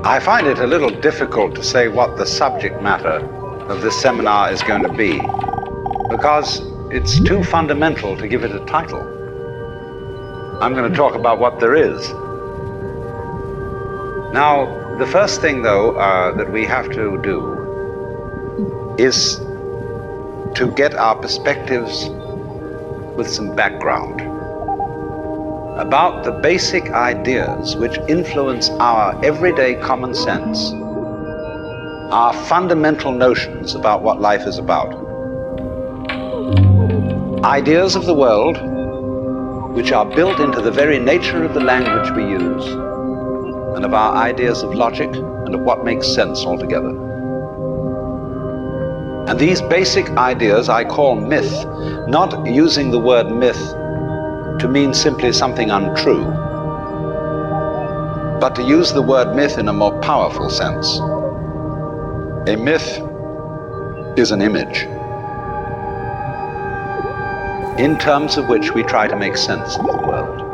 I find it a little difficult to say what the subject matter of this seminar is going to be, because it's too fundamental to give it a title. I'm going to talk about what there is. Now, the first thing, though, that we have to do is to get our perspectives with some background about the basic ideas which influence our everyday common sense, our fundamental notions about what life is about. Ideas of the world which are built into the very nature of the language we use, and of our ideas of logic and of what makes sense altogether. And these basic ideas I call myth, not using the word myth to mean simply something untrue, but to use the word myth in a more powerful sense. A myth is an image in terms of which we try to make sense of the world.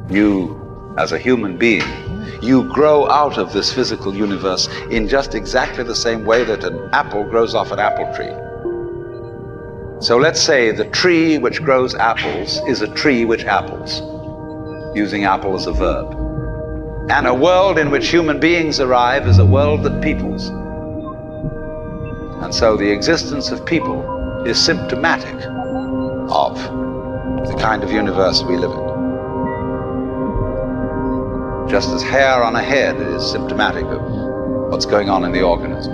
You, as a human being, you grow out of this physical universe in just exactly the same way that an apple grows off an apple tree. So let's say the tree which grows apples is a tree which apples, using apple as a verb. And a world in which human beings arrive is a world that peoples. And so the existence of people is symptomatic of the kind of universe we live in. Just as hair on a head is symptomatic of what's going on in the organism.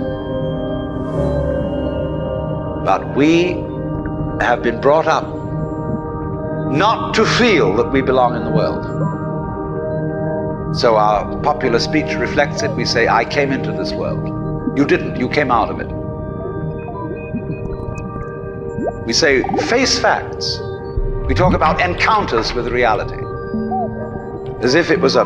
But we have been brought up not to feel that we belong in the world. So our popular speech reflects it. We say, I came into this world. You didn't, you came out of it. We say, face facts. We talk about encounters with reality, as if it was a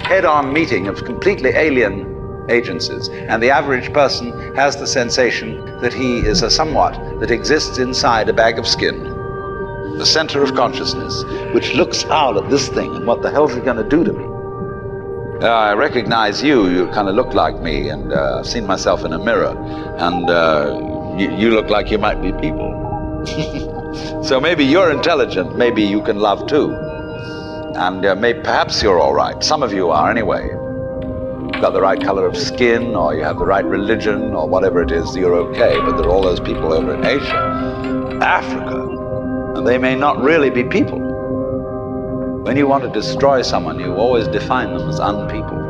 head-on meeting of completely alien agencies, and the average person has the sensation that he is a somewhat that exists inside a bag of skin, the center of consciousness, which looks out at this thing and what the hell's it going to do to me? I recognize you, you kind of look like me, and I've seen myself in a mirror, and you look like you might be people. So maybe you're intelligent, maybe you can love too. And perhaps you're all right. Some of you are anyway. You've got the right color of skin, or you have the right religion, or whatever it is, you're okay. But there are all those people over in Asia, Africa, and they may not really be people. When you want to destroy someone, you always define them as unpeople.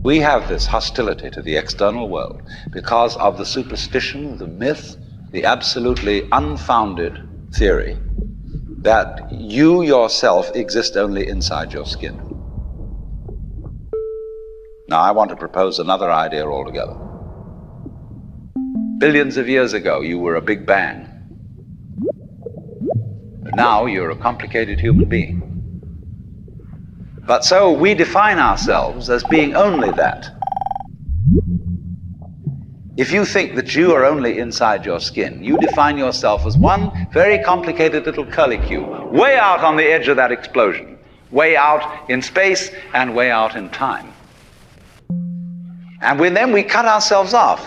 We have this hostility to the external world because of the superstition, the myth, the absolutely unfounded theory that you yourself exist only inside your skin. Now, I want to propose another idea altogether. Billions of years ago, you were a big bang. But now you're a complicated human being. But so we define ourselves as being only that. If you think that you are only inside your skin, you define yourself as one very complicated little curlicue, way out on the edge of that explosion, way out in space and way out in time. And then we cut ourselves off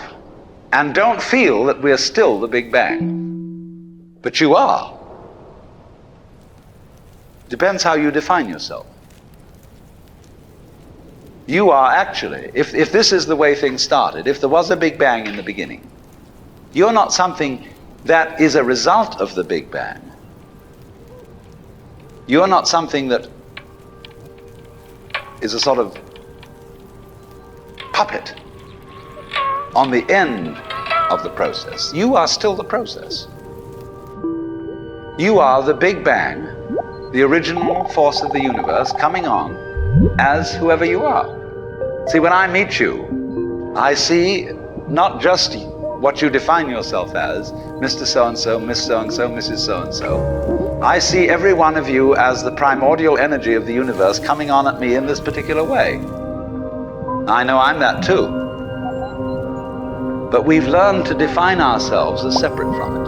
and don't feel that we're still the Big Bang. But you are. Depends how you define yourself. You are actually, if this is the way things started, if there was a Big Bang in the beginning, you're not something that is a result of the Big Bang. You're not something that is a sort of puppet on the end of the process. You are still the process. You are the Big Bang, the original force of the universe coming on as whoever you are. See, when I meet you, I see not just what you define yourself as, Mr. So-and-so, Miss So-and-so, Mrs. So-and-so. I see every one of you as the primordial energy of the universe coming on at me in this particular way. I know I'm that too. But we've learned to define ourselves as separate from it.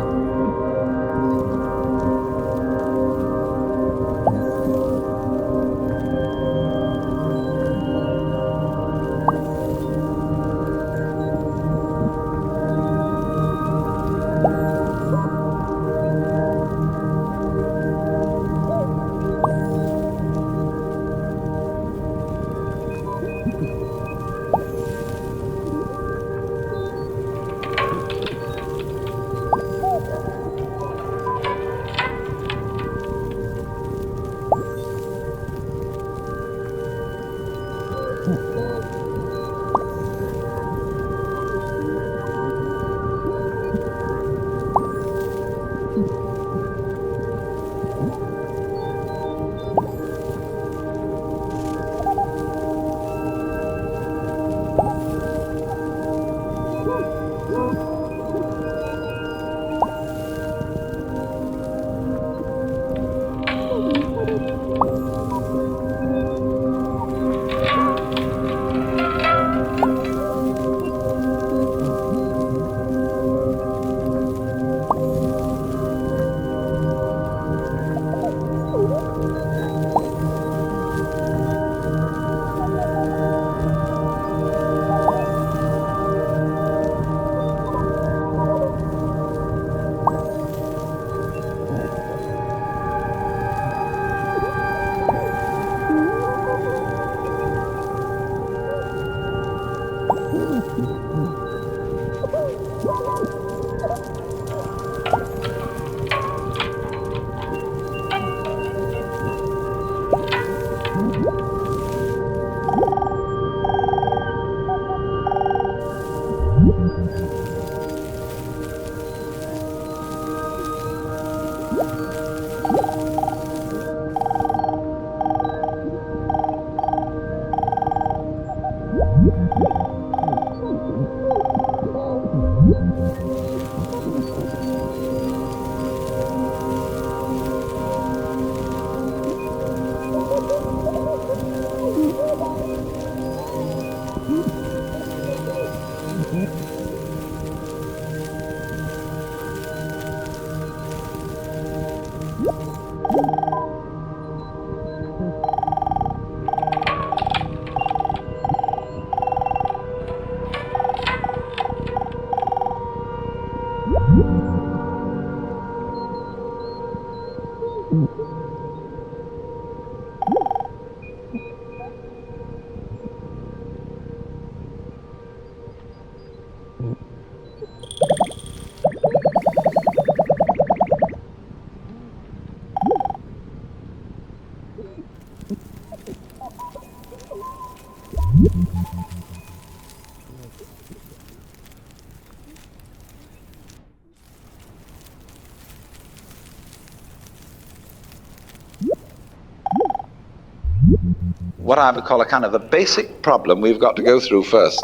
What I would call a kind of a basic problem we've got to go through first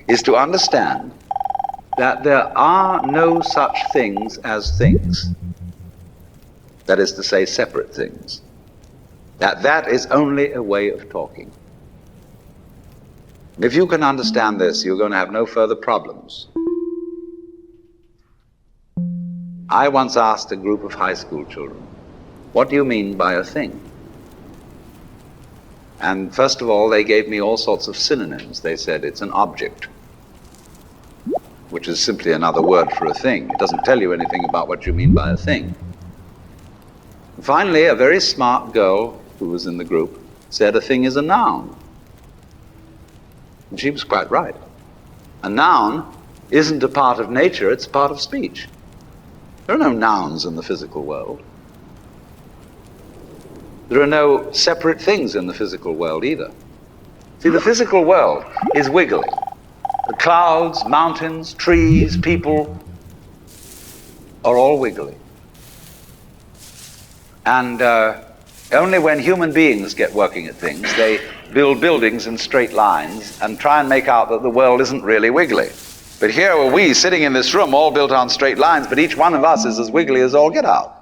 is to understand that there are no such things as things. That is to say, separate things. That is only a way of talking. If you can understand this, you're going to have no further problems. I once asked a group of high school children, what do you mean by a thing? And first of all, they gave me all sorts of synonyms. They said it's an object, which is simply another word for a thing. It doesn't tell you anything about what you mean by a thing. Finally, a very smart girl who was in the group said a thing is a noun. And she was quite right. A noun isn't a part of nature, it's a part of speech. There are no nouns in the physical world. There are no separate things in the physical world either. See, the physical world is wiggly. The clouds, mountains, trees, people are all wiggly. And only when human beings get working at things, they build buildings in straight lines and try and make out that the world isn't really wiggly. But here are we sitting in this room all built on straight lines, but each one of us is as wiggly as all get out.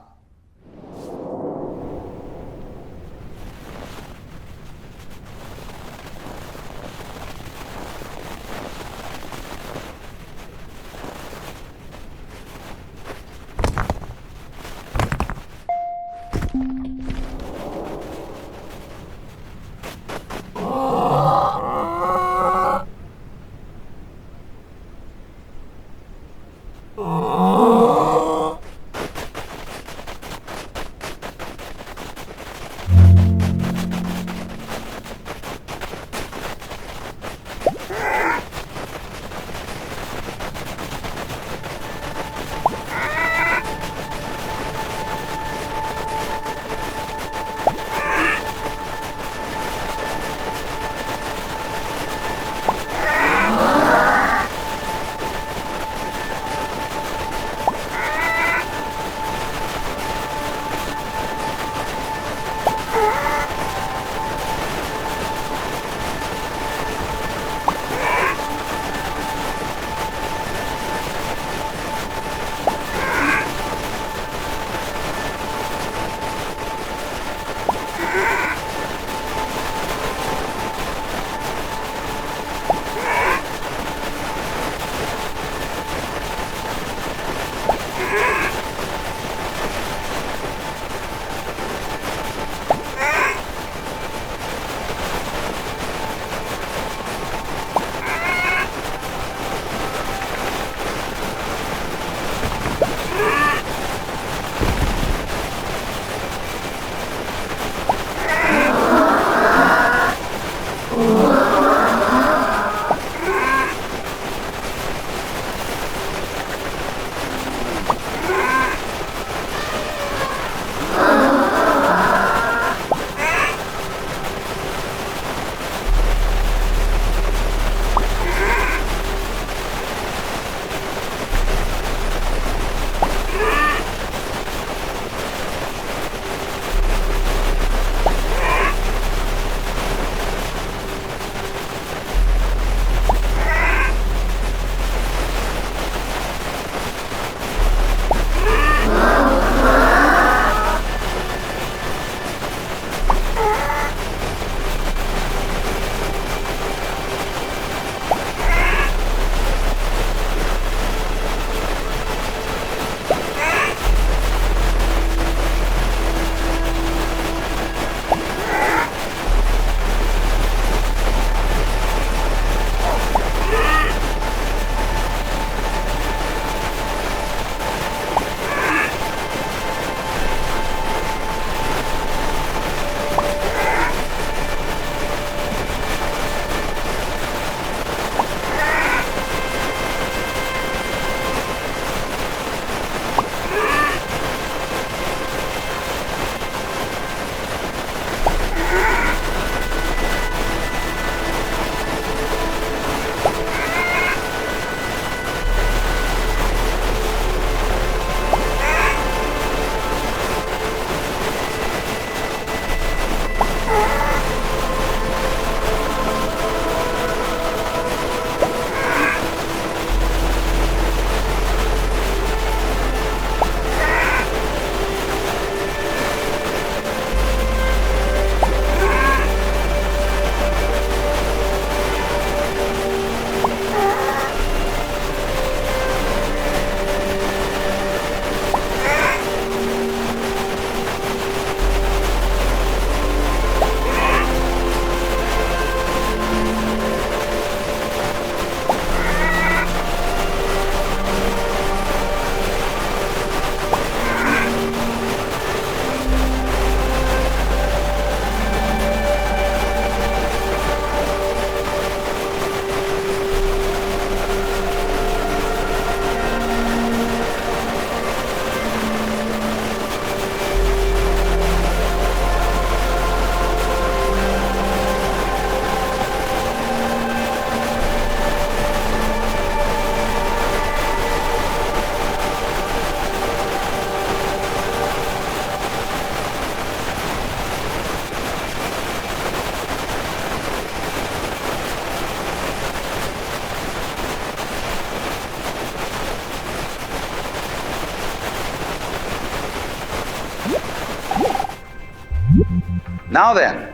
Now then,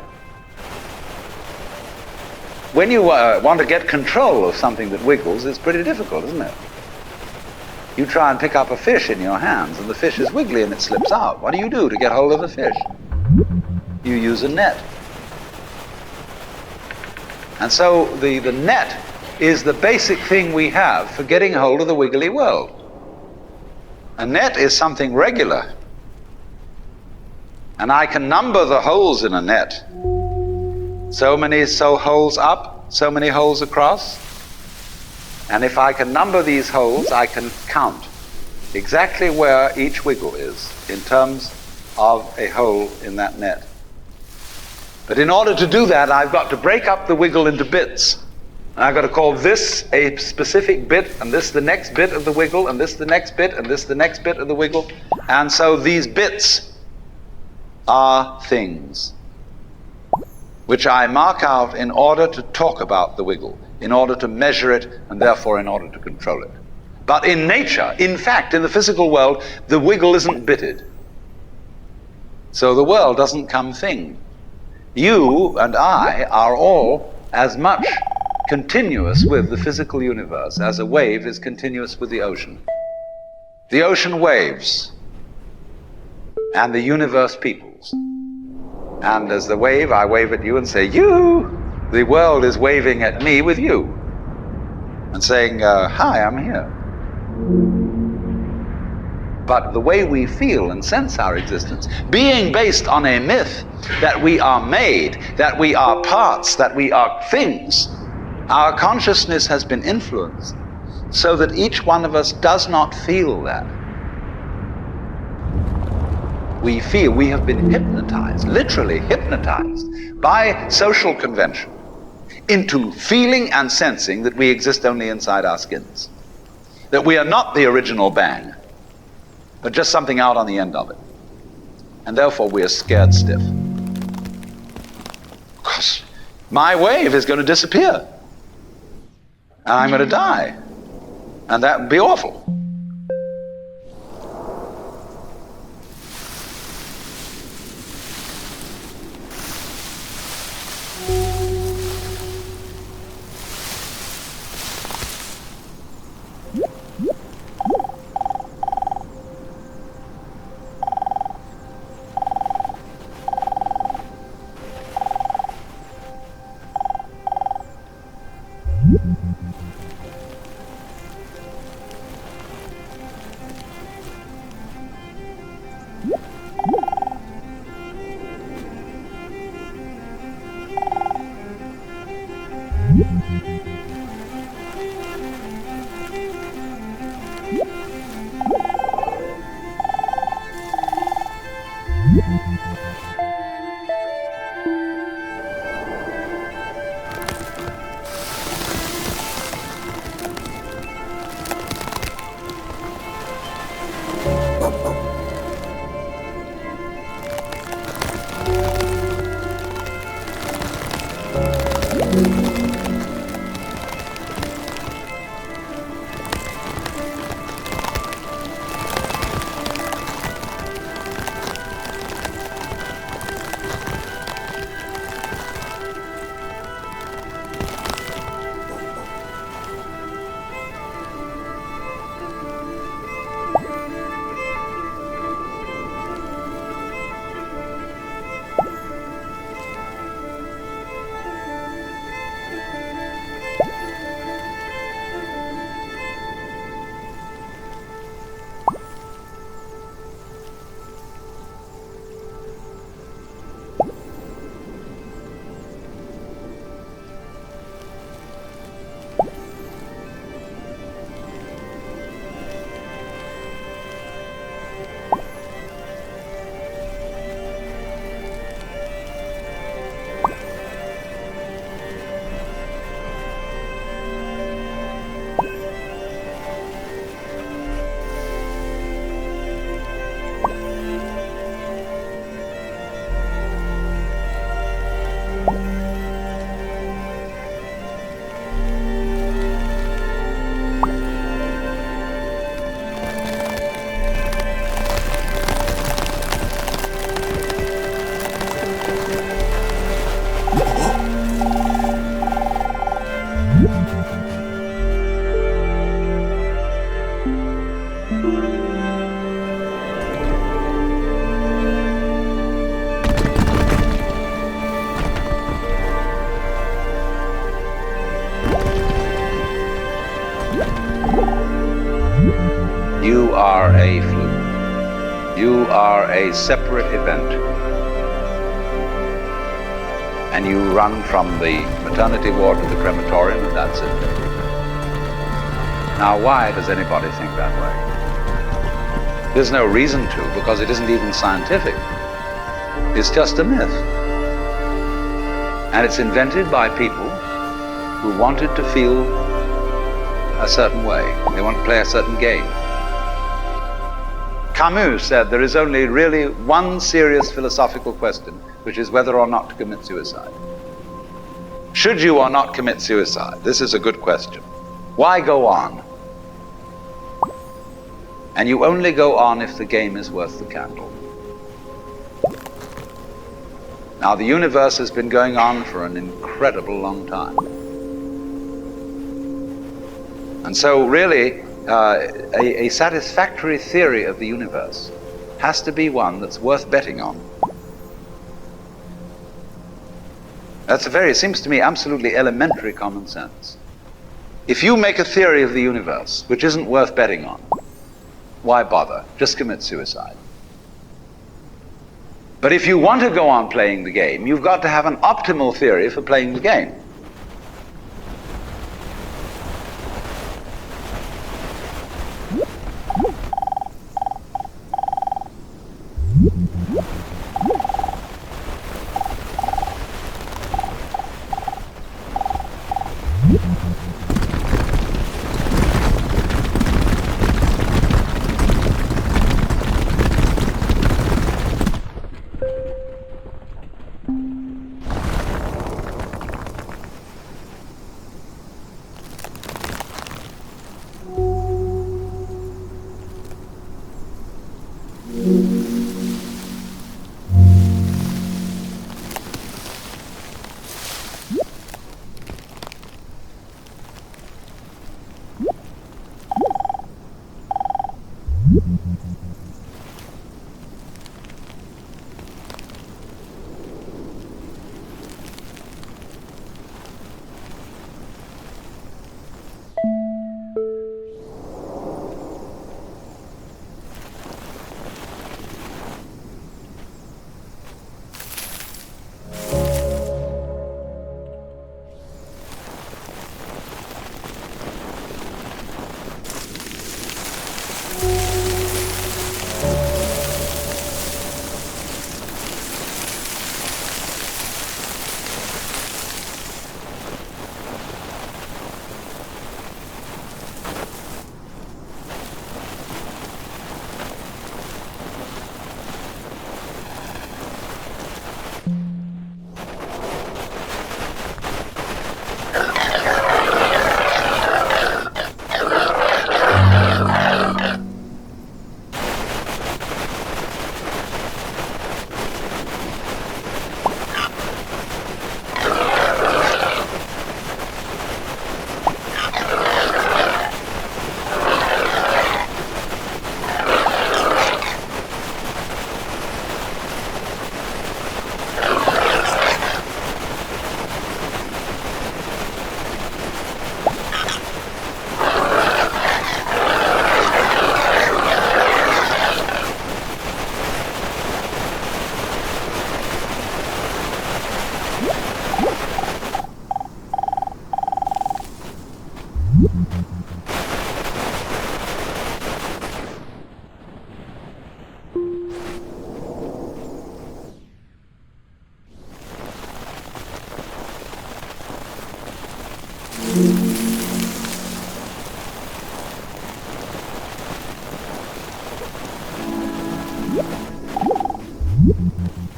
when you want to get control of something that wiggles, it's pretty difficult, isn't it? You try and pick up a fish in your hands, and the fish is wiggly and it slips out. What do you do to get hold of the fish? You use a net. And so the net is the basic thing we have for getting hold of the wiggly world. A net is something regular. And I can number the holes in a net. So many holes up, so many holes across. And if I can number these holes, I can count exactly where each wiggle is in terms of a hole in that net. But in order to do that, I've got to break up the wiggle into bits. And I've got to call this a specific bit, and this the next bit of the wiggle, and this the next bit, and this the next bit of the wiggle. And so these bits are things which I mark out in order to talk about the wiggle, in order to measure it, and therefore in order to control it. But in nature, in fact, in the physical world, the wiggle isn't bitted. So the world doesn't come thing. You and I are all as much continuous with the physical universe as a wave is continuous with the ocean. The ocean waves, and the universe peoples. And as the wave, I wave at you and say, you! The world is waving at me with you and saying, hi, I'm here. But the way we feel and sense our existence, being based on a myth that we are made, that we are parts, that we are things, our consciousness has been influenced so that each one of us does not feel that. We feel we have been hypnotized, literally hypnotized by social convention into feeling and sensing that we exist only inside our skins, that we are not the original bang, but just something out on the end of it. And therefore we are scared stiff. Because my wave is going to disappear. And I'm going to die. And that would be awful. are a separate event, and you run from the maternity ward to the crematorium, and that's it. Now, why does anybody think that way? There's no reason to, because it isn't even scientific. It's just a myth. And it's invented by people who wanted to feel a certain way. They want to play a certain game. Camus said there is only really one serious philosophical question, which is whether or not to commit suicide. Should you or not commit suicide? This is a good question. Why go on? And you only go on if the game is worth the candle. Now, the universe has been going on for an incredible long time. And so really, a satisfactory theory of the universe has to be one that's worth betting on. That's seems to me, absolutely elementary common sense. If you make a theory of the universe which isn't worth betting on, why bother? Just commit suicide. But if you want to go on playing the game, you've got to have an optimal theory for playing the game.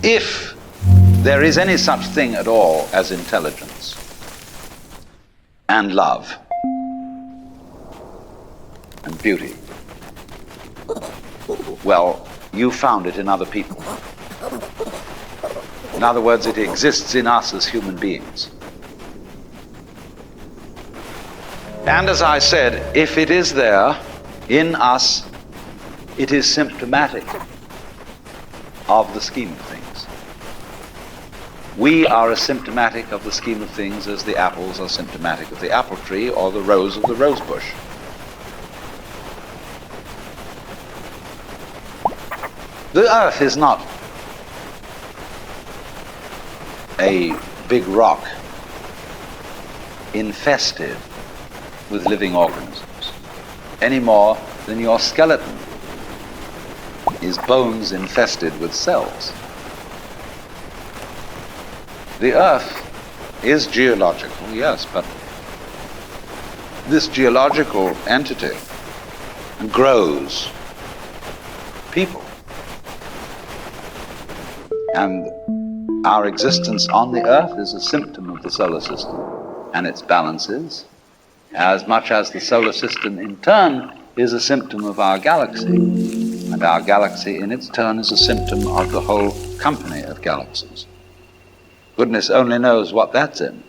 If there is any such thing at all as intelligence and love and beauty, well, you found it in other people. In other words, it exists in us as human beings. And as I said, if it is there in us, it is symptomatic of the scheme of things. We are as symptomatic of the scheme of things as the apples are symptomatic of the apple tree or the rose of the rose bush. The Earth is not a big rock infested with living organisms, any more than your skeleton is bones infested with cells. The Earth is geological, yes, but this geological entity grows people. And our existence on the Earth is a symptom of the solar system and its balances, as much as the solar system in turn is a symptom of our galaxy, and our galaxy in its turn is a symptom of the whole company of galaxies. Goodness only knows what that's in.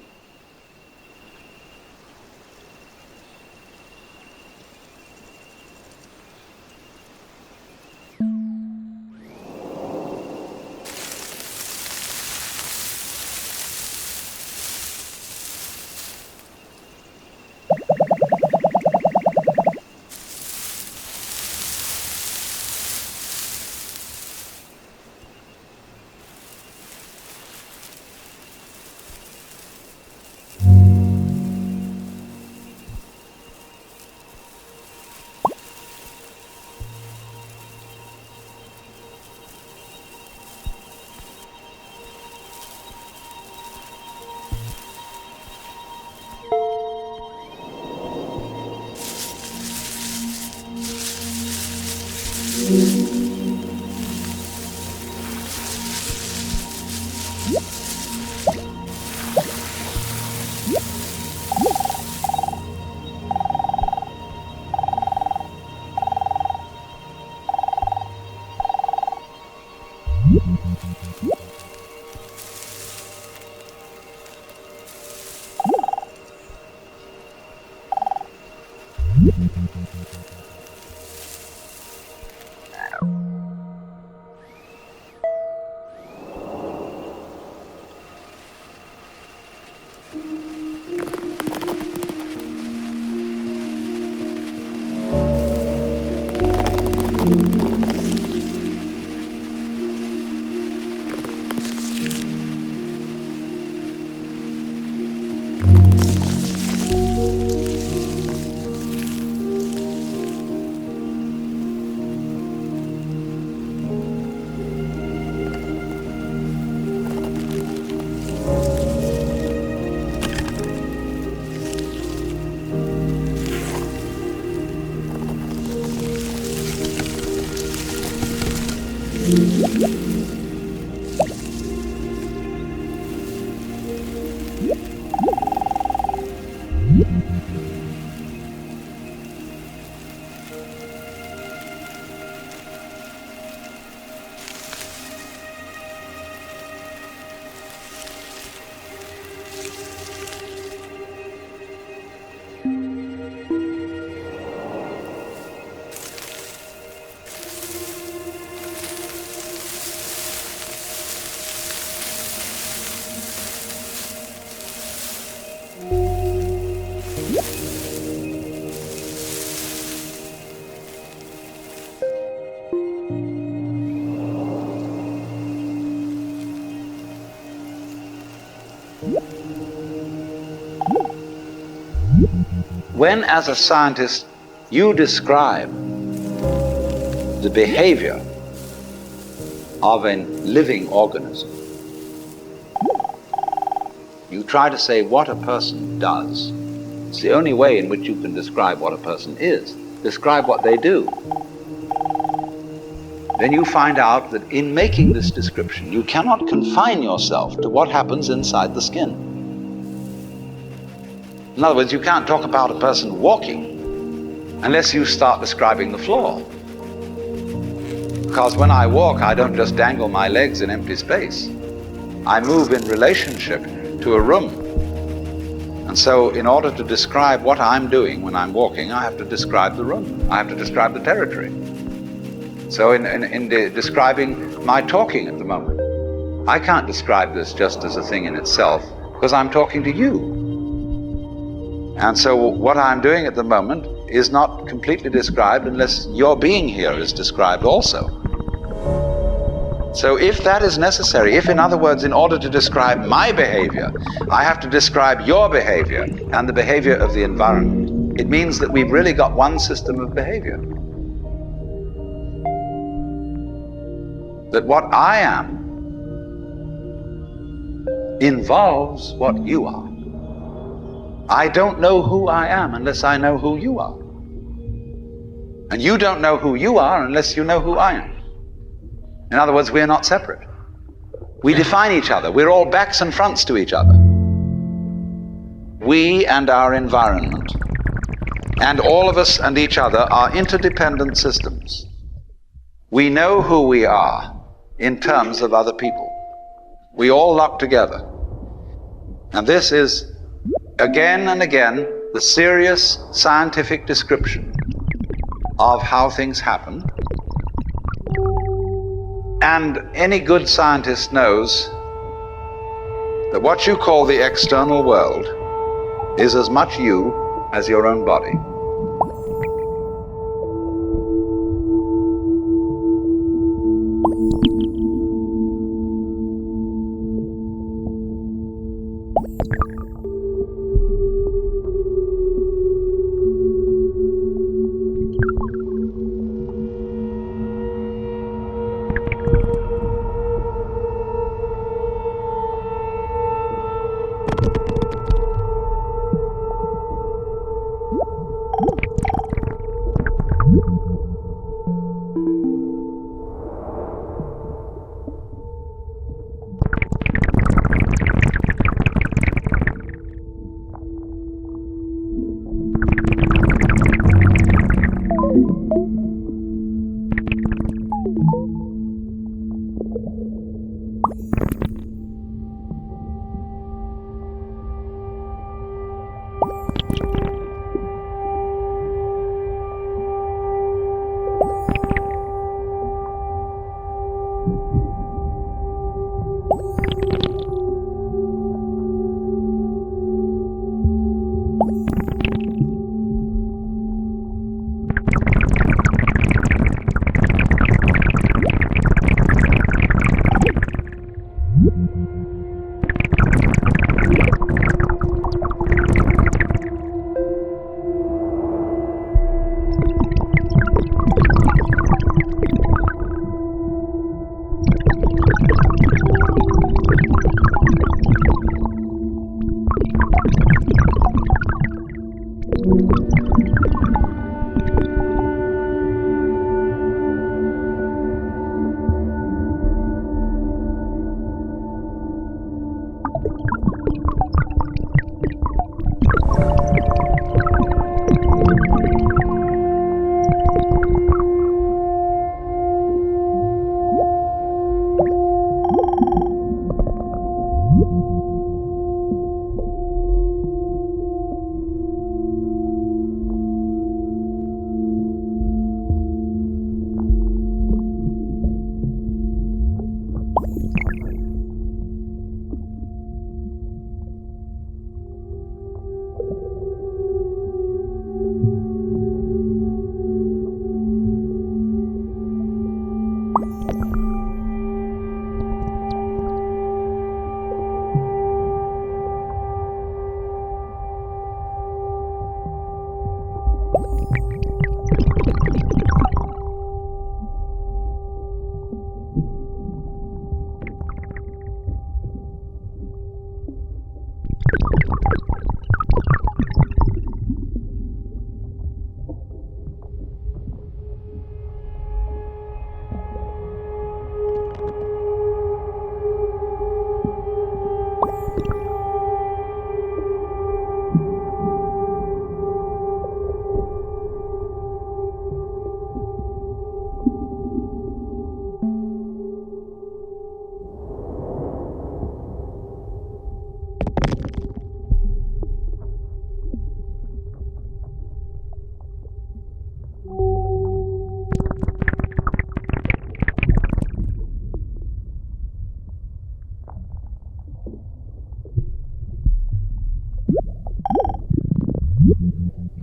When, as a scientist, you describe the behavior of a living organism, you try to say what a person does. It's the only way in which you can describe what a person is. Describe what they do. Then you find out that in making this description, you cannot confine yourself to what happens inside the skin. In other words, you can't talk about a person walking unless you start describing the floor. Because when I walk, I don't just dangle my legs in empty space. I move in relationship to a room. And so in order to describe what I'm doing when I'm walking, I have to describe the room. I have to describe the territory. So in describing my talking at the moment, I can't describe this just as a thing in itself, because I'm talking to you. And so what I'm doing at the moment is not completely described unless your being here is described also. So if that is necessary, if in other words, in order to describe my behavior, I have to describe your behavior and the behavior of the environment, it means that we've really got one system of behavior. That what I am involves what you are. I don't know who I am unless I know who you are. And you don't know who you are unless you know who I am. In other words, we're not separate. We define each other. We're all backs and fronts to each other. We and our environment, and all of us and each other, are interdependent systems. We know who we are in terms of other people. We all lock together. And this is, again and again, the serious scientific description of how things happen. And any good scientist knows that what you call the external world is as much you as your own body.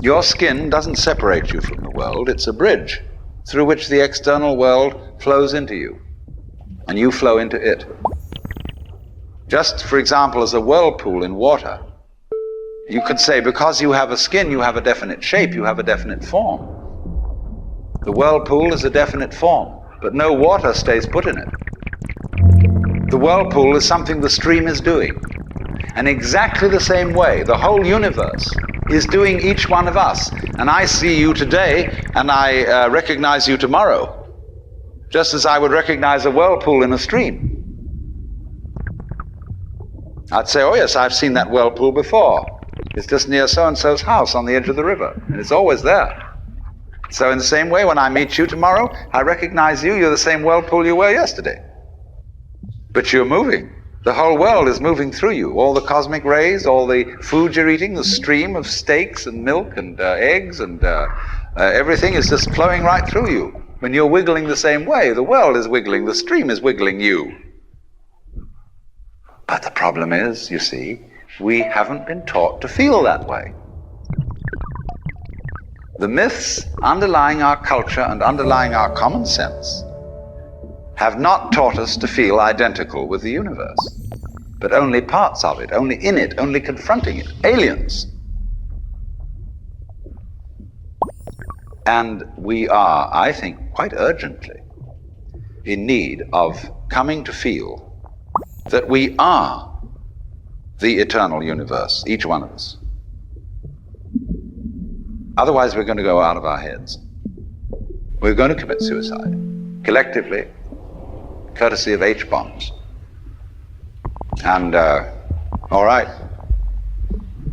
Your skin doesn't separate you from the world. It's a bridge through which the external world flows into you. and you flow into it. Just, for example, as a whirlpool in water, you could say because you have a skin, you have a definite shape, you have a definite form. The whirlpool is a definite form, but no water stays put in it. The whirlpool is something the stream is doing. And exactly the same way, the whole universe is doing each one of us. And I see you today, and I recognize you tomorrow, just as I would recognize a whirlpool in a stream. I'd say, oh yes, I've seen that whirlpool before. It's just near so-and-so's house on the edge of the river, and it's always there. So in the same way, when I meet you tomorrow, I recognize you, you're the same whirlpool you were yesterday. But you're moving. The whole world is moving through you. All the cosmic rays, all the food you're eating, the stream of steaks and milk and eggs and everything is just flowing right through you. When you're wiggling the same way, the world is wiggling, the stream is wiggling you. But the problem is, you see, we haven't been taught to feel that way. The myths underlying our culture and underlying our common sense have not taught us to feel identical with the universe, but only parts of it, only in it, only confronting it, aliens. And we are, I think, quite urgently in need of coming to feel that we are the eternal universe, each one of us. Otherwise, we're going to go out of our heads. We're going to commit suicide, collectively, courtesy of H-bombs. And, all right,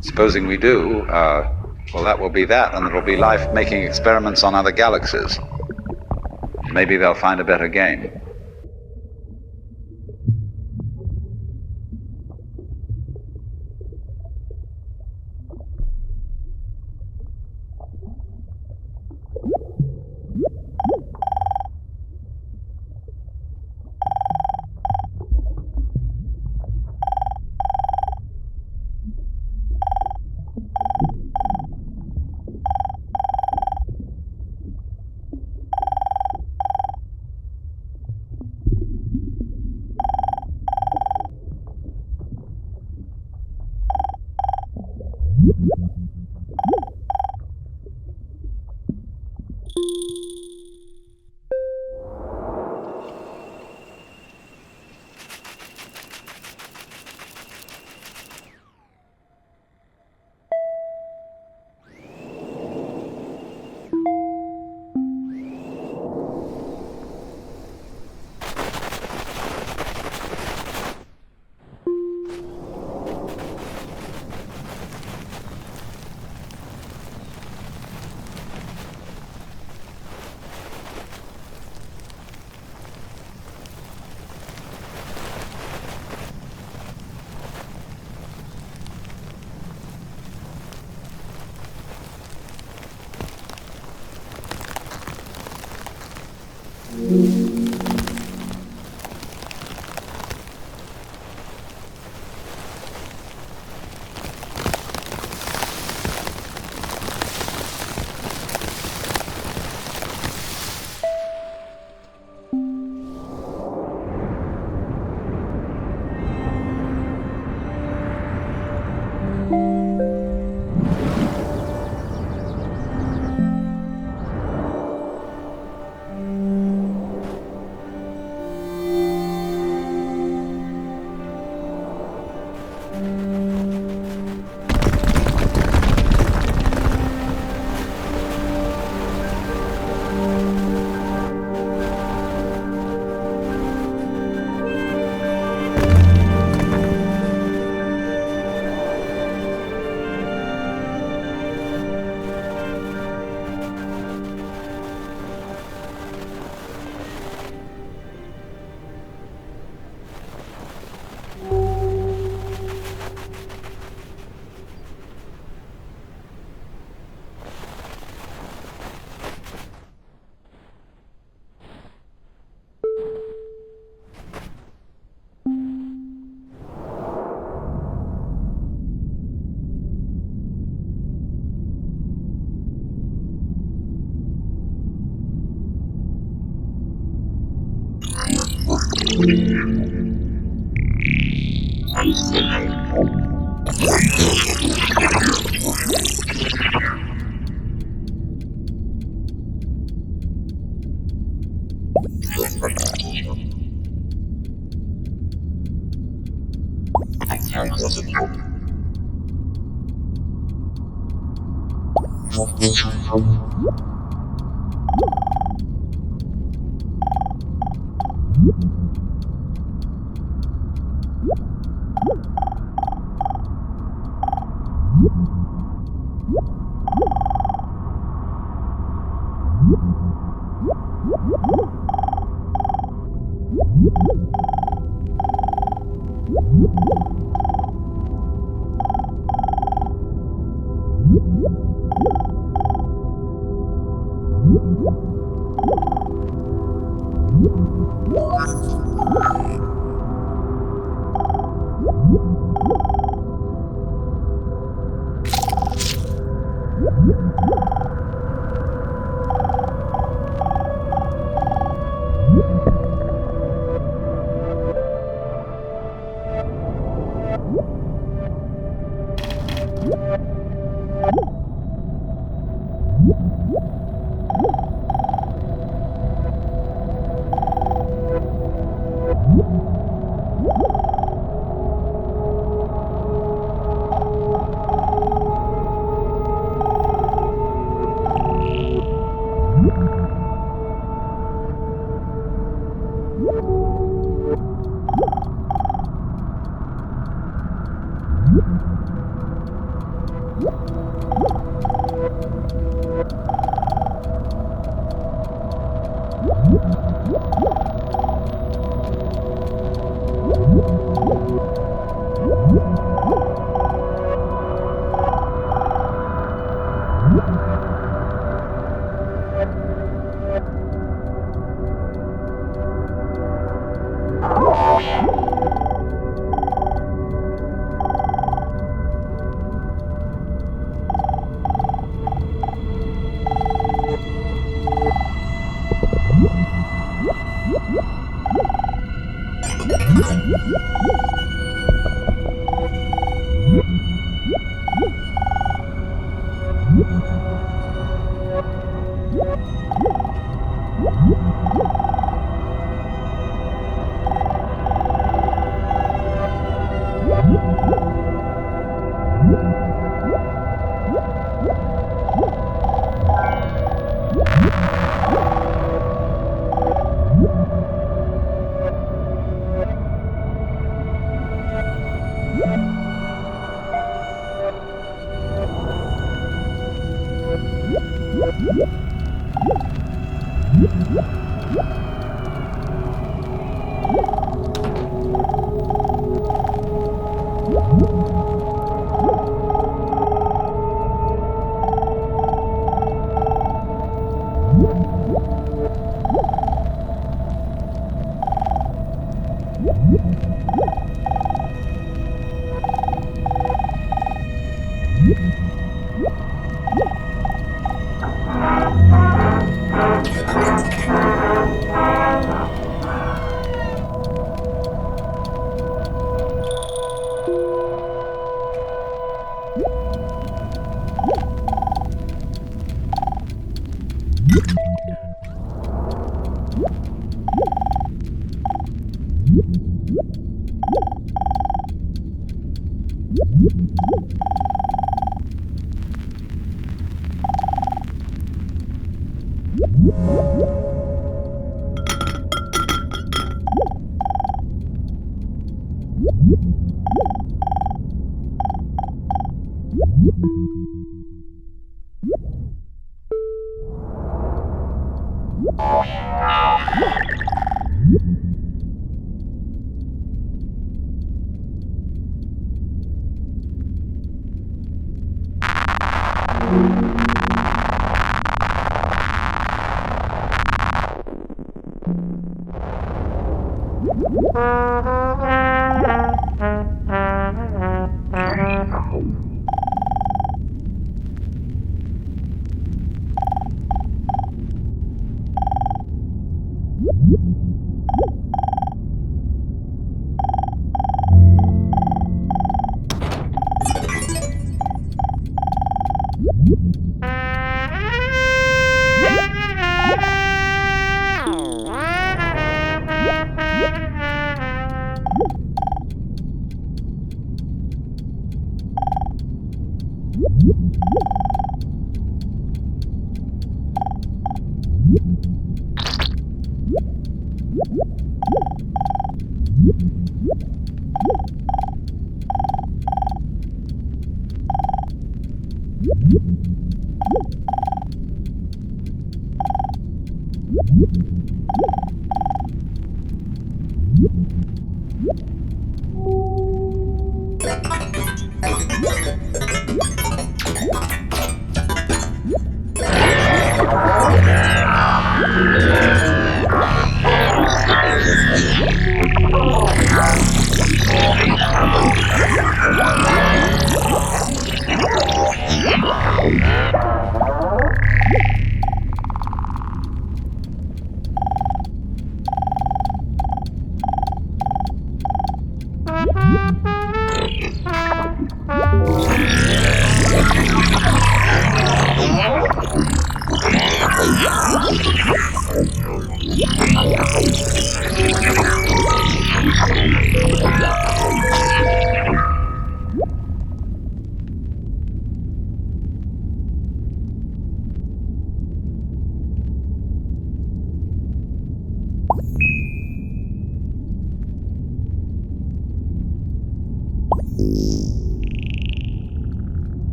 supposing we do, well, that will be that, and it'll be life making experiments on other galaxies. Maybe they'll find a better game.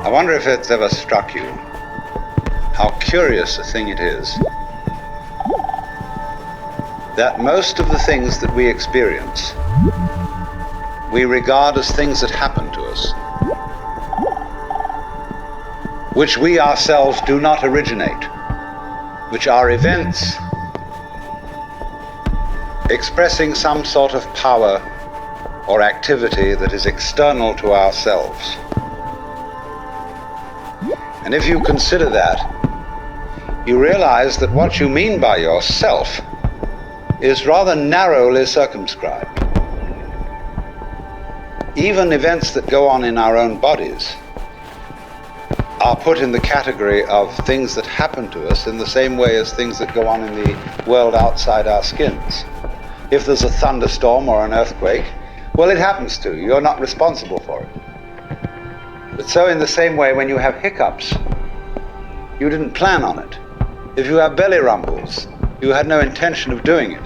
I wonder if it's ever struck you how curious a thing it is that most of the things that we experience, we regard as things that happen to us, which we ourselves do not originate, which are events expressing some sort of power or activity that is external to ourselves. And if you consider that, you realize that what you mean by yourself is rather narrowly circumscribed. Even events that go on in our own bodies are put in the category of things that happen to us in the same way as things that go on in the world outside our skins. If there's a thunderstorm or an earthquake, well, it happens to you. You're not responsible for it. But so in the same way, when you have hiccups, you didn't plan on it. If you have belly rumbles, you had no intention of doing it.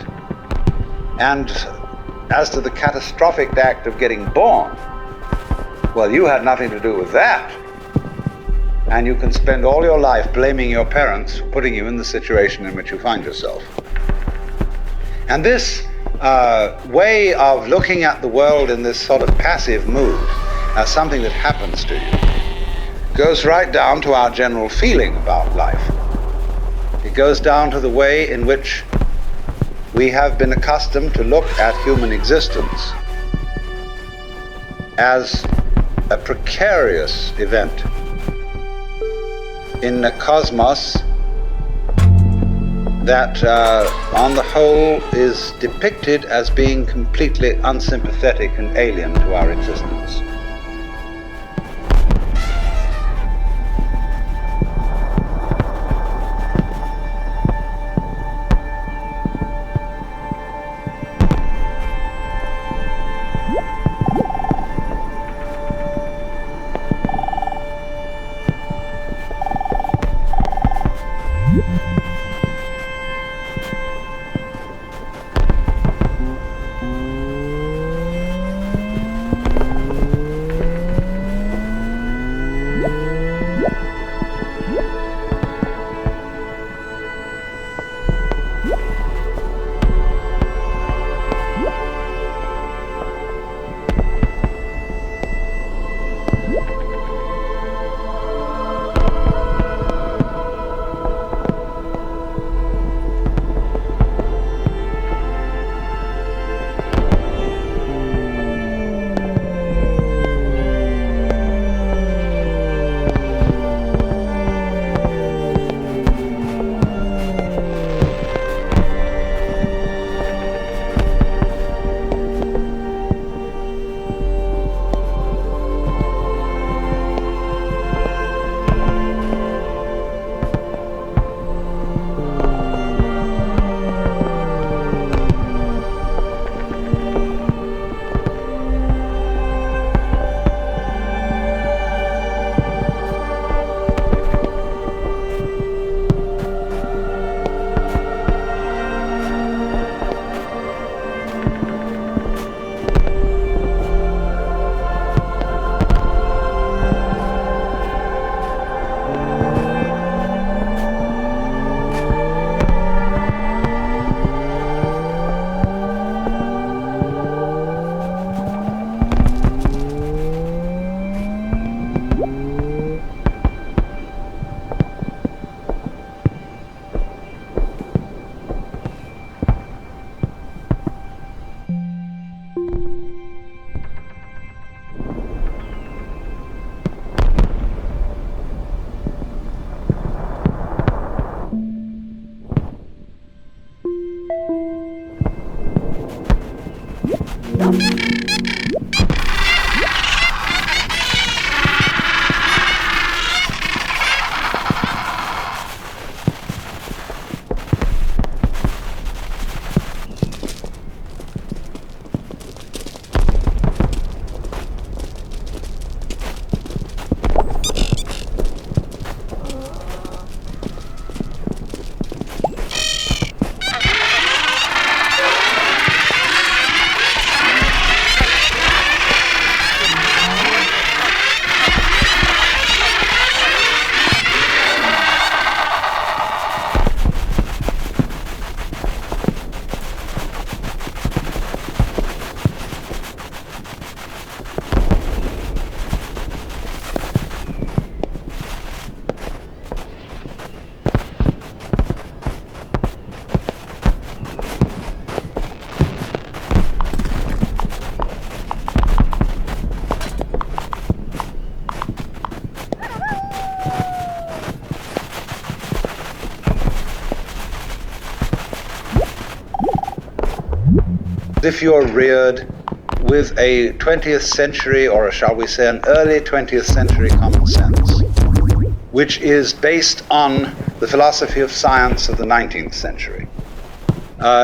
And as to the catastrophic act of getting born, well, you had nothing to do with that. And you can spend all your life blaming your parents for putting you in the situation in which you find yourself. And this way of looking at the world in this sort of passive mood as something that happens to you goes right down to our general feeling about life. It goes down to the way in which we have been accustomed to look at human existence as a precarious event in a cosmos that on the whole is depicted as being completely unsympathetic and alien to our existence. if you're reared with a 20th century, or shall we say an early 20th century common sense, which is based on the philosophy of science of the 19th century.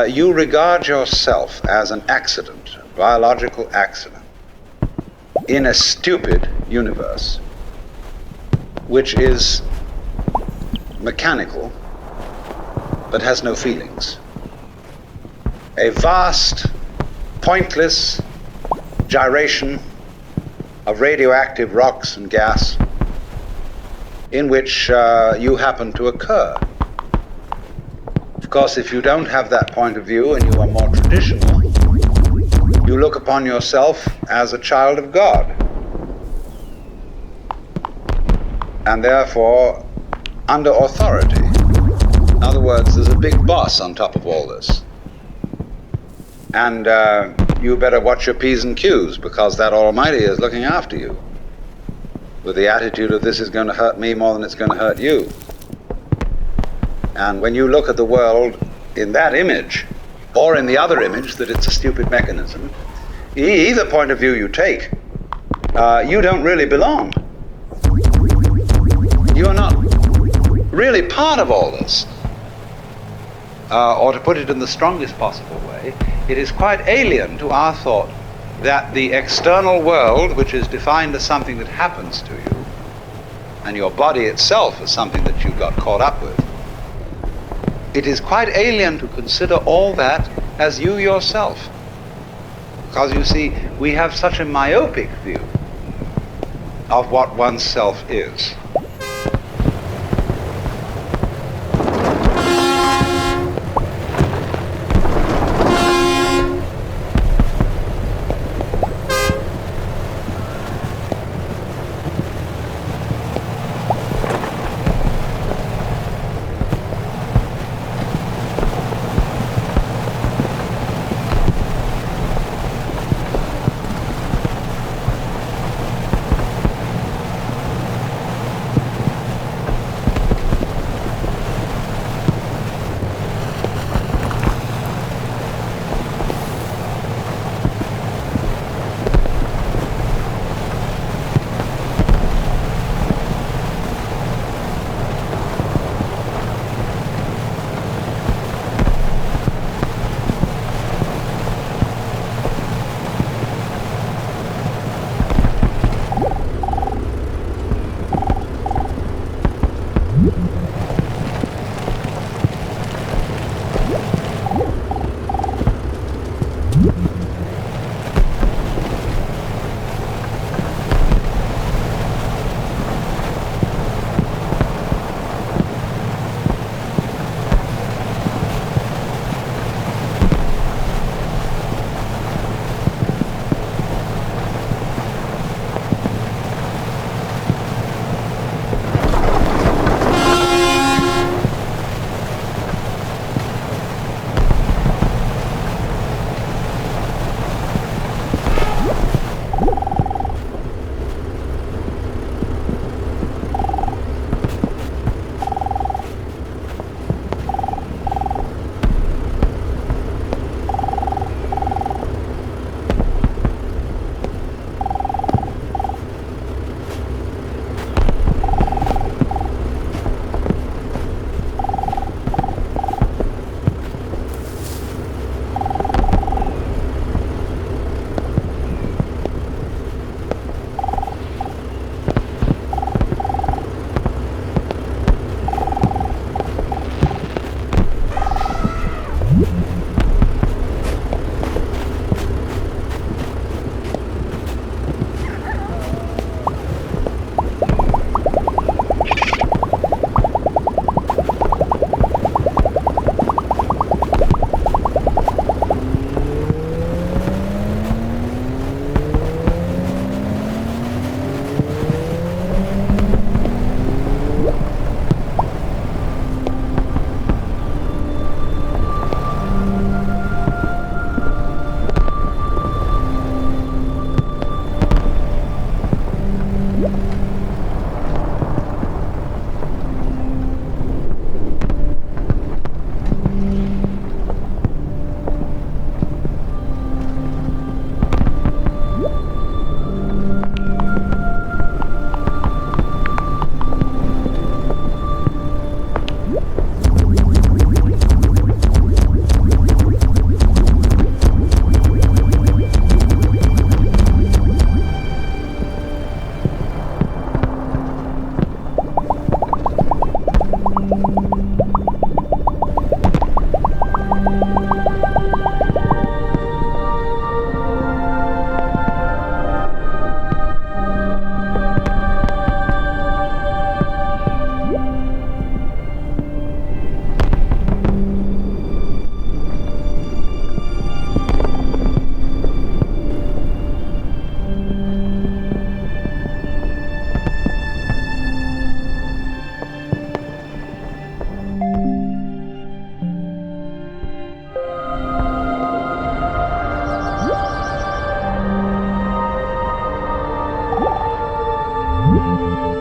You regard yourself as an accident, a biological accident, in a stupid universe, which is mechanical, but has no feelings. A vast, pointless gyration of radioactive rocks and gas in which you happen to occur. Of course, if you don't have that point of view and you are more traditional, you look upon yourself as a child of God, and therefore under authority. In other words, there's a big boss on top of all this. And you better watch your P's and Q's, because that Almighty is looking after you, with the attitude of this is going to hurt me more than it's going to hurt you. And when you look at the world in that image, or in the other image that it's a stupid mechanism, either point of view you take, you don't really belong. You are not really part of all this. Or to put it in the strongest possible way, it is quite alien to our thought that the external world, which is defined as something that happens to you, and your body itself as something that you got caught up with, it is quite alien to consider all that as you yourself. Because you see, we have such a myopic view of what oneself is.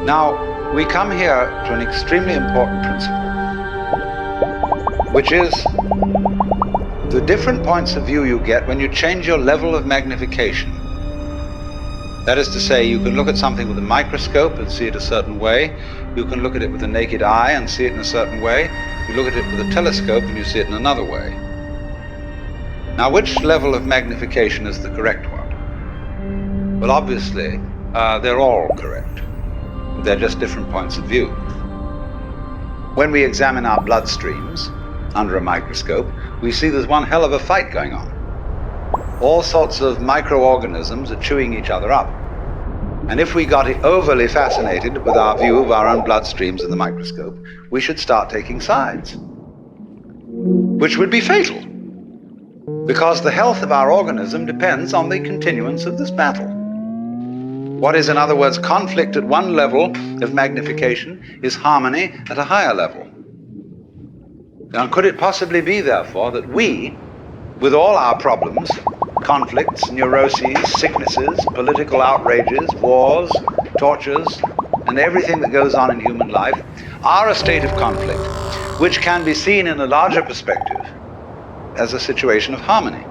Now, we come here to an extremely important principle, which is the different points of view you get when you change your level of magnification. That is to say, you can look at something with a microscope and see it a certain way. You can look at it with the naked eye and see it in a certain way. You look at it with a telescope and you see it in another way. Now, which level of magnification is the correct one? Well, obviously, they're all correct. They're just different points of view. When we examine our bloodstreams under a microscope, we see there's one hell of a fight going on. All sorts of microorganisms are chewing each other up. And if we got overly fascinated with our view of our own bloodstreams in the microscope, we should start taking sides, which would be fatal, because the health of our organism depends on the continuance of this battle. What is, in other words, conflict at one level of magnification is harmony at a higher level. Now, could it possibly be, therefore, that we, with all our problems, conflicts, neuroses, sicknesses, political outrages, wars, tortures, and everything that goes on in human life, are a state of conflict which can be seen in a larger perspective as a situation of harmony?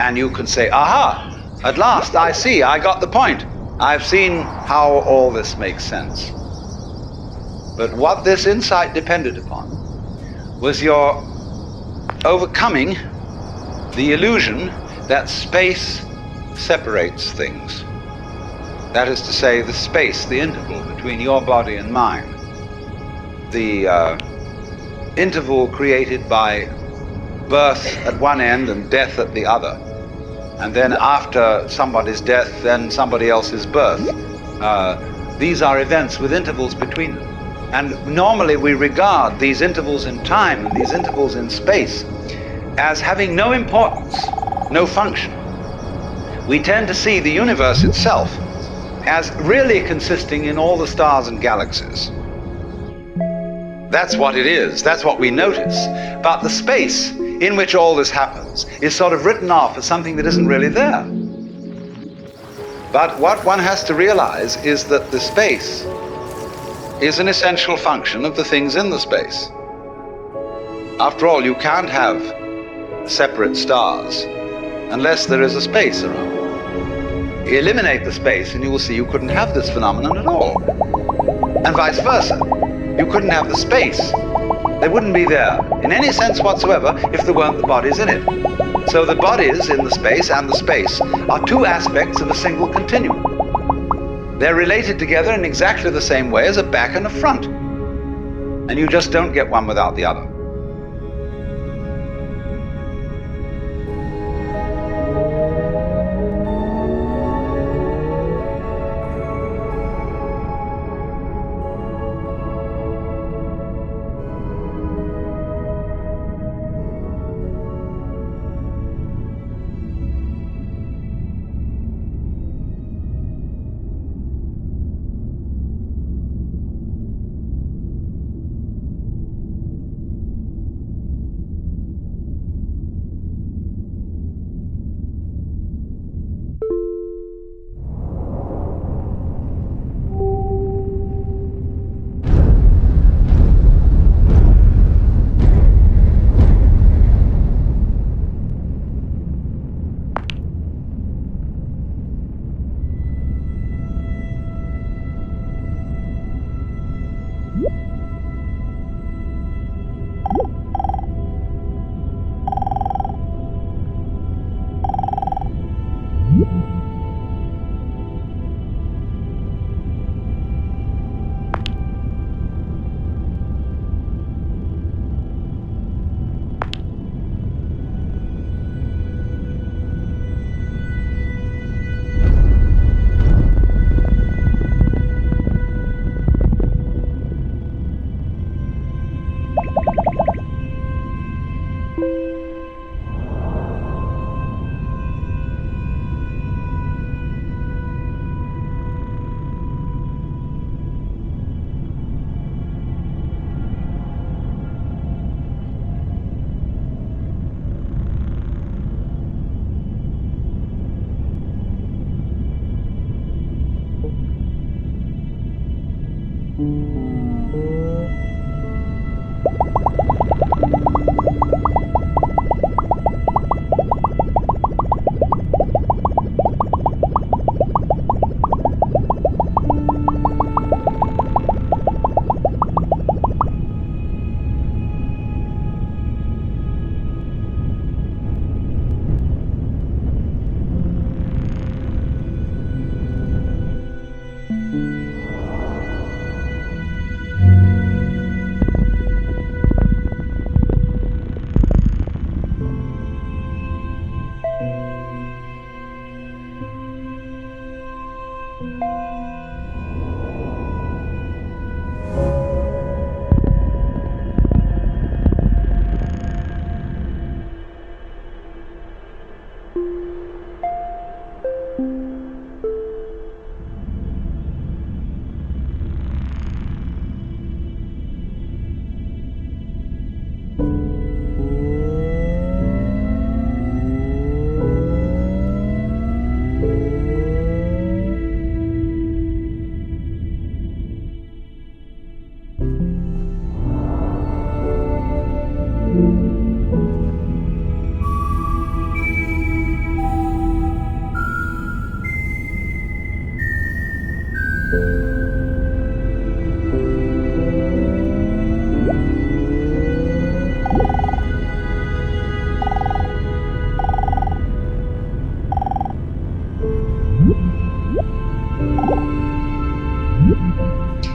and you can say, aha, at last I see, I got the point. I've seen how all this makes sense. But what this insight depended upon was your overcoming the illusion that space separates things. That is to say, the space, the interval between your body and mine. The interval created by birth at one end and death at the other. And then after somebody's death, then somebody else's birth. These are events with intervals between them. And normally we regard these intervals in time and these intervals in space as having no importance, no function. We tend to see the universe itself as really consisting in all the stars and galaxies. That's what it is, that's what we notice. But the space in which all this happens is sort of written off as something that isn't really there. But what one has to realize is that the space is an essential function of the things in the space. After all, you can't have separate stars unless there is a space around. Eliminate the space and you will see you couldn't have this phenomenon at all. And vice versa. You couldn't have the space. They wouldn't be there in any sense whatsoever if there weren't the bodies in it. So the bodies in the space and the space are two aspects of a single continuum. They're related together in exactly the same way as a back and a front. And you just don't get one without the other.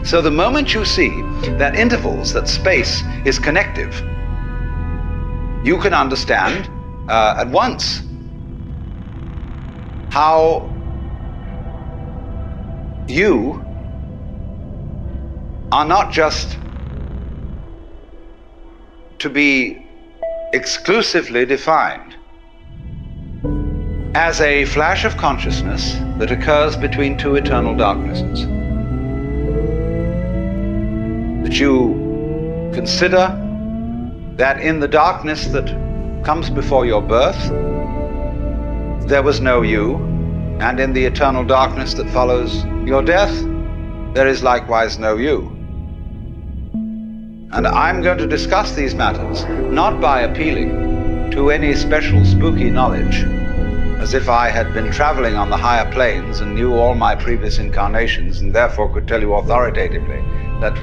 So the moment you see that intervals, that space is connective, you can understand at once how you are not just to be exclusively defined as a flash of consciousness that occurs between two eternal darknesses. That you consider that in the darkness that comes before your birth, there was no you, and in the eternal darkness that follows your death, there is likewise no you. And I'm going to discuss these matters not by appealing to any special spooky knowledge, as if I had been traveling on the higher planes and knew all my previous incarnations and therefore could tell you authoritatively that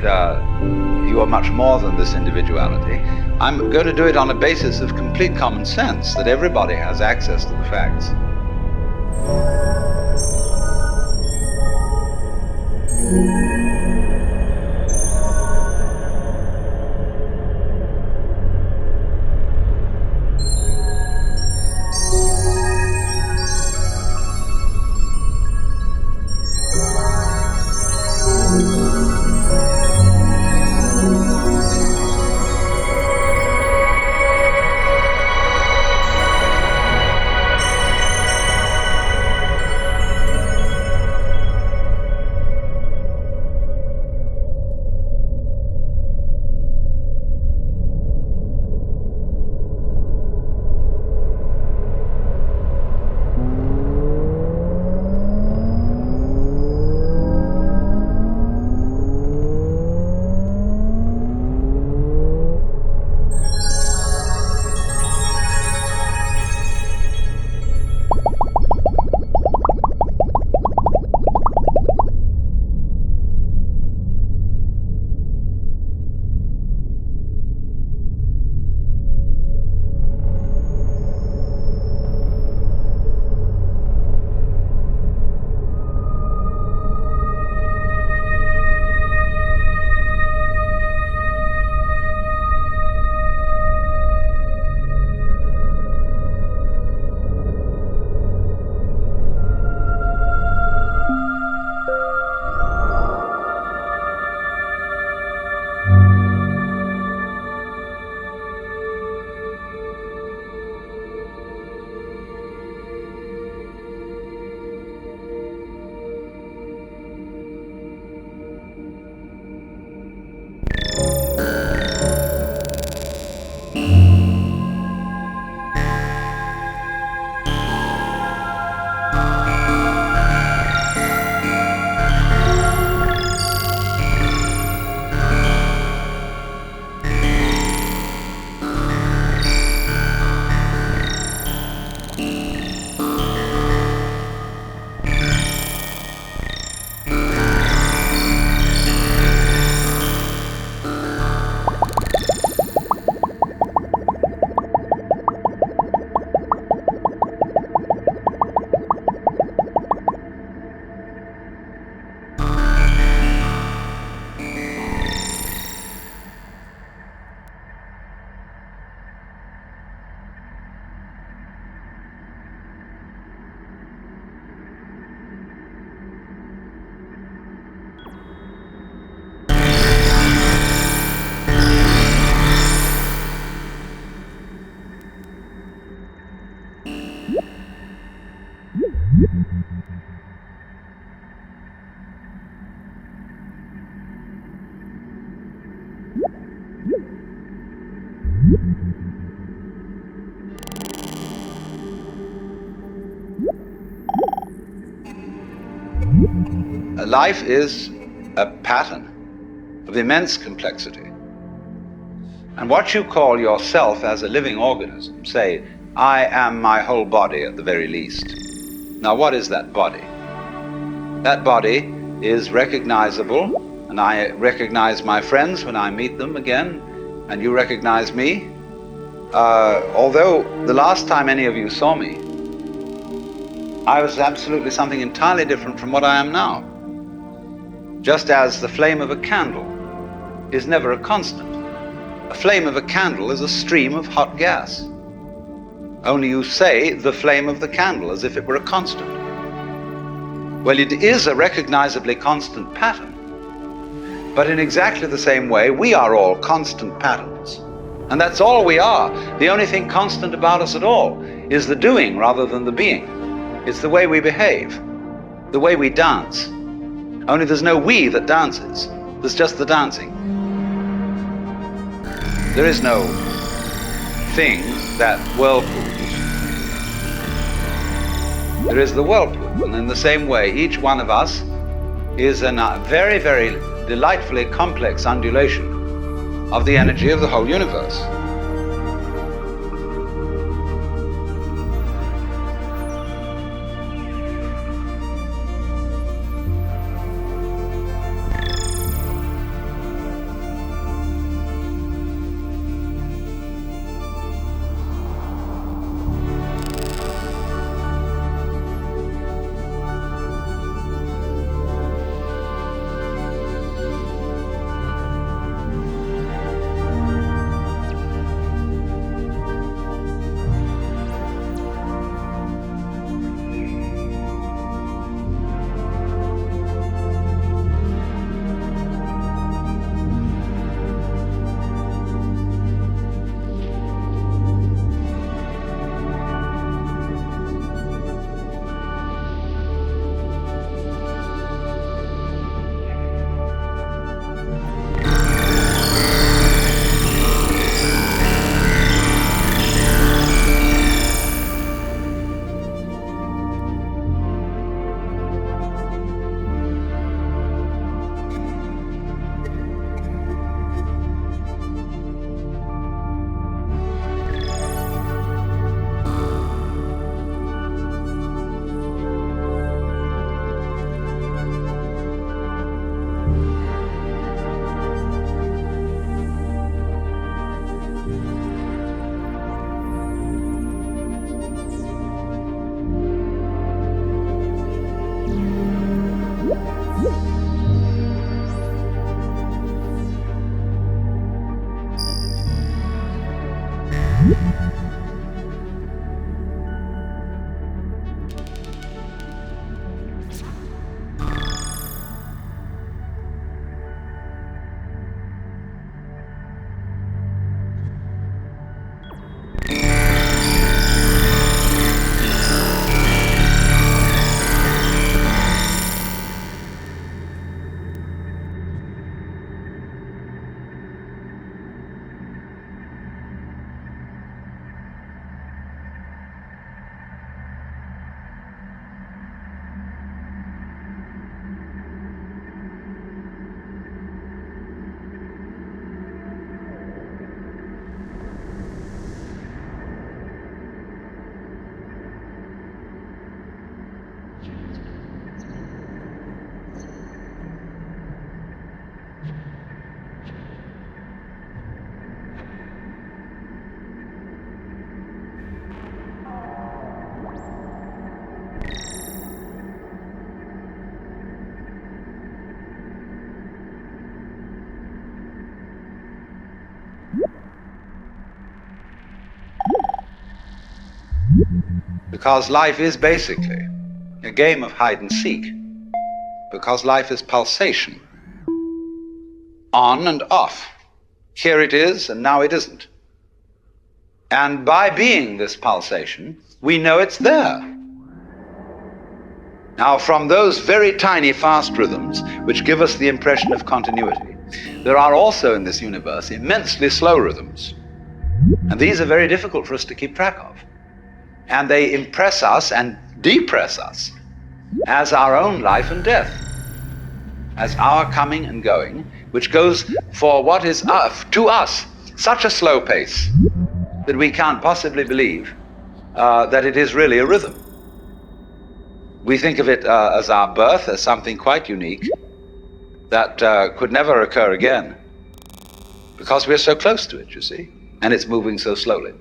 you are much more than this individuality. I'm going to do it on a basis of complete common sense, that everybody has access to the facts. Life is a pattern of immense complexity. And what you call yourself as a living organism, say, I am my whole body at the very least. Now, what is that body? That body is recognizable, and I recognize my friends when I meet them again, and you recognize me. Although the last time any of you saw me, I was absolutely something entirely different from what I am now. just as the flame of a candle is never a constant. A flame of a candle is a stream of hot gas. Only you say the flame of the candle as if it were a constant. Well, it is a recognizably constant pattern. But in exactly the same way, we are all constant patterns. And that's all we are. The only thing constant about us at all is the doing rather than the being. It's the way we behave, the way we dance. Only there's no we that dances. There's just the dancing. There is no thing that whirlpools. There is the whirlpool. And in the same way, each one of us is a very, very delightfully complex undulation of the energy of the whole universe. Because life is basically a game of hide and seek. Because life is pulsation. On and off. Here it is, and now it isn't. And by being this pulsation, we know it's there. Now, from those very tiny fast rhythms, which give us the impression of continuity, there are also in this universe immensely slow rhythms. And these are very difficult for us to keep track of. And they impress us and depress us as our own life and death, as our coming and going, which goes for what is to us such a slow pace that we can't possibly believe that it is really a rhythm. We think of it as our birth, as something quite unique that could never occur again, because we're so close to it, you see, and it's moving so slowly.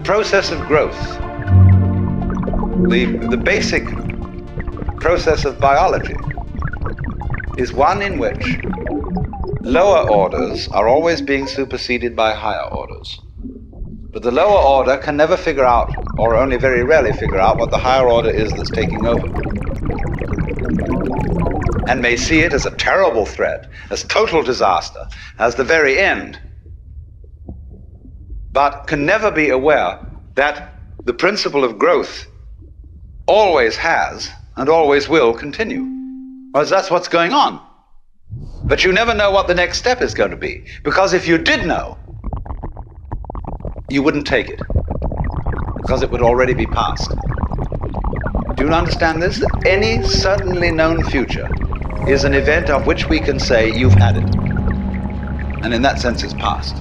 Process of growth, the basic process of biology, is one in which lower orders are always being superseded by higher orders. But the lower order can never figure out, or only very rarely figure out, what the higher order is that's taking over, and may see it as a terrible threat, as total disaster, as the very end, but can never be aware that the principle of growth always has and always will continue. Because that's what's going on. But you never know what the next step is going to be. Because if you did know, you wouldn't take it. Because it would already be past. Do you understand this? That any certainly known future is an event of which we can say, you've had it. And in that sense, it's past.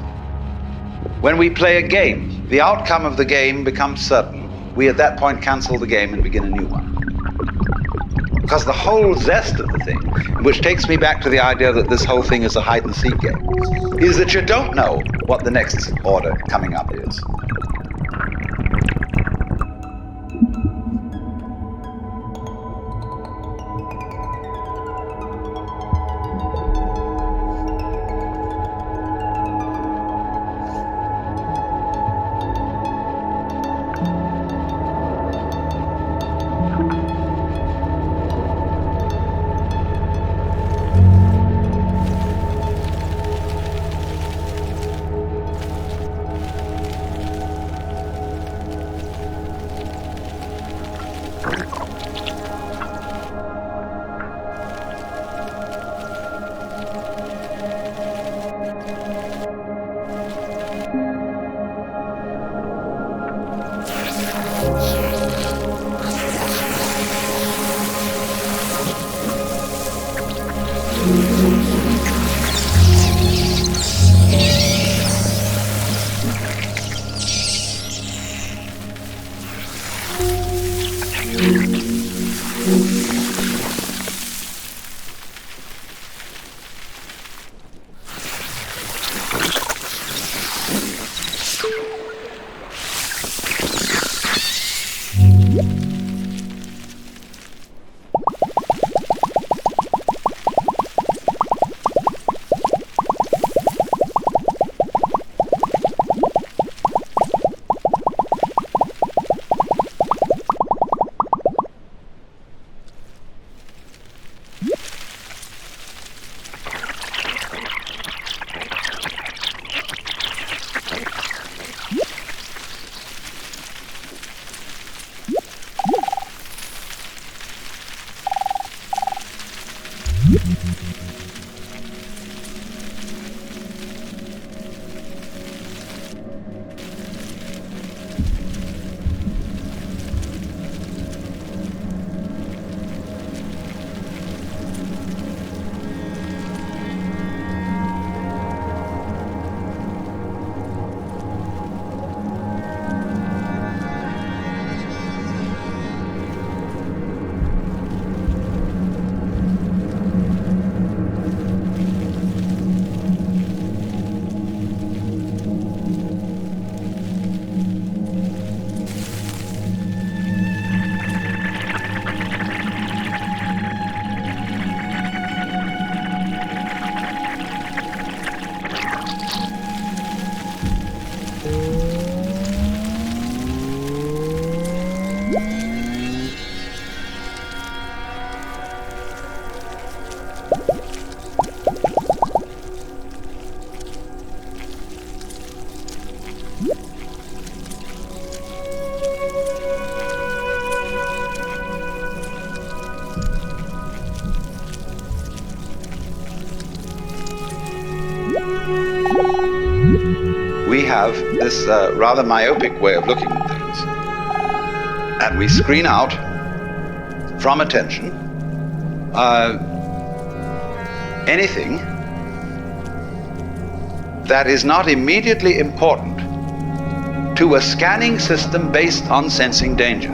When we play a game, the outcome of the game becomes certain. We at that point cancel the game and begin a new one. Because the whole zest of the thing, which takes me back to the idea that this whole thing is a hide-and-seek game, is that you don't know what the next order coming up is. we have this rather myopic way of looking at things, and we screen out from attention anything that is not immediately important to a scanning system based on sensing danger.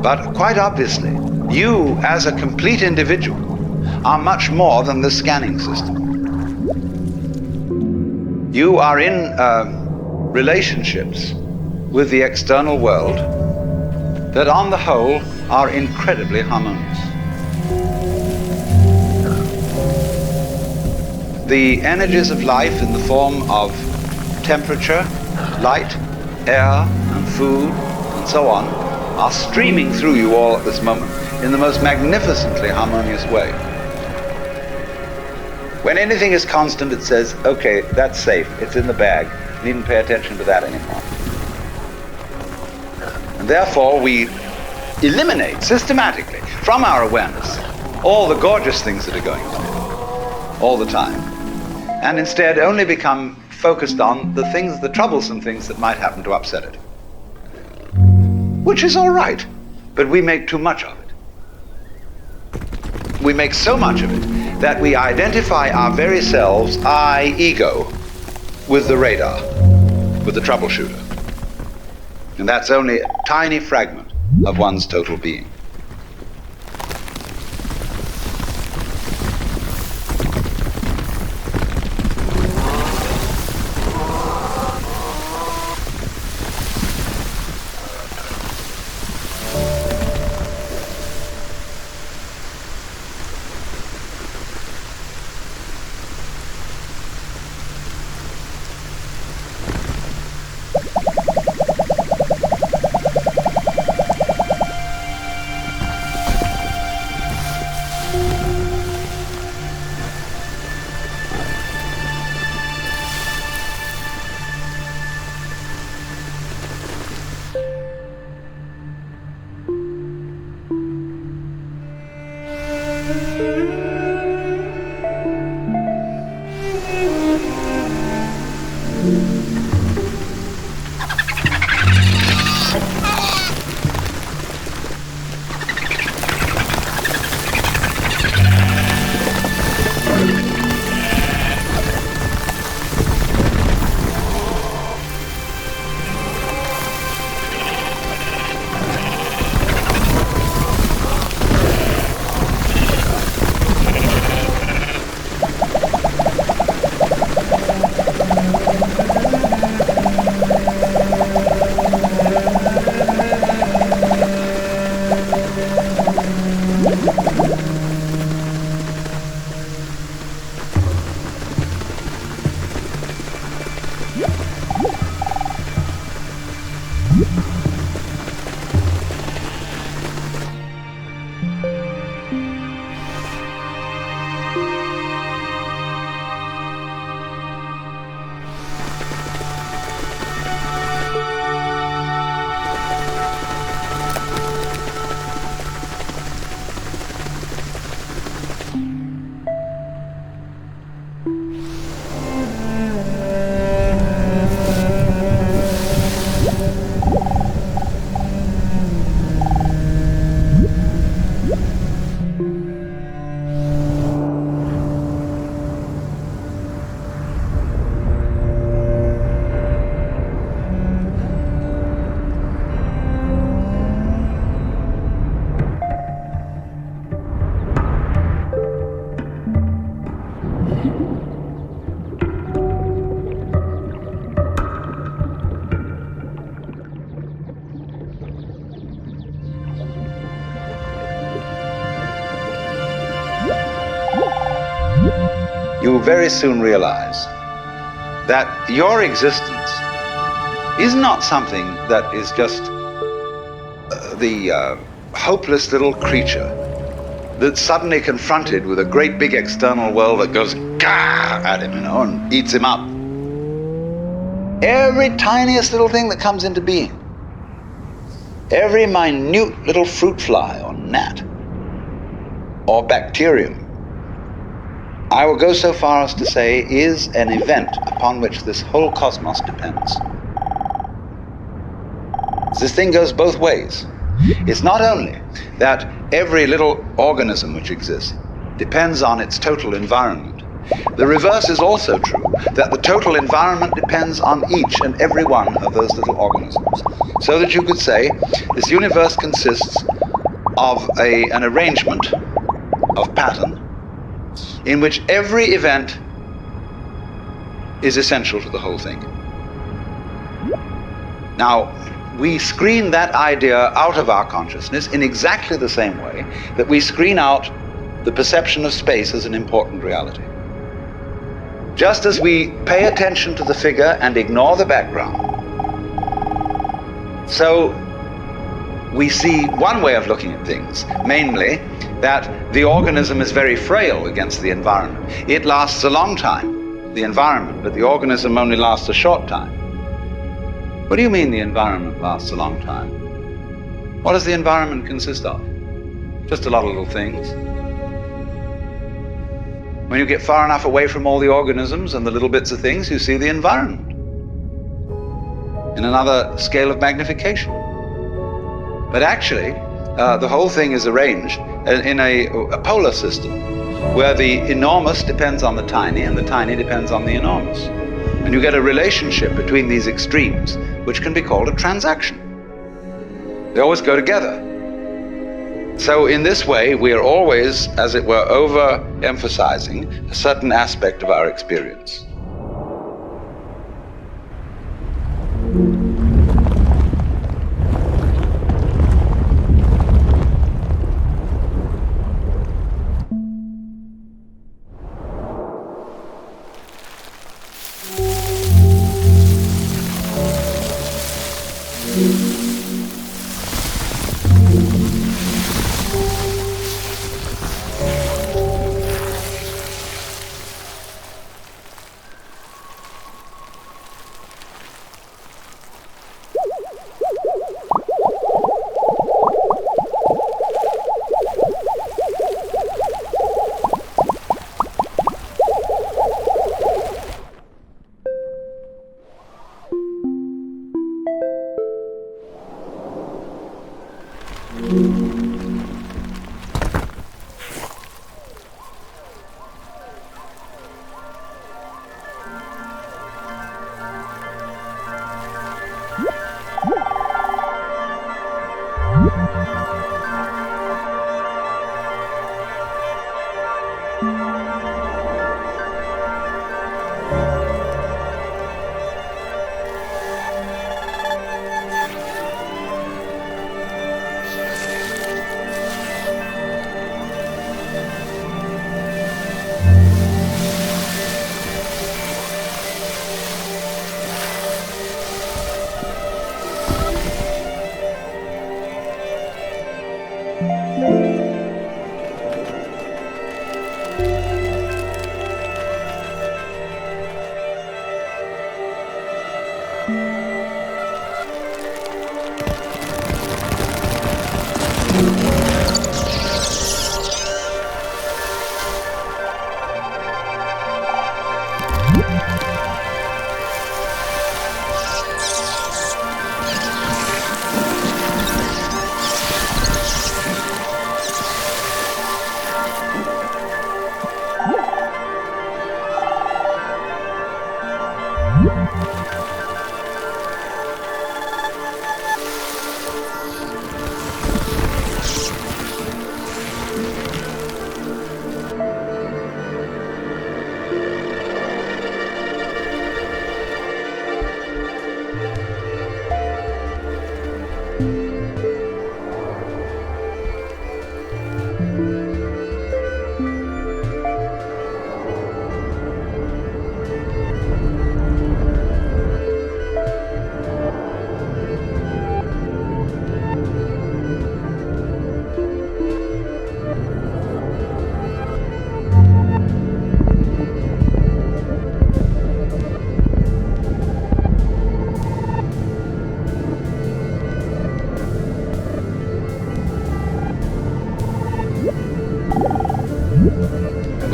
But quite obviously, you as a complete individual are much more than the scanning system. You are in relationships with the external world that on the whole are incredibly harmonious. The energies of life in the form of temperature, light, air, and food, and so on, are streaming through you all at this moment in the most magnificently harmonious way. When anything is constant, it says, okay, that's safe, it's in the bag, you needn't pay attention to that anymore. And therefore, we eliminate systematically from our awareness all the gorgeous things that are going on all the time, and instead only become focused on the things, the troublesome things that might happen to upset it. Which is all right, but we make too much of it. We make so much of it that we identify our very selves, I, ego, with the radar, with the troubleshooter. And that's only a tiny fragment of one's total being. You very soon realize that your existence is not something that is just the hopeless little creature that's suddenly confronted with a great big external world that goes gah at him, and eats him up. Every tiniest little thing that comes into being, every minute little fruit fly or gnat or bacterium I will go so far as to say, is an event upon which this whole cosmos depends. This thing goes both ways. It's not only that every little organism which exists depends on its total environment. The reverse is also true, that the total environment depends on each and every one of those little organisms. So that you could say this universe consists of an arrangement of pattern in which every event is essential to the whole thing. Now, we screen that idea out of our consciousness in exactly the same way that we screen out the perception of space as an important reality. Just as we pay attention to the figure and ignore the background, so we see one way of looking at things, mainly that the organism is very frail against the environment. It lasts a long time, the environment, but the organism only lasts a short time. What do you mean the environment lasts a long time? What does the environment consist of? Just a lot of little things. When you get far enough away from all the organisms and the little bits of things, you see the environment in another scale of magnification. But actually, the whole thing is arranged in a polar system where the enormous depends on the tiny and the tiny depends on the enormous. And you get a relationship between these extremes, which can be called a transaction. They always go together. So in this way, we are always, as it were, over-emphasizing a certain aspect of our experience.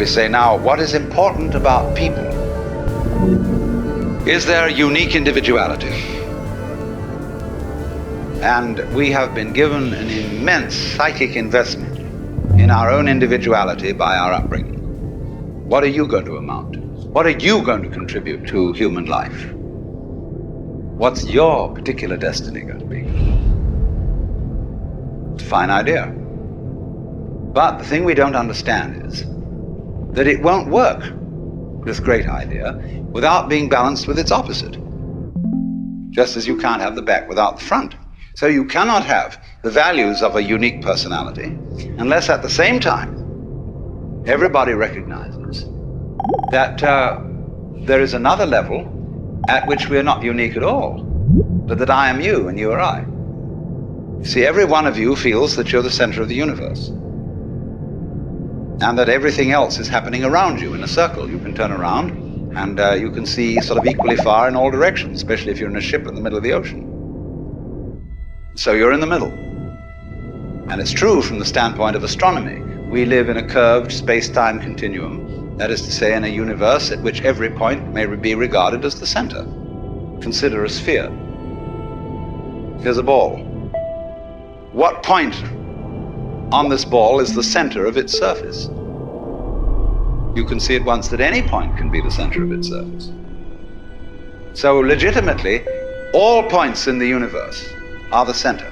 we say, now, what is important about people? Is their unique individuality? And we have been given an immense psychic investment in our own individuality by our upbringing. What are you going to amount to? What are you going to contribute to human life? What's your particular destiny going to be? It's a fine idea. But the thing we don't understand is that it won't work, this great idea, without being balanced with its opposite. Just as you can't have the back without the front. So you cannot have the values of a unique personality unless at the same time everybody recognizes that there is another level at which we are not unique at all, but that I am you and you are I. You see, every one of you feels that you're the center of the universe and that everything else is happening around you in a circle. You can turn around and you can see sort of equally far in all directions, especially if you're in a ship in the middle of the ocean. So you're in the middle. And it's true from the standpoint of astronomy. We live in a curved space-time continuum, that is to say, in a universe at which every point may be regarded as the center. Consider a sphere. Here's a ball. What point on this ball is the center of its surface? You can see at once that any point can be the center of its surface. So legitimately, all points in the universe are the center.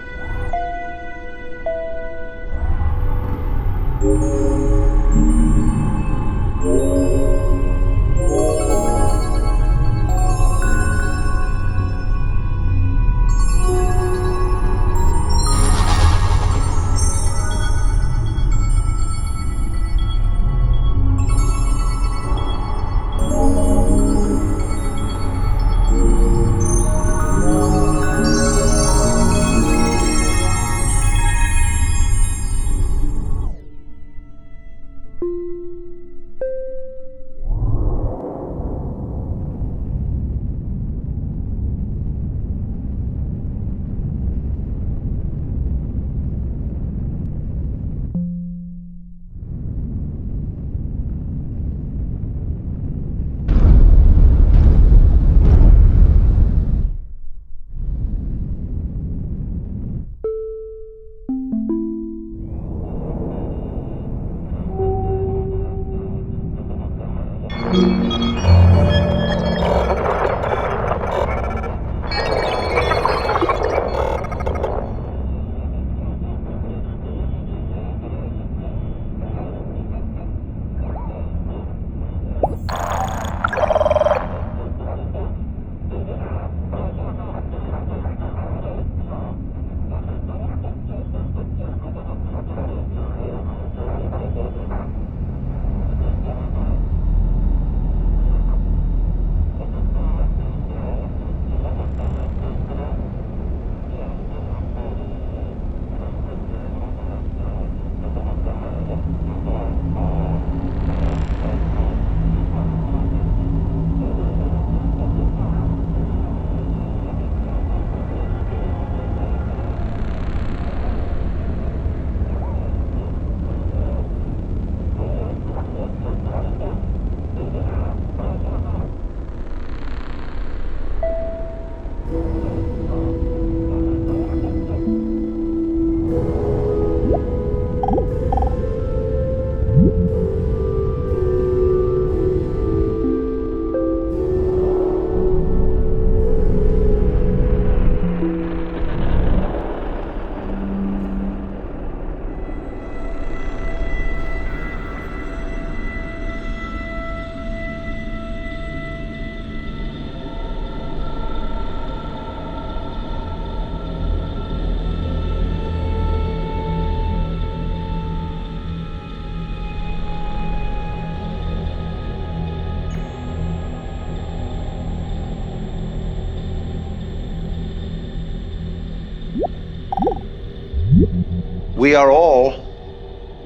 We are all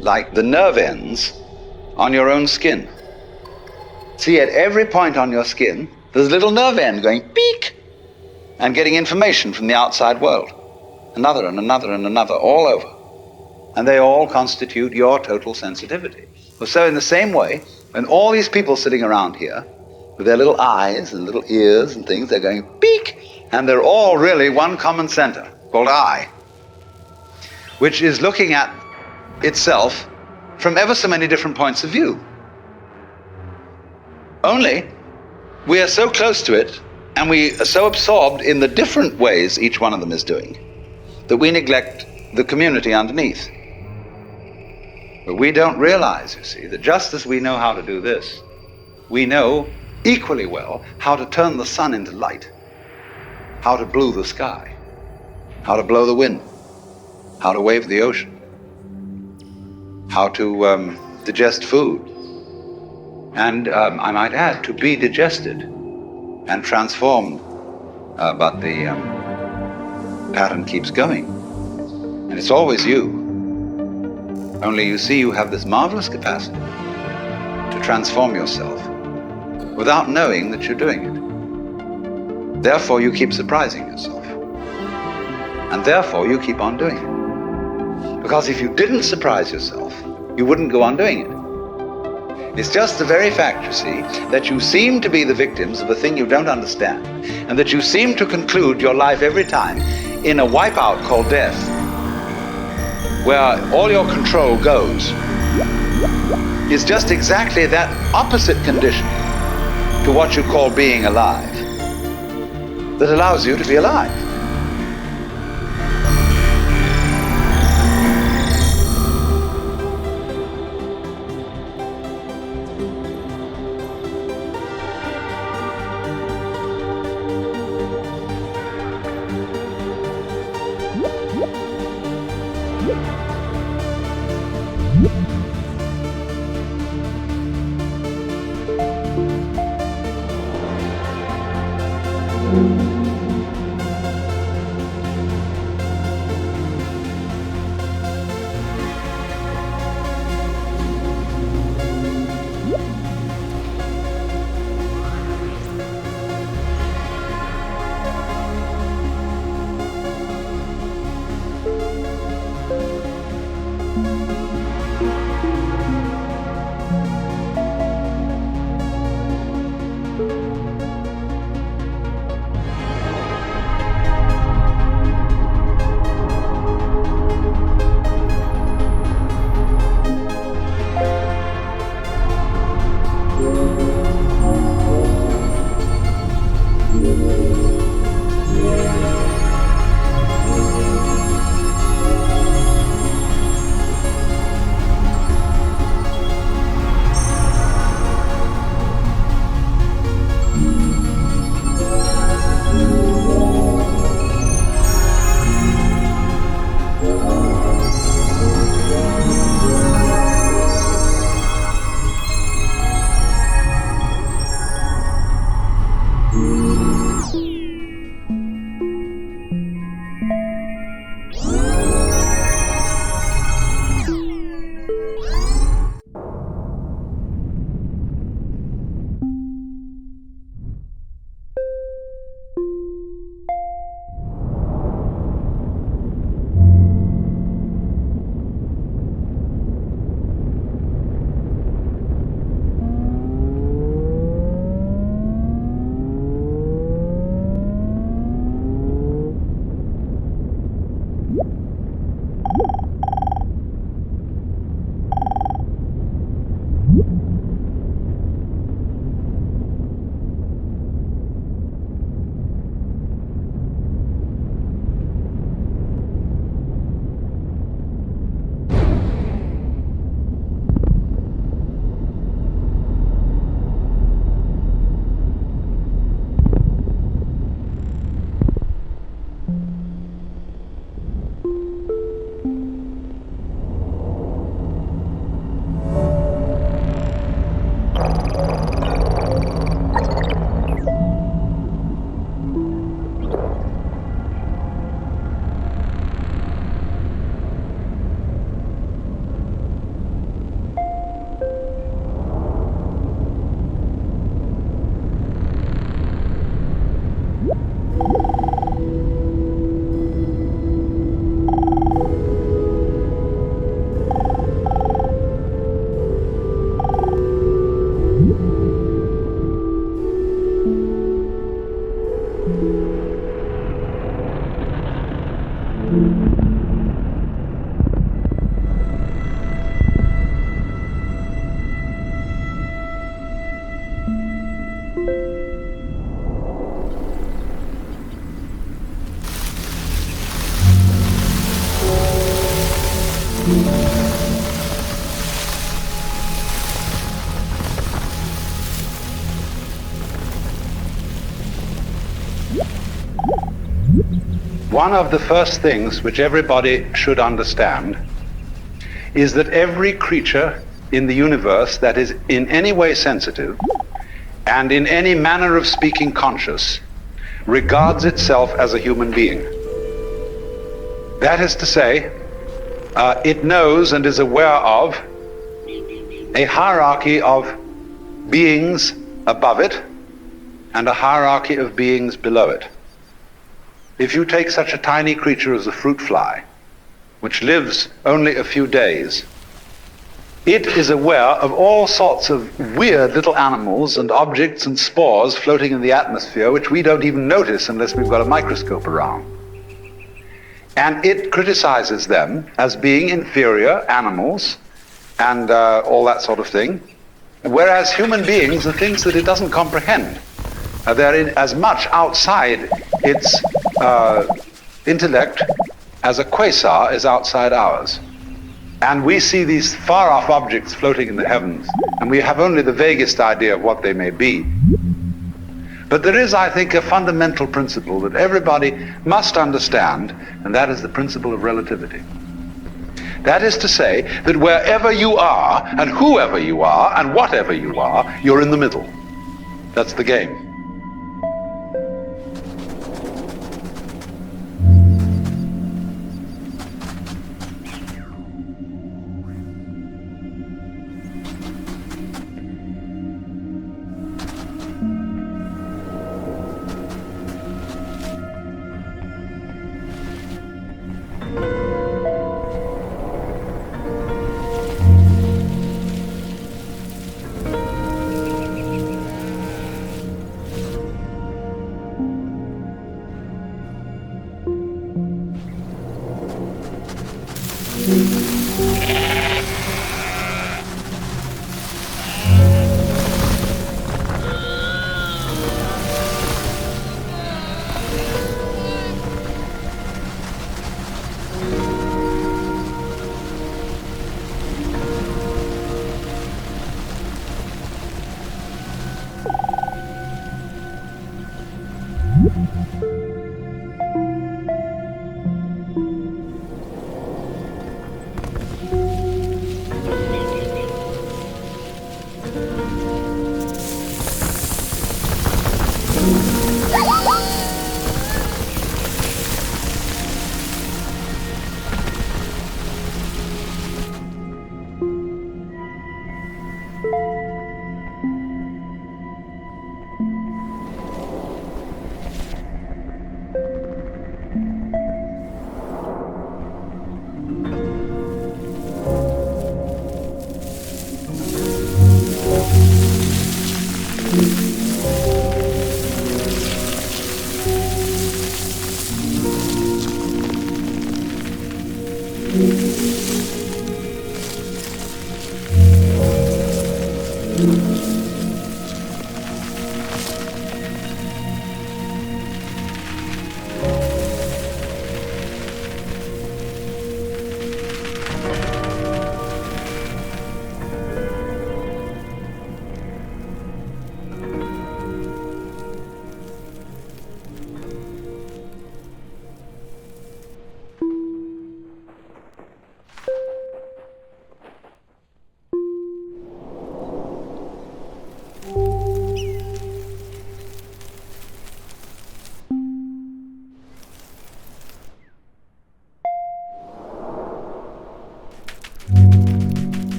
like the nerve ends on your own skin. See, at every point on your skin, there's a little nerve end going beep and getting information from the outside world. Another and another and another, all over. And they all constitute your total sensitivity. Well, so in the same way, when all these people sitting around here, with their little eyes and little ears and things, they're going peek, and they're all really one common center called I, which is looking at itself from ever so many different points of view. Only we are so close to it, and we are so absorbed in the different ways each one of them is doing, that we neglect the community underneath. But we don't realize, you see, that just as we know how to do this, we know equally well how to turn the sun into light, how to blue the sky, how to blow the wind, how to wave the ocean, how to digest food, and I might add, to be digested and transformed, but the pattern keeps going, and it's always you. Only you see, you have this marvelous capacity to transform yourself without knowing that you're doing it. Therefore, you keep surprising yourself, and therefore you keep on doing it. Because if you didn't surprise yourself, you wouldn't go on doing it. It's just the very fact, you see, that you seem to be the victims of a thing you don't understand, and that you seem to conclude your life every time in a wipeout called death, where all your control goes, is just exactly that opposite condition to what you call being alive, that allows you to be alive. one of the first things which everybody should understand is that every creature in the universe that is in any way sensitive and in any manner of speaking conscious regards itself as a human being. That is to say, it knows and is aware of a hierarchy of beings above it and a hierarchy of beings below it. If you take such a tiny creature as a fruit fly, which lives only a few days, it is aware of all sorts of weird little animals and objects and spores floating in the atmosphere which we don't even notice unless we've got a microscope around. And it criticizes them as being inferior animals and all that sort of thing, whereas human beings are things that it doesn't comprehend. They're as much outside its intellect as a quasar is outside ours. And we see these far-off objects floating in the heavens, and we have only the vaguest idea of what they may be. But there is, I think, a fundamental principle that everybody must understand, and that is the principle of relativity. That is to say that wherever you are, and whoever you are, and whatever you are, you're in the middle. That's the game.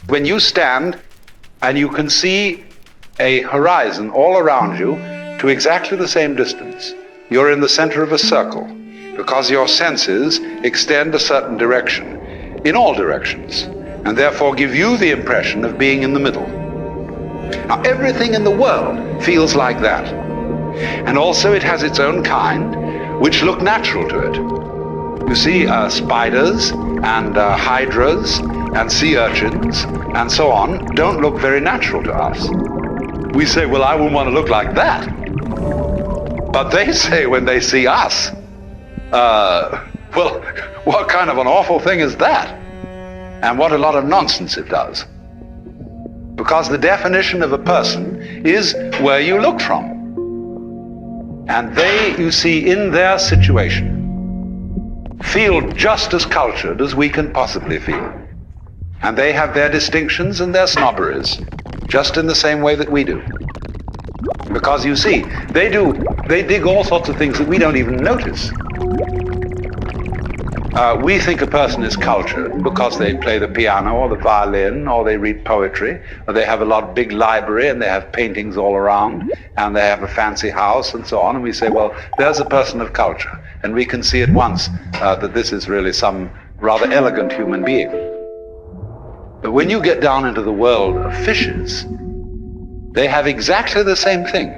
When you stand and you can see a horizon all around you to exactly the same distance, you're in the center of a circle because your senses extend a certain direction in all directions and therefore give you the impression of being in the middle. Now, everything in the world feels like that. And also it has its own kind, which look natural to it. You see, spiders and hydras and sea urchins and so on don't look very natural to us. We say, well, I wouldn't want to look like that. But they say when they see us, well, what kind of an awful thing is that? And what a lot of nonsense it does. Because the definition of a person is where you look from. And they, you see, in their situation, feel just as cultured as we can possibly feel. And they have their distinctions and their snobberies, just in the same way that we do. Because you see, they dig all sorts of things that we don't even notice. We think a person is cultured because they play the piano or the violin, or they read poetry, or they have a big library and they have paintings all around, and they have a fancy house and so on. And we say, well, there's a person of culture. And we can see at once that this is really some rather elegant human being. But when you get down into the world of fishes, they have exactly the same thing.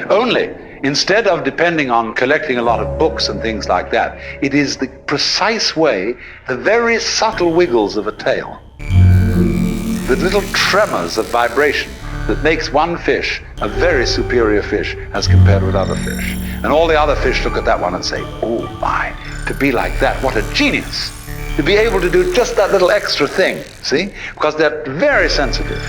Only, instead of depending on collecting a lot of books and things like that, it is the precise way, the very subtle wiggles of a tail, the little tremors of vibration that makes one fish a very superior fish as compared with other fish. And all the other fish look at that one and say, oh my, to be like that, what a genius. To be able to do just that little extra thing, see? Because they're very sensitive.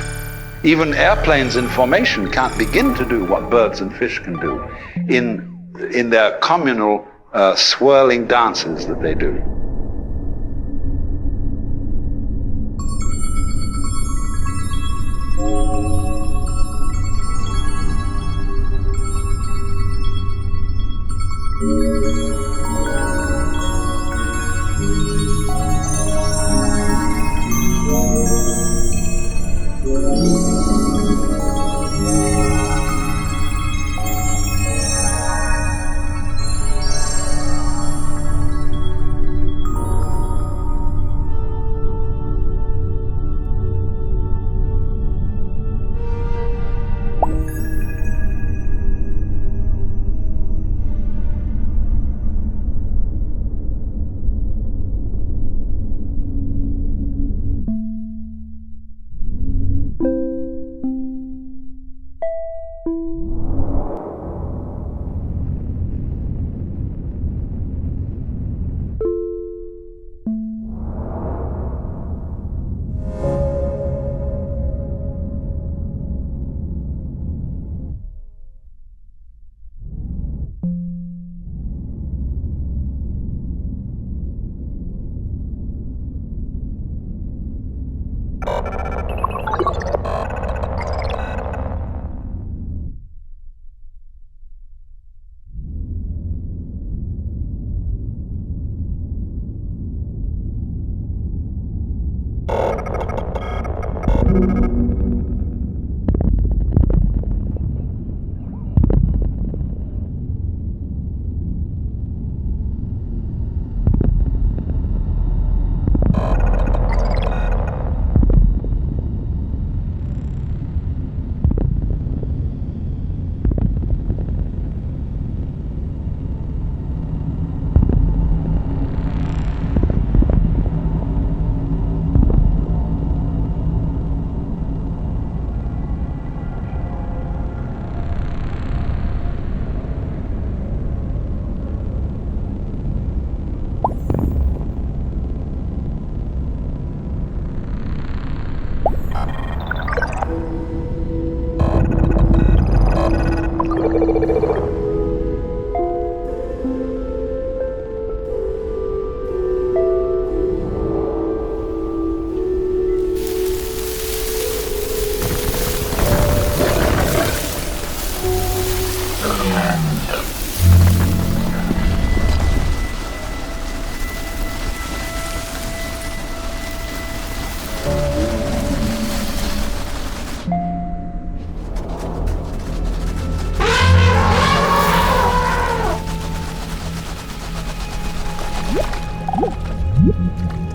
Even airplanes in formation can't begin to do what birds and fish can do in their communal swirling dances that they do.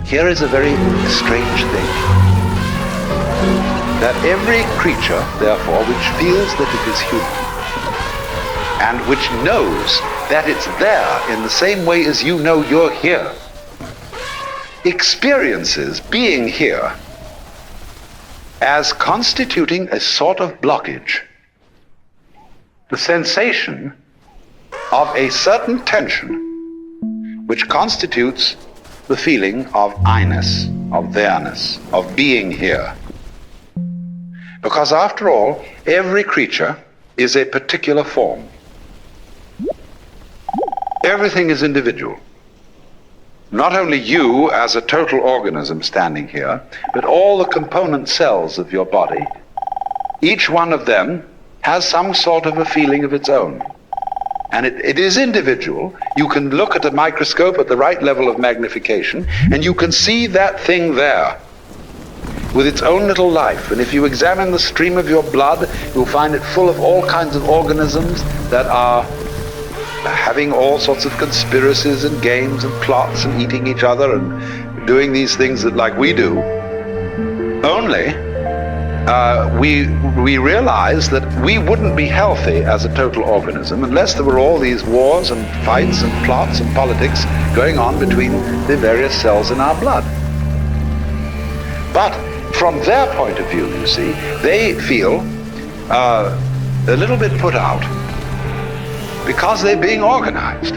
Here is a very strange thing. That every creature, therefore, which feels that it is human, and which knows that it's there in the same way as you know you're here, experiences being here as constituting a sort of blockage the sensation of a certain tension which constitutes the feeling of I-ness, of there-ness, of being here. Because after all, every creature is a particular form. Everything is individual. Not only you as a total organism standing here, but all the component cells of your body, each one of them has some sort of a feeling of its own. And it is individual. You can look at a microscope at the right level of magnification, and you can see that thing there with its own little life. And if you examine the stream of your blood, you'll find it full of all kinds of organisms that are having all sorts of conspiracies and games and plots and eating each other and doing these things that like we do. Only we realize that we wouldn't be healthy as a total organism unless there were all these wars and fights and plots and politics going on between the various cells in our blood. But from their point of view, you see, they feel a little bit put out because they're being organized.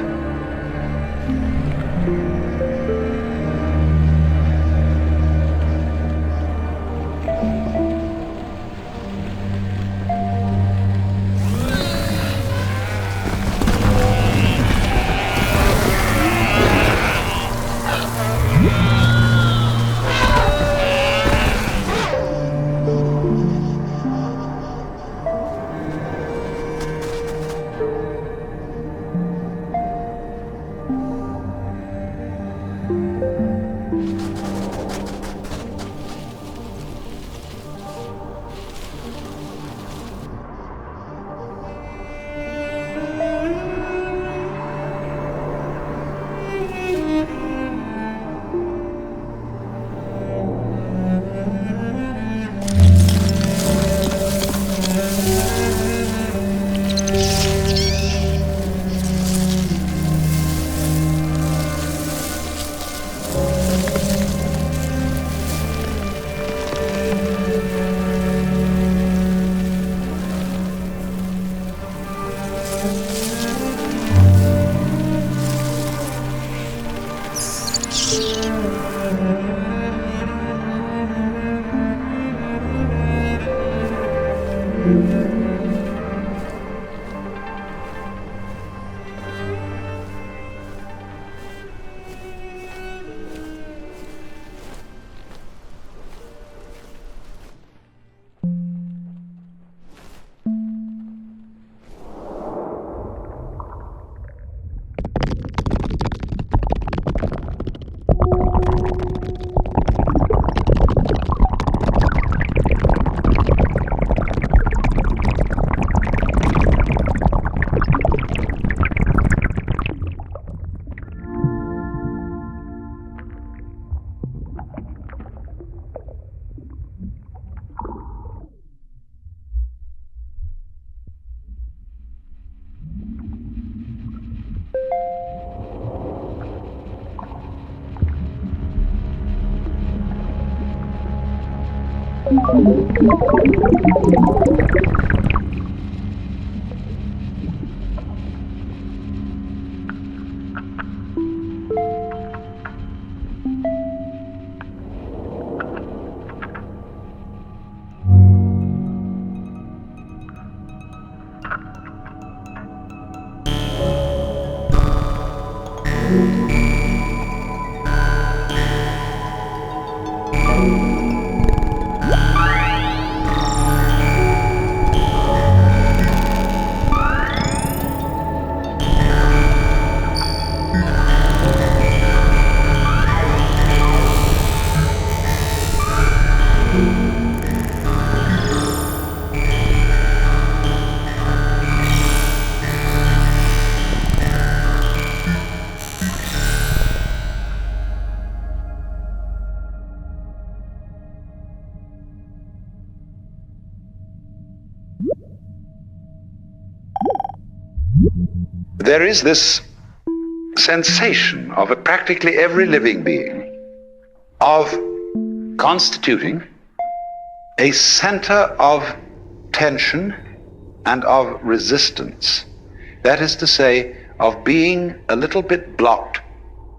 There is this sensation of practically every living being of constituting a center of tension and of resistance. That is to say, of being a little bit blocked,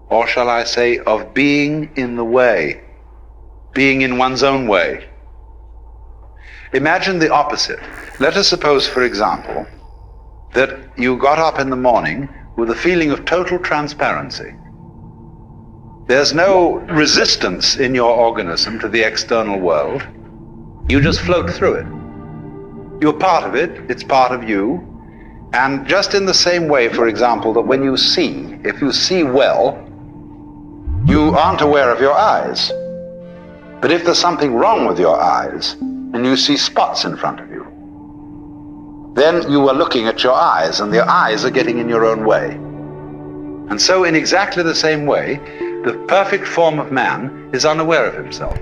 or shall I say, of being in the way, being in one's own way. Imagine the opposite. Let us suppose, for example, that you got up in the morning with a feeling of total transparency. There's no resistance in your organism to the external world. You just float through it. You're part of it, it's part of you. And just in the same way, for example, that when you see, if you see well, you aren't aware of your eyes. But if there's something wrong with your eyes, and you see spots in front of you, then you are looking at your eyes, and the eyes are getting in your own way. And so in exactly the same way, the perfect form of man is unaware of himself,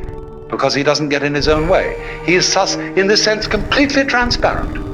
because he doesn't get in his own way. He is thus, in this sense, completely transparent.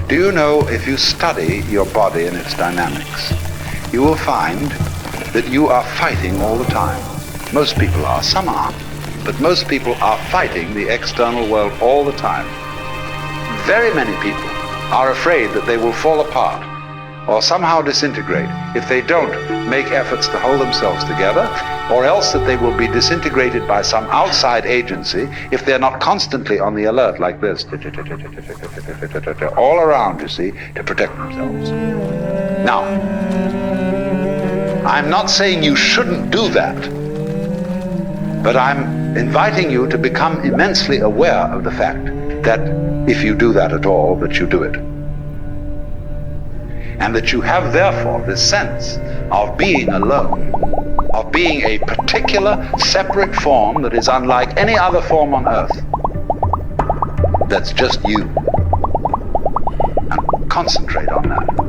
Do you know, if you study your body and its dynamics, you will find that you are fighting all the time. Most people are, some aren't, but most people are fighting the external world all the time. Very many people are afraid that they will fall apart or somehow disintegrate if they don't make efforts to hold themselves together, or else that they will be disintegrated by some outside agency if they're not constantly on the alert like this, all around, you see, to protect themselves. Now, I'm not saying you shouldn't do that. But I'm inviting you to become immensely aware of the fact that if you do that at all, that you do it. And that you have therefore this sense of being alone, of being a particular separate form that is unlike any other form on earth. That's just you. And concentrate on that.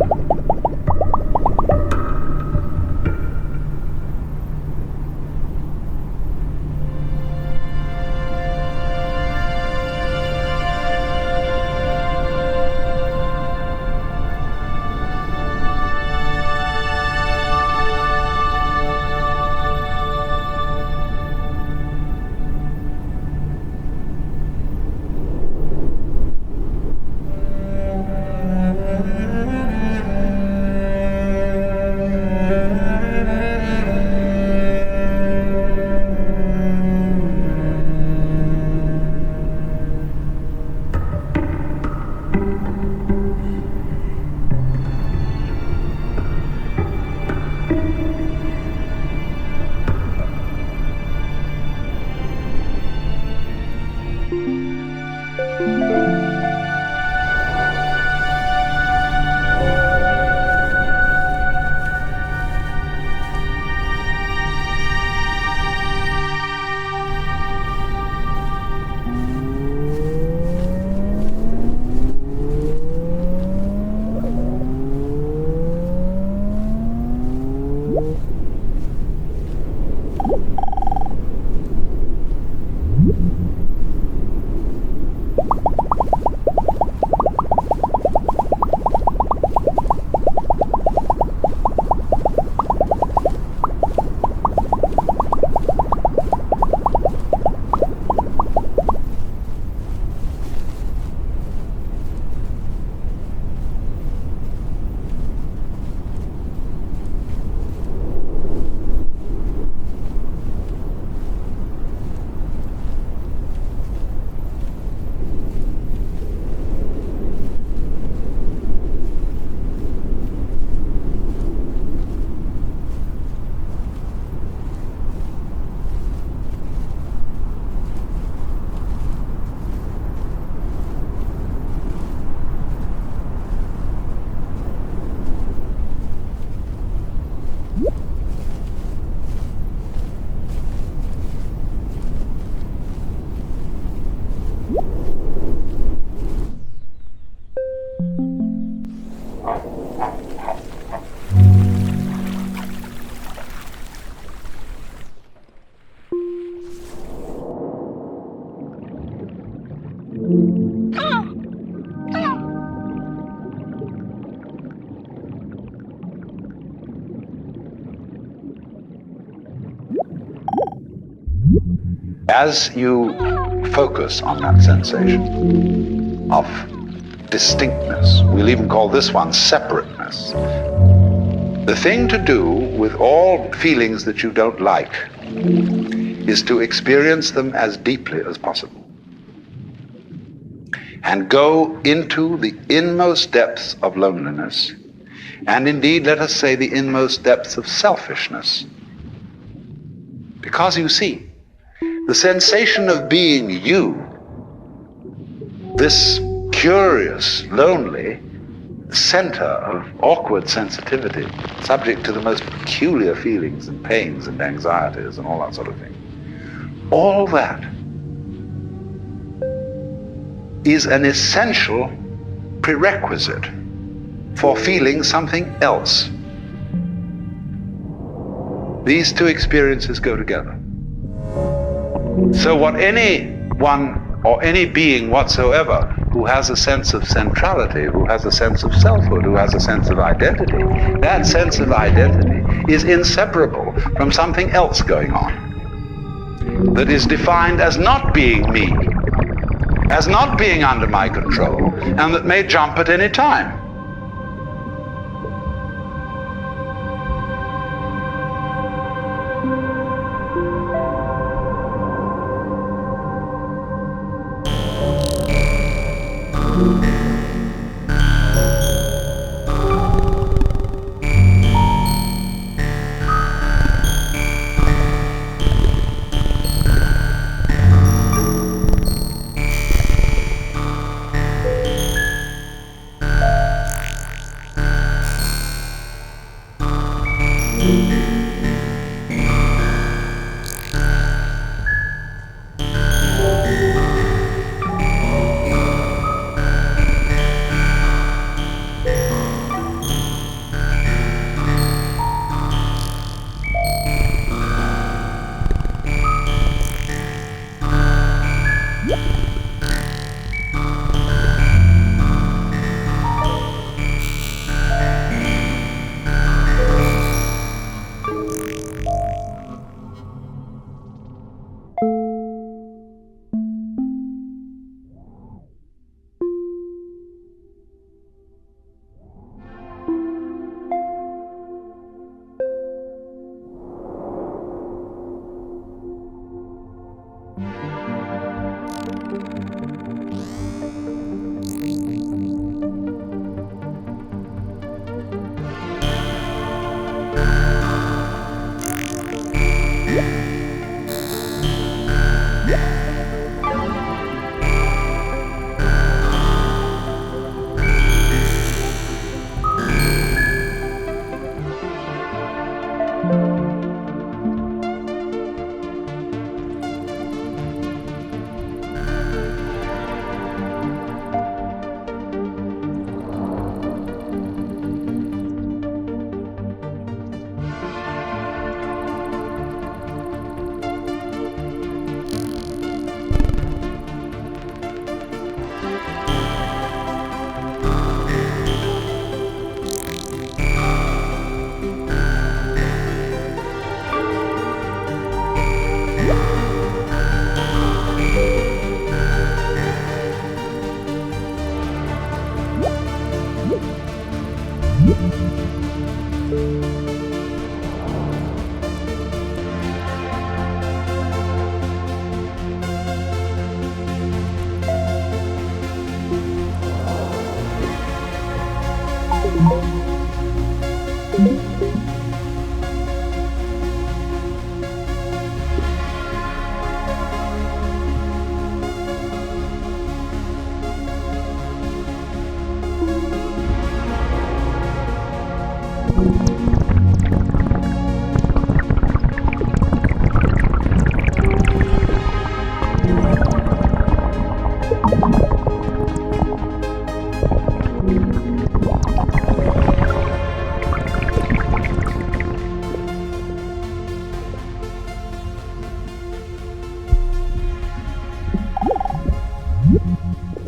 As you focus on that sensation of distinctness, we'll even call this one separateness, the thing to do with all feelings that you don't like is to experience them as deeply as possible and go into the inmost depths of loneliness, and indeed, let us say, the inmost depths of selfishness. Because you see, the sensation of being you, this curious, lonely center of awkward sensitivity, subject to the most peculiar feelings and pains and anxieties and all that sort of thing, all that is an essential prerequisite for feeling something else. These two experiences go together. So what anyone or any being whatsoever who has a sense of centrality, who has a sense of selfhood, who has a sense of identity, that sense of identity is inseparable from something else going on that is defined as not being me, as not being under my control, and that may jump at any time.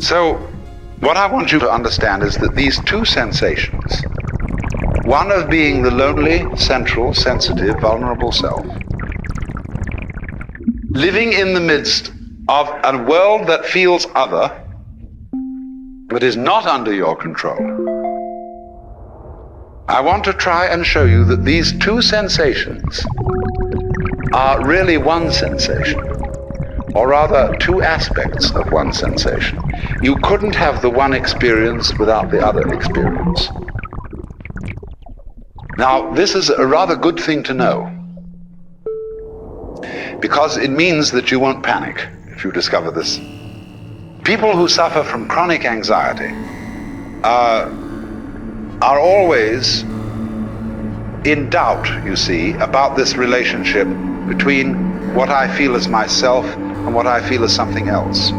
So, what I want you to understand is that these two sensations, one of being the lonely, central, sensitive, vulnerable self, living in the midst of a world that feels other, but is not under your control. I want to try and show you that these two sensations are really one sensation, or rather two aspects of one sensation. You couldn't have the one experience without the other experience. Now, this is a rather good thing to know, because it means that you won't panic if you discover this. People who suffer from chronic anxiety are always in doubt, you see, about this relationship between what I feel as myself and what I feel as something else.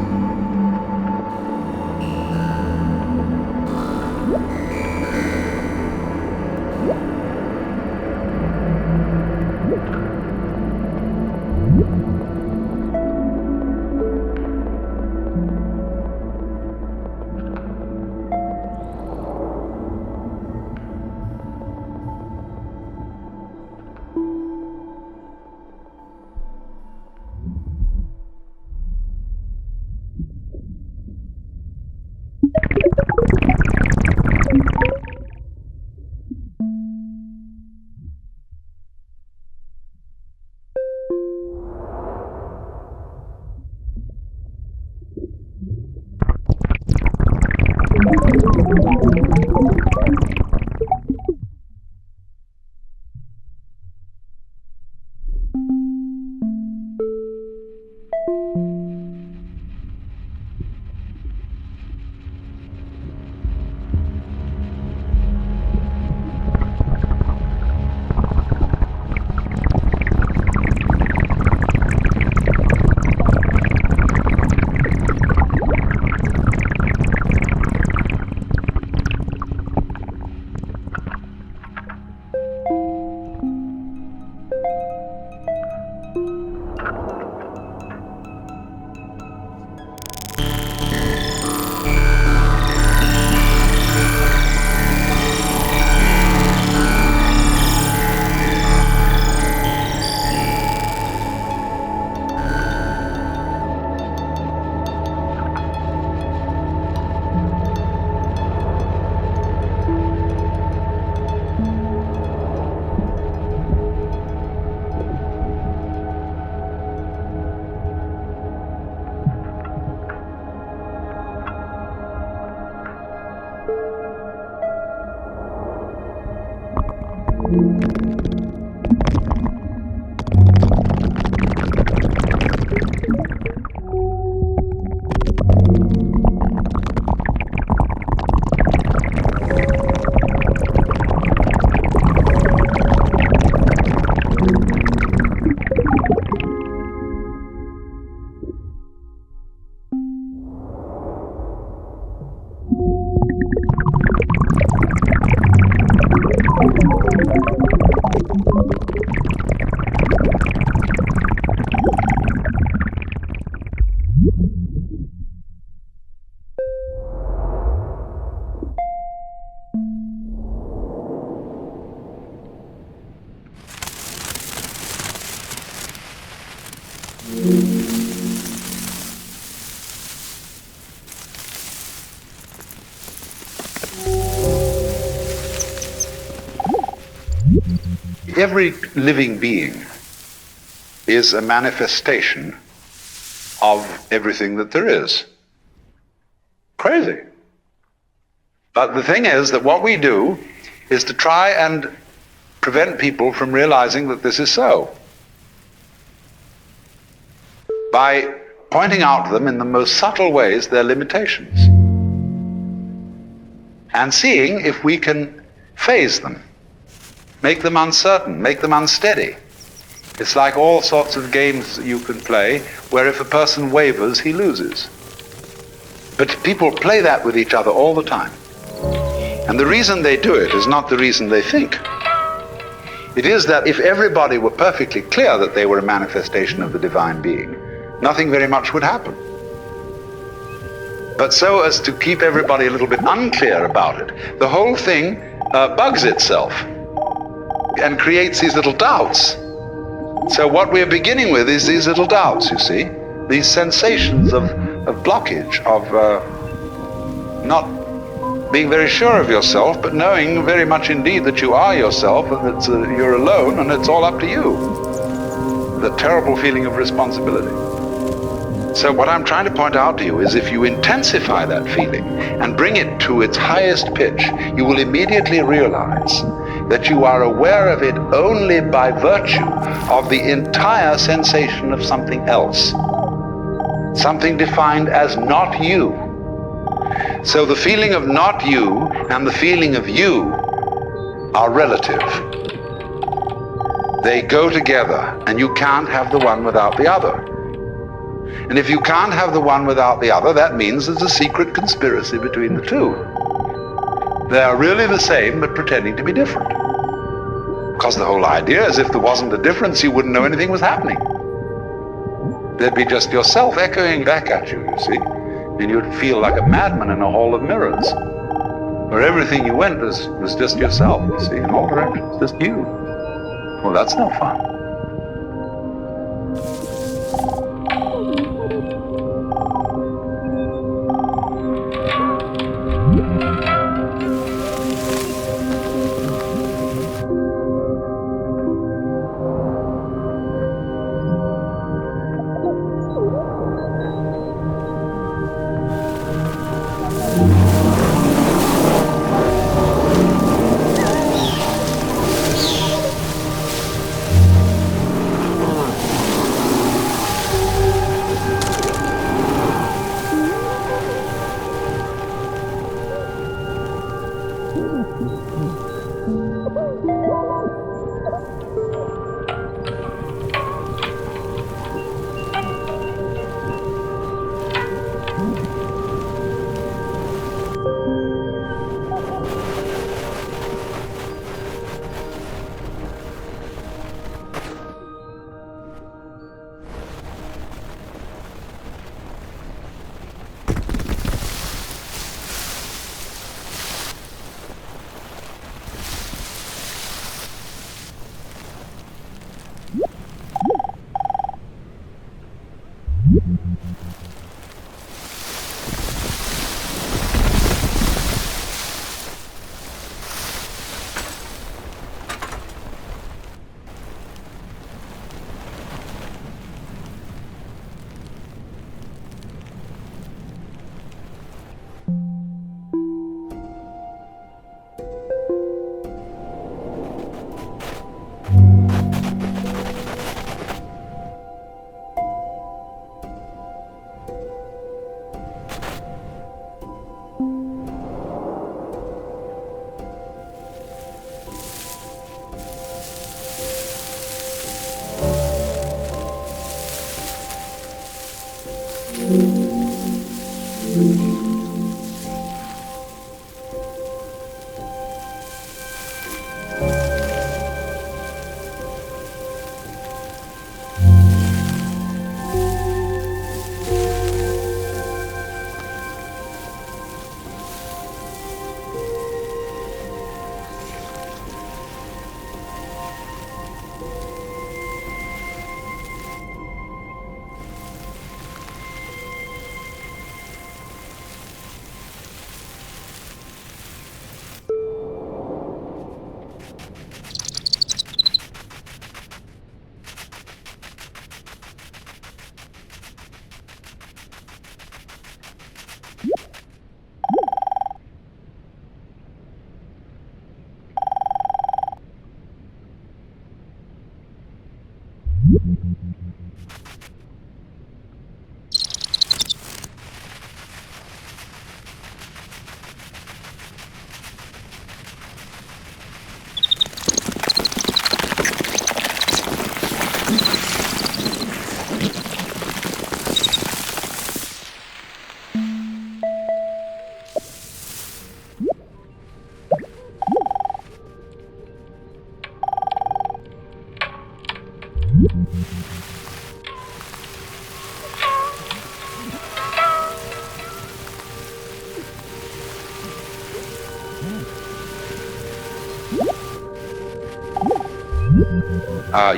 Every living being is a manifestation of everything that there is. Crazy. But the thing is that what we do is to try and prevent people from realizing that this is so, by pointing out to them in the most subtle ways their limitations and seeing if we can phase them, make them uncertain, make them unsteady. It's like all sorts of games that you can play where if a person wavers, he loses. But people play that with each other all the time. And the reason they do it is not the reason they think. It is that if everybody were perfectly clear that they were a manifestation of the divine being, nothing very much would happen. But so as to keep everybody a little bit unclear about it, the whole thing bugs itself and creates these little doubts. So what we're beginning with is these little doubts, you see, these sensations of blockage, of not being very sure of yourself, but knowing very much indeed that you are yourself and that you're alone and it's all up to you. The terrible feeling of responsibility. So what I'm trying to point out to you is if you intensify that feeling and bring it to its highest pitch, you will immediately realize that you are aware of it only by virtue of the entire sensation of something else, something defined as not you. So the feeling of not you and the feeling of you are relative. They go together, and you can't have the one without the other. And if you can't have the one without the other, that means there's a secret conspiracy between the two. They are really the same, but pretending to be different. Because the whole idea is if there wasn't a difference, you wouldn't know anything was happening. There'd be just yourself echoing back at you, you see. And you'd feel like a madman in a hall of mirrors, where everything you went was just yourself, you see, in all directions, just you. Well, that's no fun.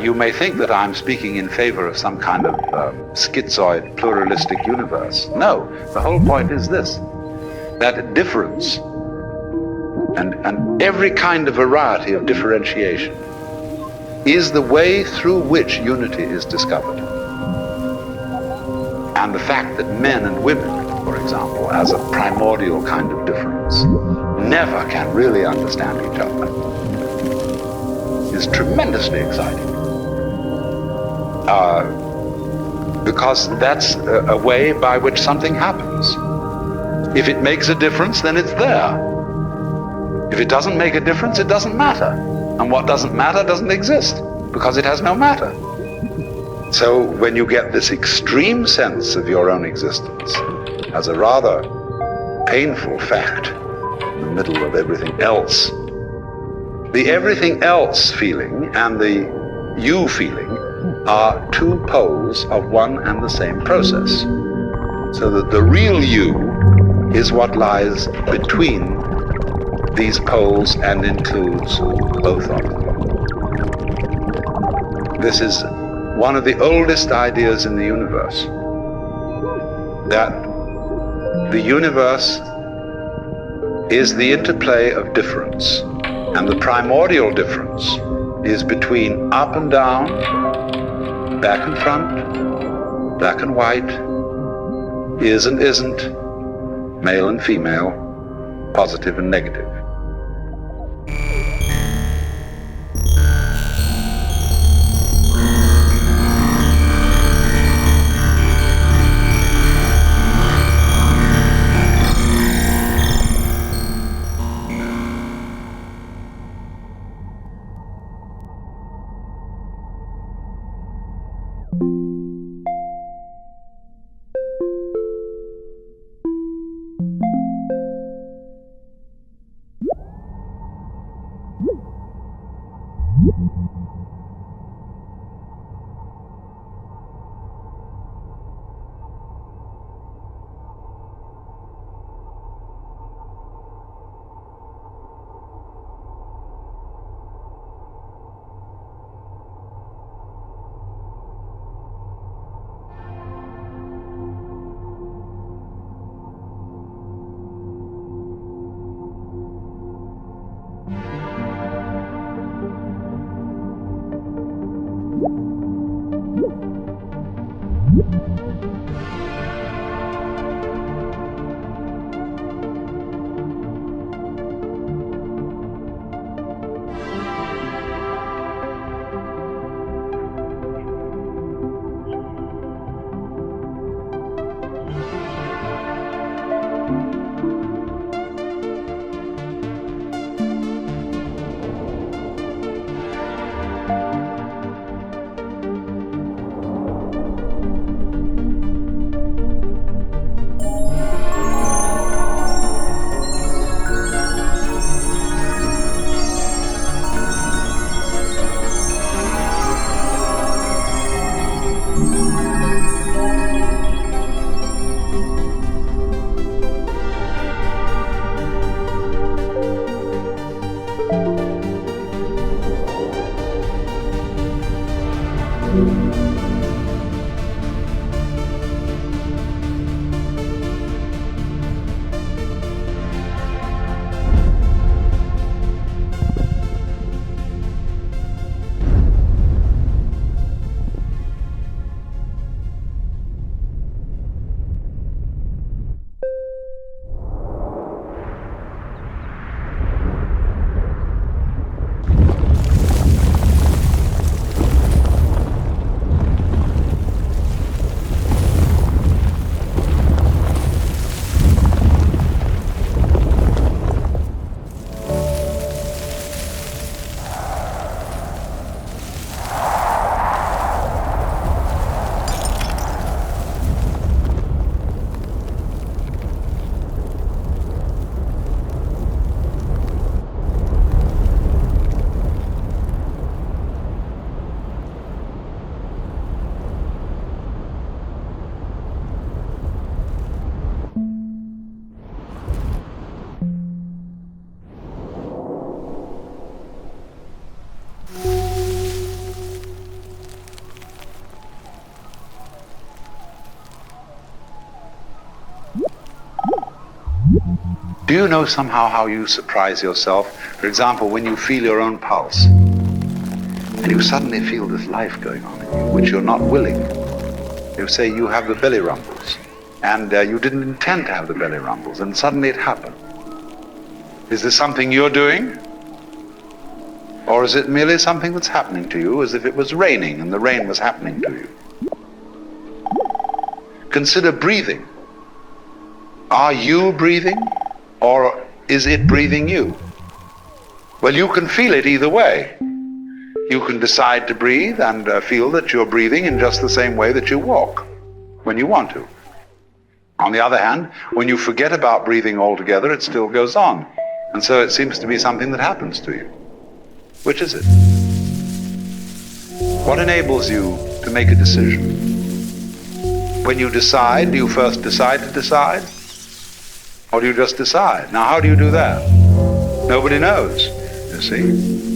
You may think that I'm speaking in favor of some kind of schizoid, pluralistic universe. No, the whole point is this, that difference and every kind of variety of differentiation is the way through which unity is discovered. And the fact that men and women, for example, as a primordial kind of difference, never can really understand each other is tremendously exciting. Because that's a way by which something happens. If it makes a difference, then it's there. If it doesn't make a difference, it doesn't matter. And what doesn't matter doesn't exist, because it has no matter. So when you get this extreme sense of your own existence as a rather painful fact in the middle of everything else, the everything else feeling and the you feeling are two poles of one and the same process. So that the real you is what lies between these poles and includes both of them. This is one of the oldest ideas in the universe, that the universe is the interplay of difference, and the primordial difference is between up and down, back and front, black and white, is and isn't, male and female, positive and negative. Do you know somehow how you surprise yourself? For example, when you feel your own pulse, and you suddenly feel this life going on in you, which you're not willing. You say you have the belly rumbles, and you didn't intend to have the belly rumbles, and suddenly it happened. Is this something you're doing? Or is it merely something that's happening to you, as if it was raining and the rain was happening to you? Consider breathing. Are you breathing, or is it breathing you? Well, you can feel it either way. You can decide to breathe and feel that you're breathing in just the same way that you walk when you want to. On the other hand, when you forget about breathing altogether, it still goes on. And so it seems to be something that happens to you. Which is it? What enables you to make a decision? When you decide, do you first decide to decide? Or do you just decide? Now, how do you do that? Nobody knows, you see.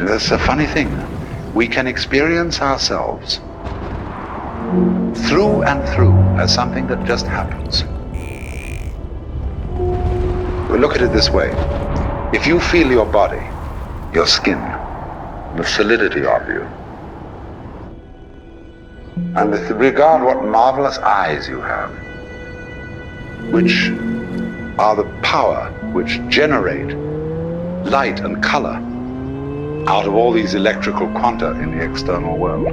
That's a funny thing. We can experience ourselves through and through as something that just happens. We look at it this way. If you feel your body, your skin, the solidity of you, and with regard what marvelous eyes you have, which are the power which generate light and color out of all these electrical quanta in the external world.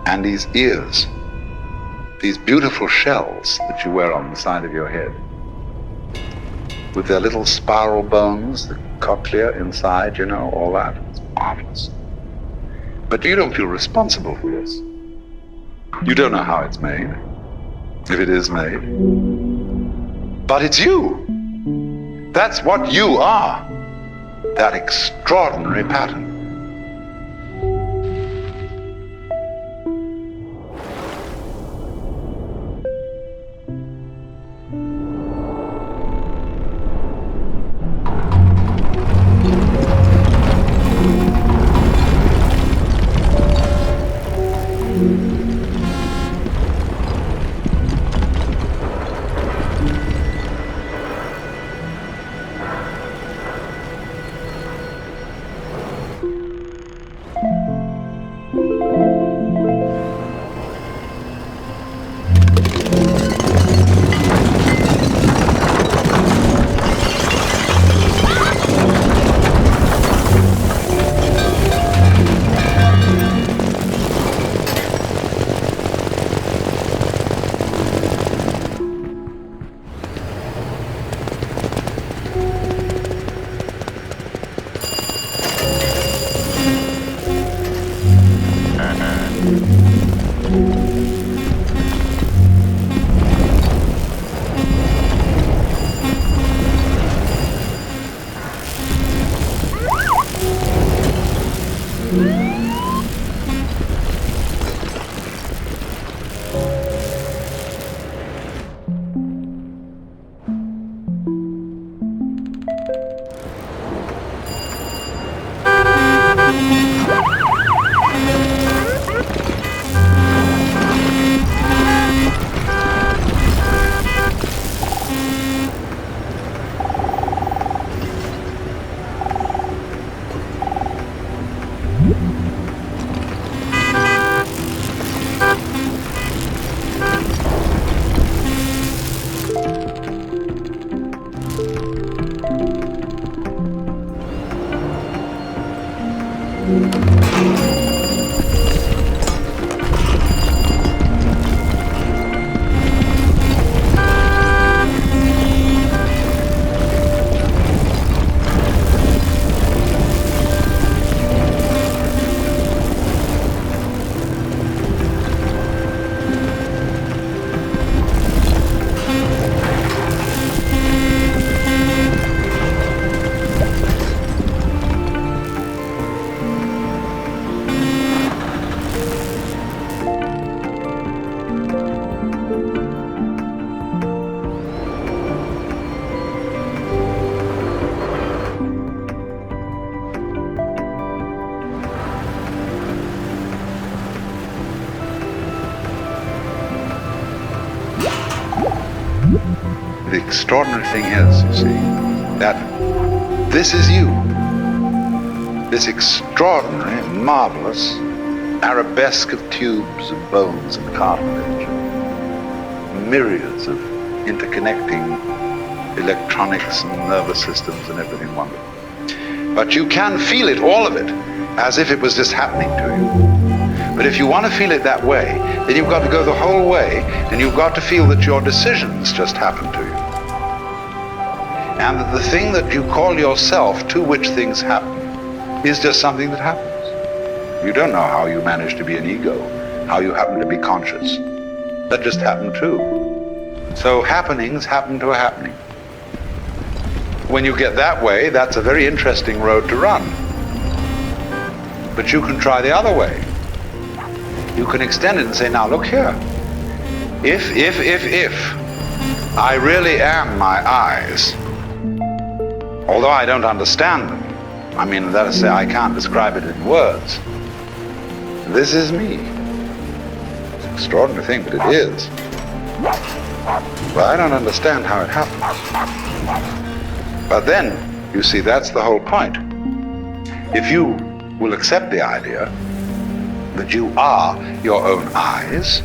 And these ears, these beautiful shells that you wear on the side of your head, with their little spiral bones, the cochlea inside, you know, all that. It's marvelous. But you don't feel responsible for this. You don't know how it's made, if it is made. But it's you. That's what you are. That extraordinary pattern. The extraordinary thing is, you see, that this is you. This extraordinary, marvelous arabesque of tubes and bones and cartilage, myriads of interconnecting electronics and nervous systems and everything wonderful. But you can feel it, all of it, as if it was just happening to you. But if you want to feel it that way, then you've got to go the whole way, and you've got to feel that your decisions just happen to you. And that the thing that you call yourself, to which things happen, is just something that happens. You don't know how you manage to be an ego, how you happen to be conscious. That just happened too. So happenings happen to a happening. When you get that way, that's a very interesting road to run. But you can try the other way. You can extend it and say, now look here. If I really am my eyes, although I don't understand them, I mean, that is to say, I can't describe it in words. This is me. It's an extraordinary thing, but it is. Well, I don't understand how it happens. But then, you see, that's the whole point. If you will accept the idea that you are your own eyes,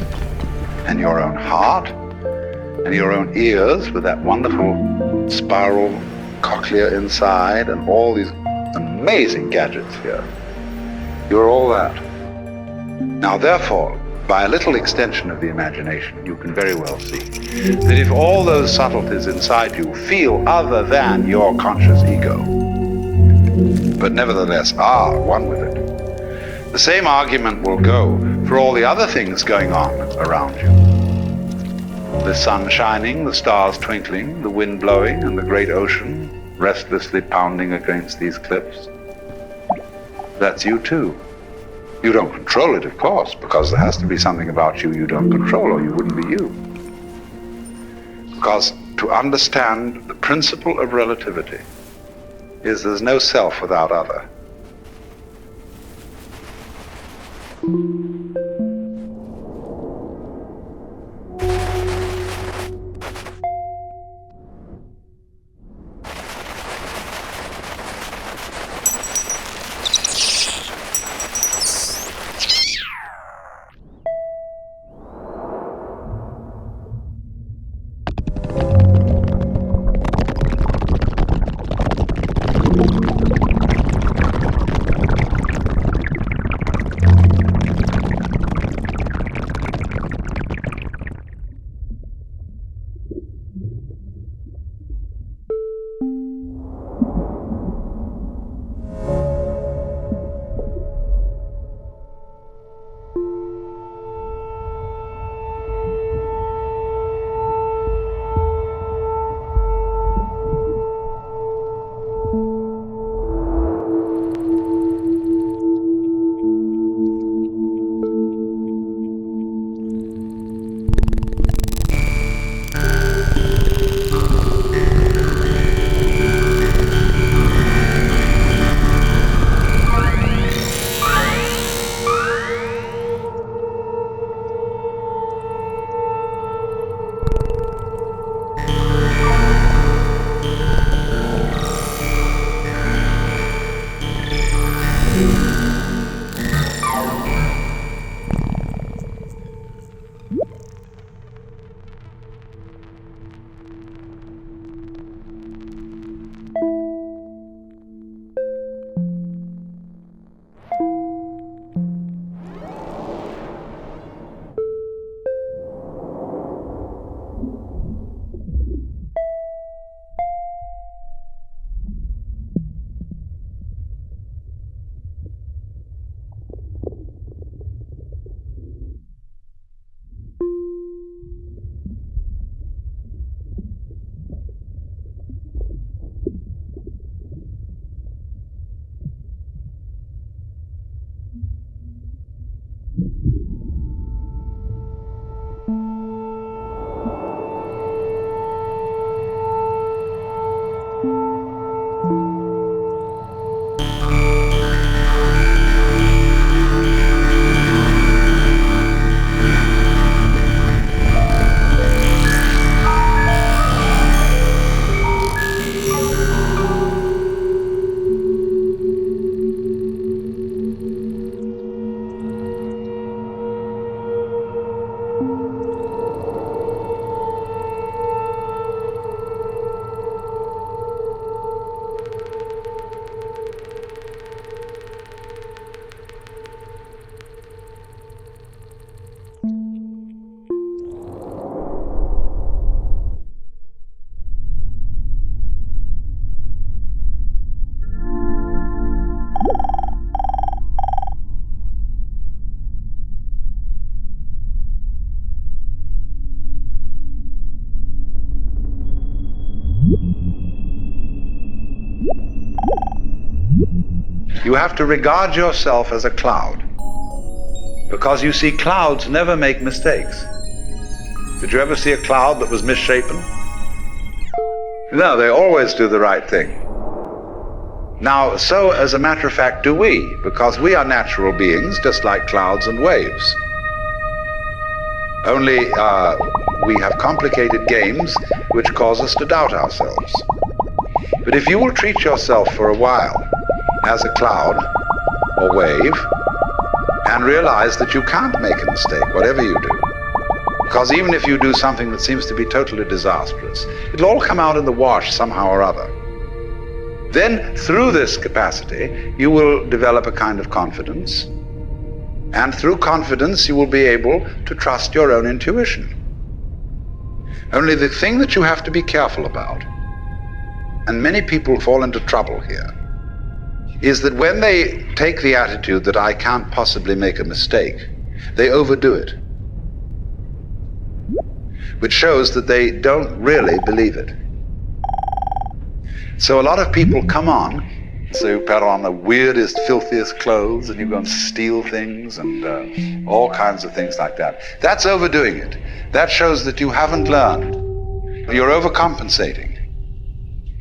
and your own heart, and your own ears with that wonderful spiral cochlea inside, and all these amazing gadgets here, you're all that. Now, therefore, by a little extension of the imagination, you can very well see that if all those subtleties inside you feel other than your conscious ego, but nevertheless are one with it, the same argument will go for all the other things going on around you. The sun shining, the stars twinkling, the wind blowing, and the great ocean restlessly pounding against these cliffs. That's you too. You don't control it, of course, because there has to be something about you you don't control, or you wouldn't be you. Because to understand the principle of relativity is there's no self without other. You have to regard yourself as a cloud, because you see, clouds never make mistakes. Did you ever see a cloud that was misshapen? No, they always do the right thing. Now, so as a matter of fact do we, because we are natural beings just like clouds and waves. Only we have complicated games which cause us to doubt ourselves. But if you will treat yourself for a while as a cloud or wave and realize that you can't make a mistake, whatever you do, because even if you do something that seems to be totally disastrous, it'll all come out in the wash somehow or other. Then, through this capacity, you will develop a kind of confidence. And through confidence, you will be able to trust your own intuition. Only the thing that you have to be careful about, and many people fall into trouble here, is that when they take the attitude that I can't possibly make a mistake, they overdo it, which shows that they don't really believe it. So a lot of people come on, so you put on the weirdest, filthiest clothes, and you go and steal things and all kinds of things like that. That's overdoing it. That shows that you haven't learned. You're overcompensating.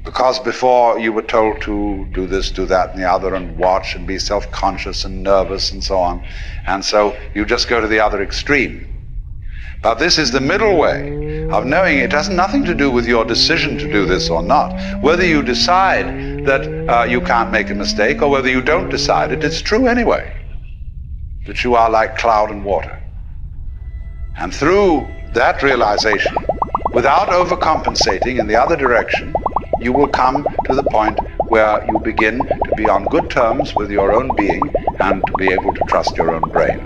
Because before you were told to do this, do that, and the other, and watch and be self-conscious and nervous and so on. And so you just go to the other extreme. But this is the middle way of knowing it has nothing to do with your decision to do this or not. Whether you decide that you can't make a mistake or whether you don't decide it, it's true anyway, that you are like cloud and water. And through that realization, without overcompensating in the other direction, you will come to the point where you begin to be on good terms with your own being and to be able to trust your own brain.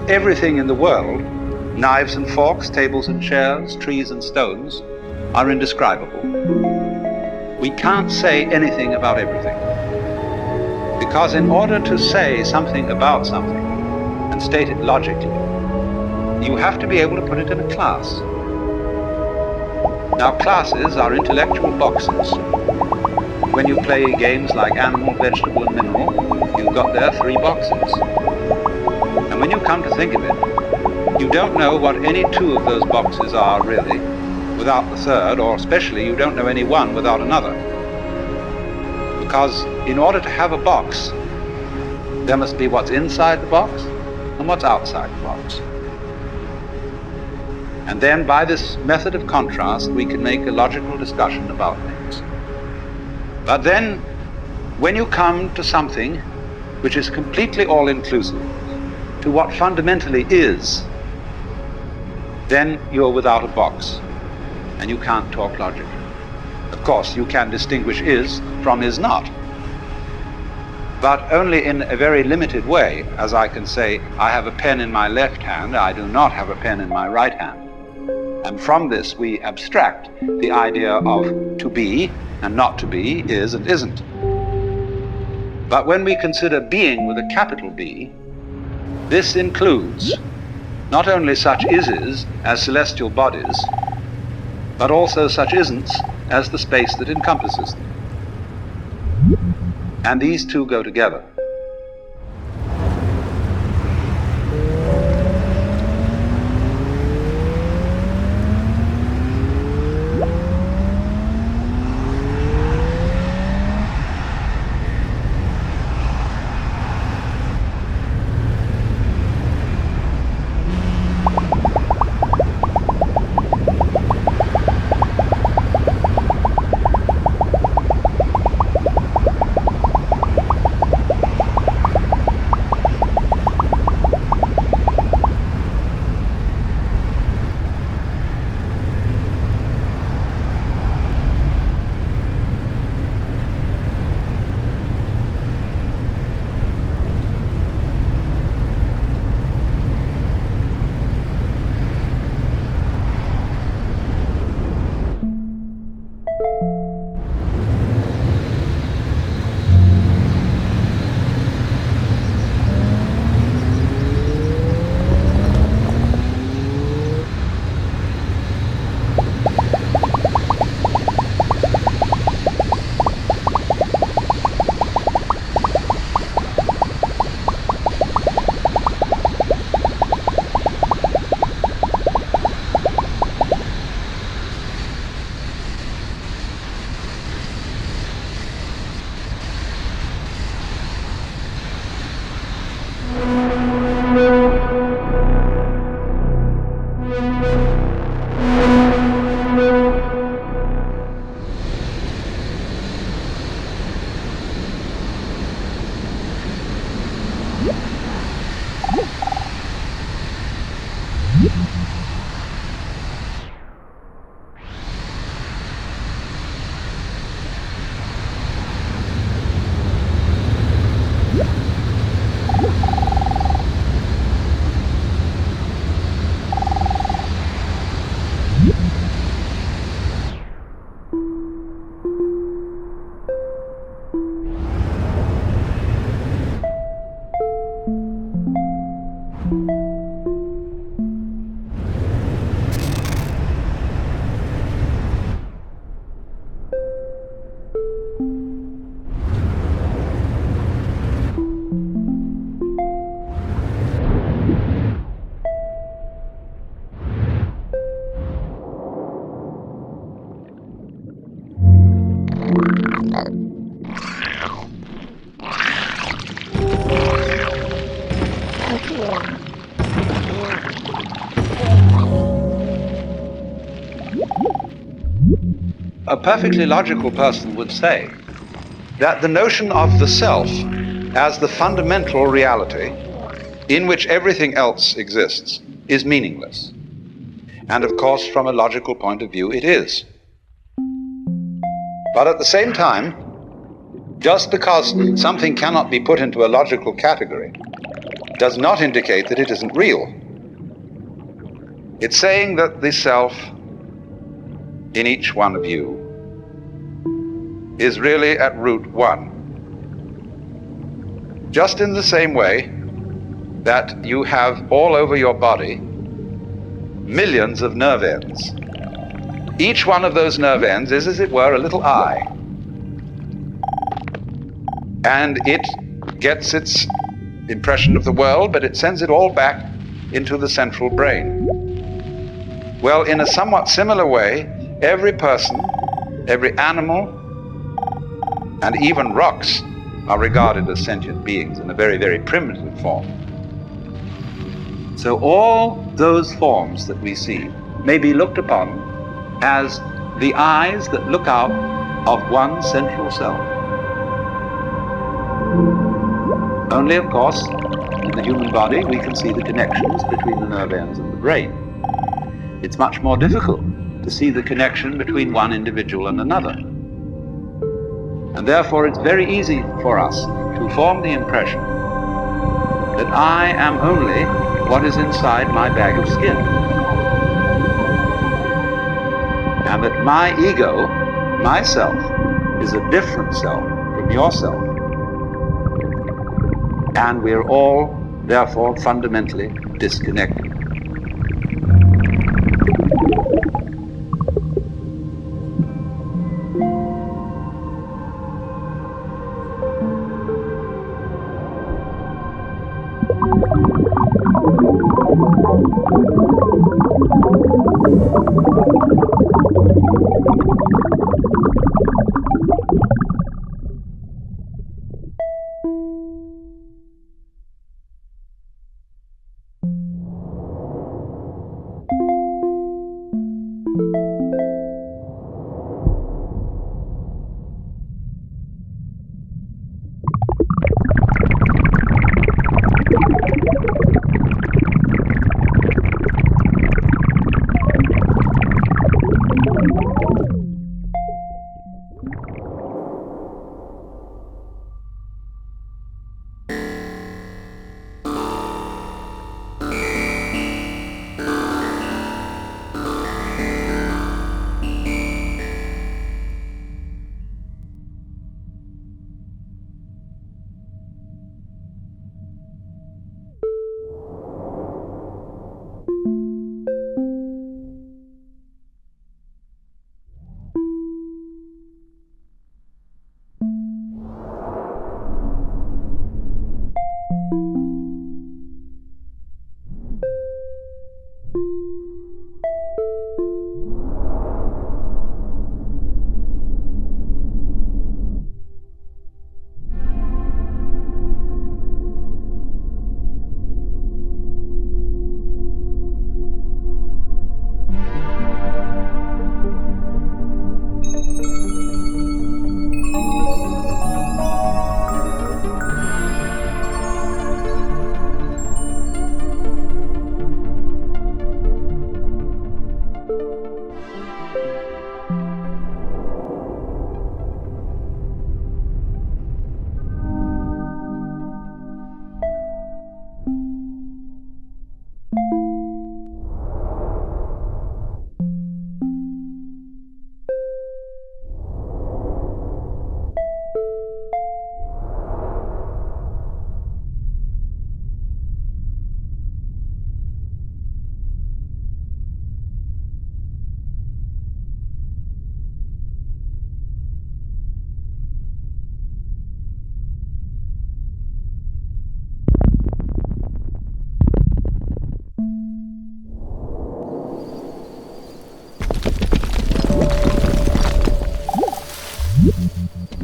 everything in the world, knives and forks, tables and chairs, trees and stones, are indescribable. We can't say anything about everything. Because in order to say something about something and state it logically, you have to be able to put it in a class. Now, classes are intellectual boxes. When you play games like animal, vegetable, and mineral, you've got there 3 boxes. And when you come to think of it, you don't know what any 2 of those boxes are really without the third, or especially you don't know any one without another. Because in order to have a box, there must be what's inside the box and what's outside the box. And then by this method of contrast, we can make a logical discussion about things. But then, when you come to something which is completely all-inclusive, to what fundamentally is, then you're without a box, and you can't talk logically. Of course, you can distinguish is from is not, but only in a very limited way, as I can say, I have a pen in my left hand, I do not have a pen in my right hand. And from this we abstract the idea of to be and not to be, is and isn't. But when we consider being with a capital B, this includes not only such is as celestial bodies, but also such isn'ts as the space that encompasses them. And these 2 go together. A perfectly logical person would say that the notion of the self as the fundamental reality in which everything else exists is meaningless. And of course, from a logical point of view, it is. But at the same time, just because something cannot be put into a logical category does not indicate that it isn't real. It's saying that the self in each one of you is really at root one. Just in the same way that you have all over your body millions of nerve ends. Each one of those nerve ends is, as it were, a little eye. And it gets its impression of the world, but it sends it all back into the central brain. Well, in a somewhat similar way, every person, every animal, and even rocks are regarded as sentient beings in a very, very primitive form. So all those forms that we see may be looked upon as the eyes that look out of one central self. Only, of course, in the human body we can see the connections between the nerve ends and the brain. It's much more difficult to see the connection between one individual and another. And therefore it's very easy for us to form the impression that I am only what is inside my bag of skin. And that my ego, myself, is a different self from yourself. And we're all, therefore, fundamentally disconnected.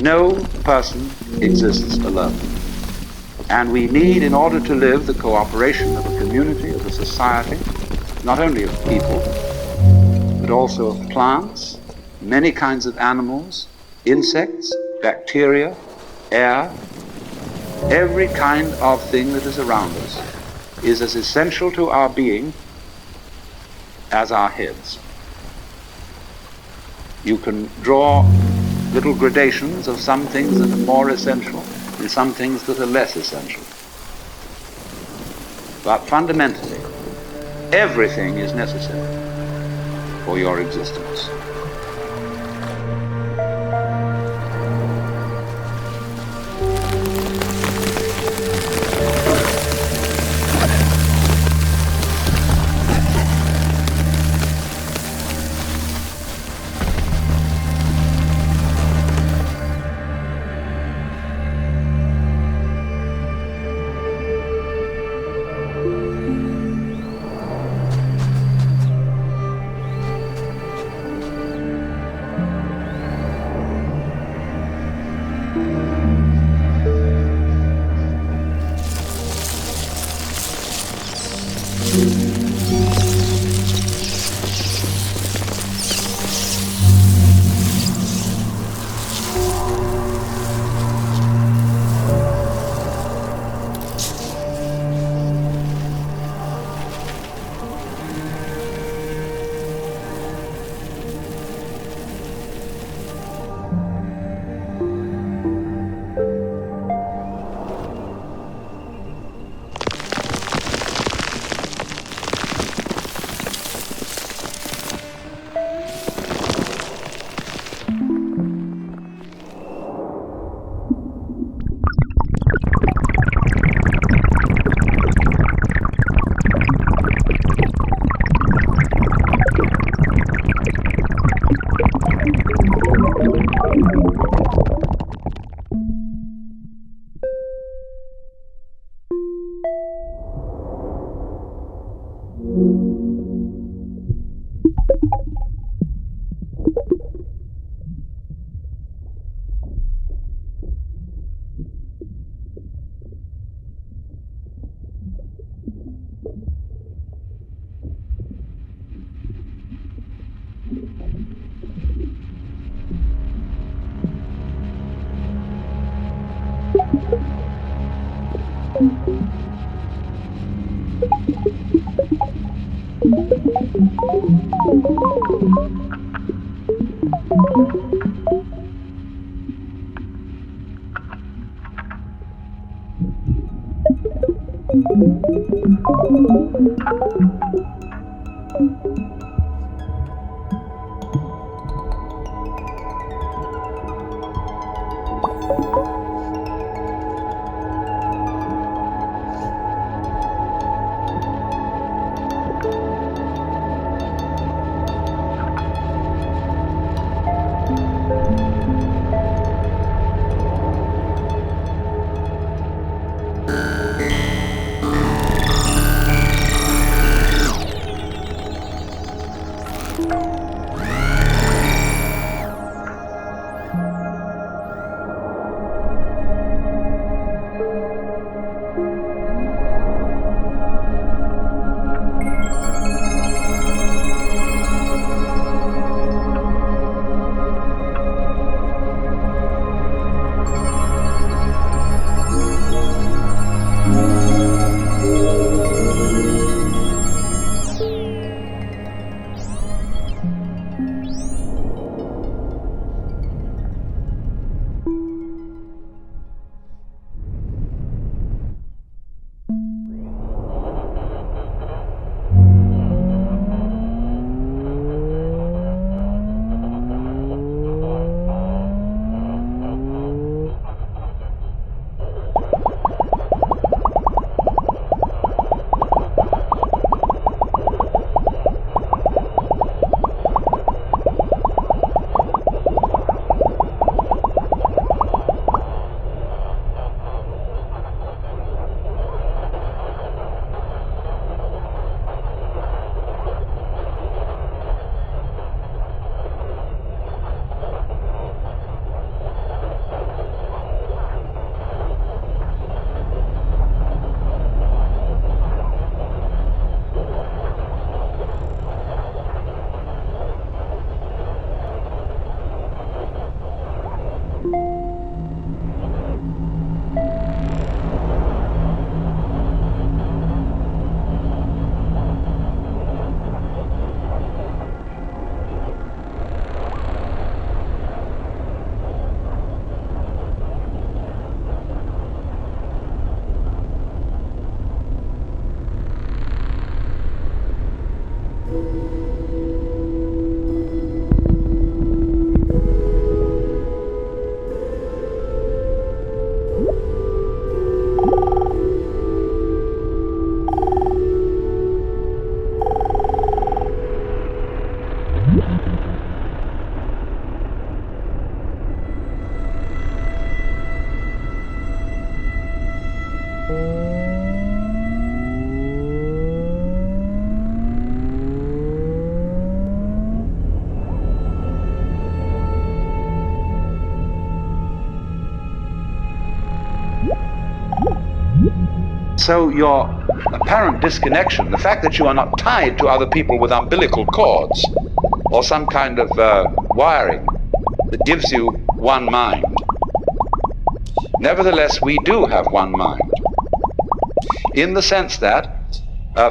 No person exists alone. And we need, in order to live, the cooperation of a community, of a society, not only of people, but also of plants, many kinds of animals, insects, bacteria, air. Every kind of thing that is around us is as essential to our being as our heads. You can draw little gradations of some things that are more essential and some things that are less essential. But fundamentally, everything is necessary for your existence. So your apparent disconnection, the fact that you are not tied to other people with umbilical cords or some kind of wiring that gives you one mind. Nevertheless, we do have one mind, in the sense that,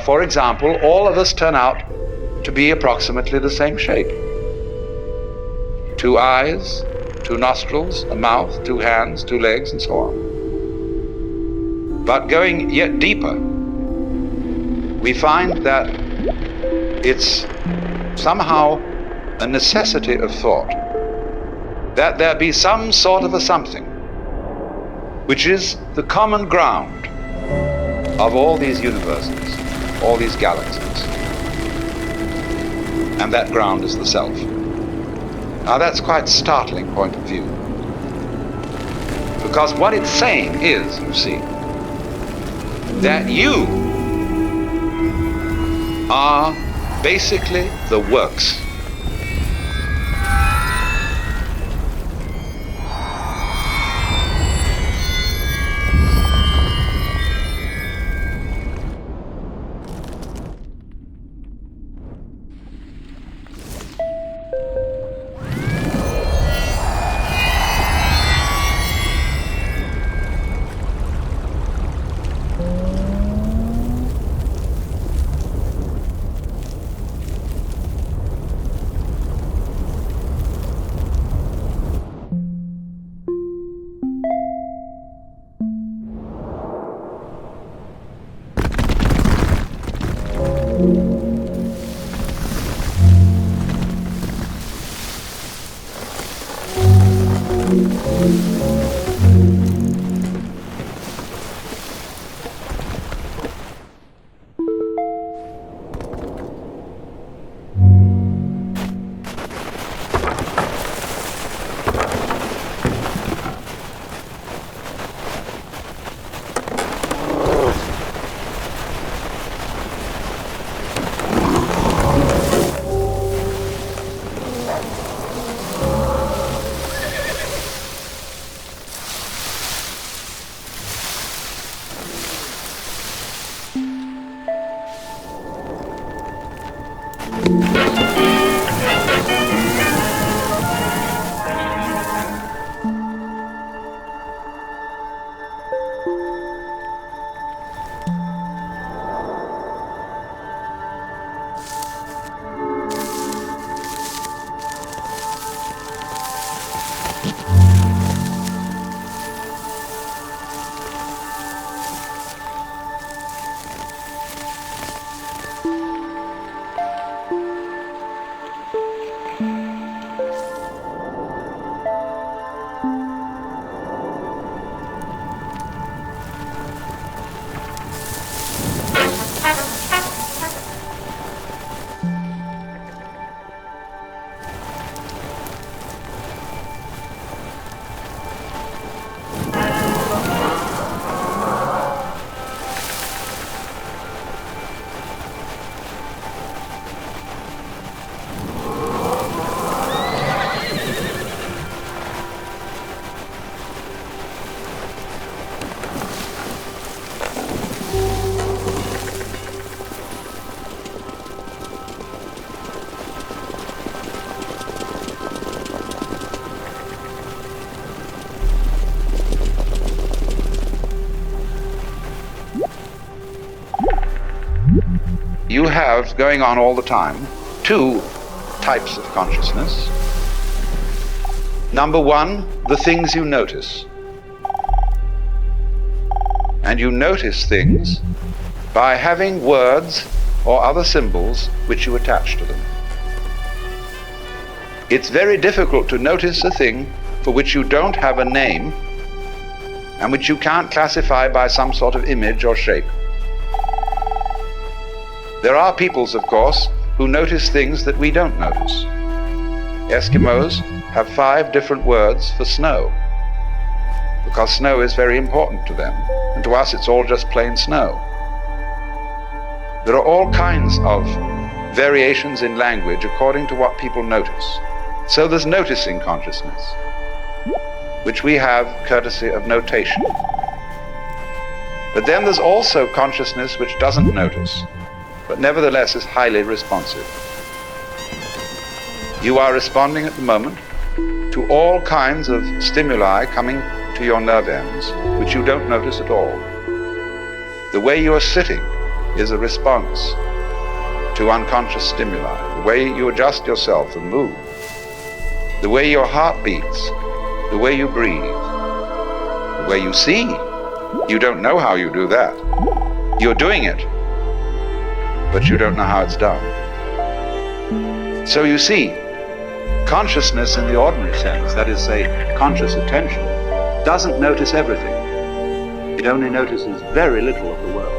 for example, all of us turn out to be approximately the same shape. 2 eyes, 2 nostrils, a mouth, 2 hands, 2 legs, and so on. But going yet deeper, we find that it's somehow a necessity of thought that there be some sort of a something which is the common ground of all these universes, all these galaxies. And that ground is the self. Now that's quite a startling point of view, because what it's saying is, you see, that you are basically the works. You have, going on all the time, 2 types of consciousness. Number 1, the things you notice. And you notice things by having words or other symbols which you attach to them. It's very difficult to notice a thing for which you don't have a name and which you can't classify by some sort of image or shape. There are peoples, of course, who notice things that we don't notice. Eskimos have 5 different words for snow, because snow is very important to them, and to us it's all just plain snow. There are all kinds of variations in language according to what people notice. So there's noticing consciousness, which we have courtesy of notation. But then there's also consciousness which doesn't notice, but nevertheless is highly responsive. You are responding at the moment to all kinds of stimuli coming to your nerve ends, which you don't notice at all. The way you are sitting is a response to unconscious stimuli. The way you adjust yourself and move, the way your heart beats, the way you breathe, the way you see. You don't know how you do that. You're doing it, but you don't know how it's done. So you see, consciousness in the ordinary sense, that is, say, conscious attention, doesn't notice everything. It only notices very little of the world.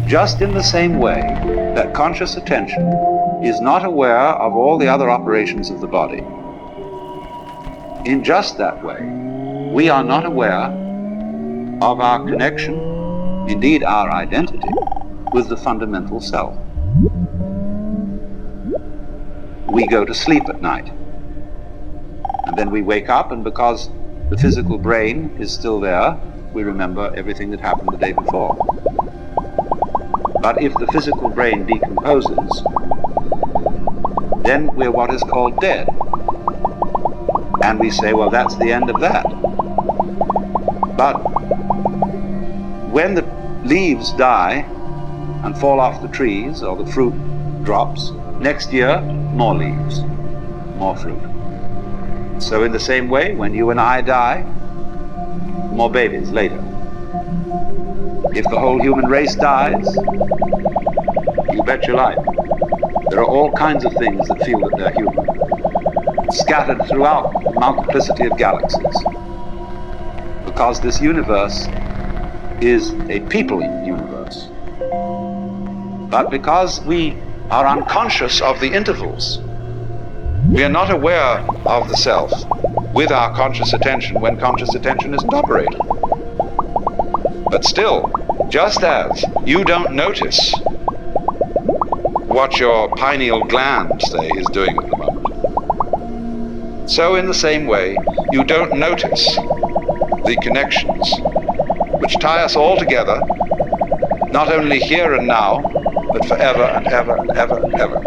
Just in the same way that conscious attention is not aware of all the other operations of the body, in just that way, we are not aware of our connection, indeed our identity, with the fundamental self. We go to sleep at night, and then we wake up, and because the physical brain is still there, we remember everything that happened the day before. But if the physical brain decomposes, then we're what is called dead. And we say, well, that's the end of that. But when the leaves die and fall off the trees, or the fruit drops, next year, more leaves, more fruit. So in the same way, when you and I die, more babies later. If the whole human race dies, you bet your life. There are all kinds of things that feel that they're human, scattered throughout a multiplicity of galaxies. Because this universe is a peopling universe. But because we are unconscious of the intervals, we are not aware of the self with our conscious attention when conscious attention isn't operating. But still, just as you don't notice what your pineal gland, say, is doing at the moment, so in the same way, you don't notice the connections which tie us all together, not only here and now, but forever and ever and ever and ever.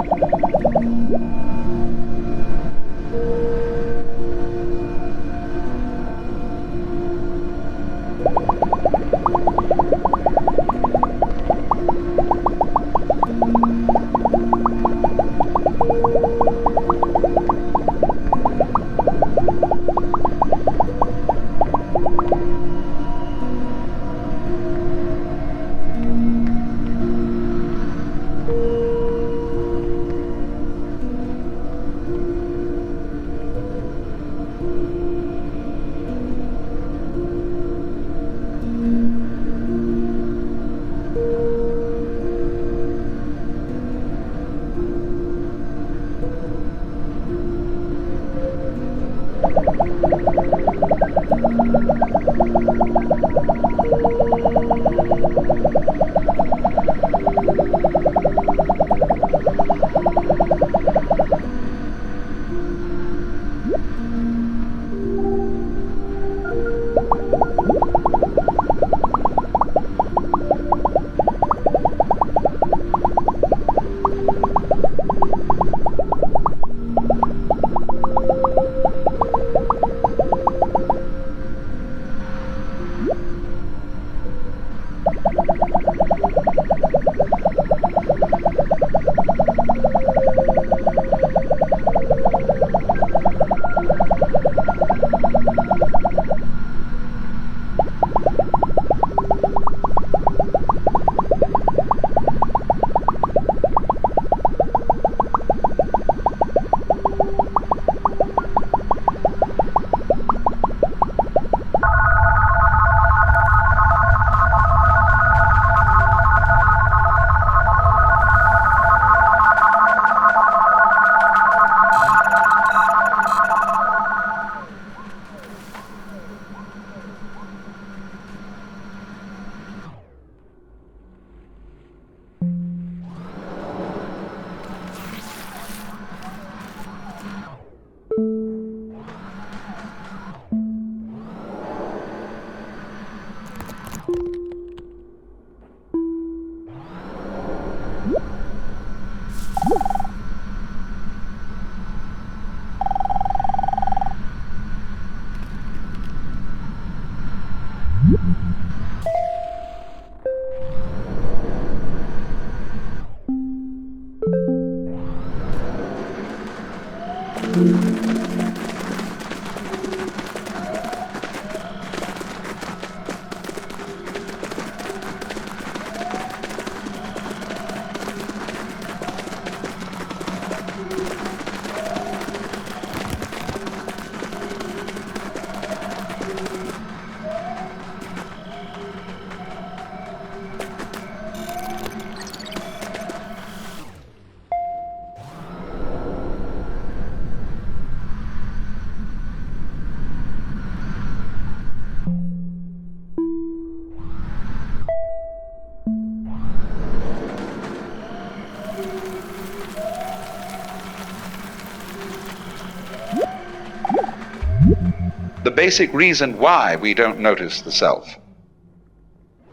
The basic reason why we don't notice the self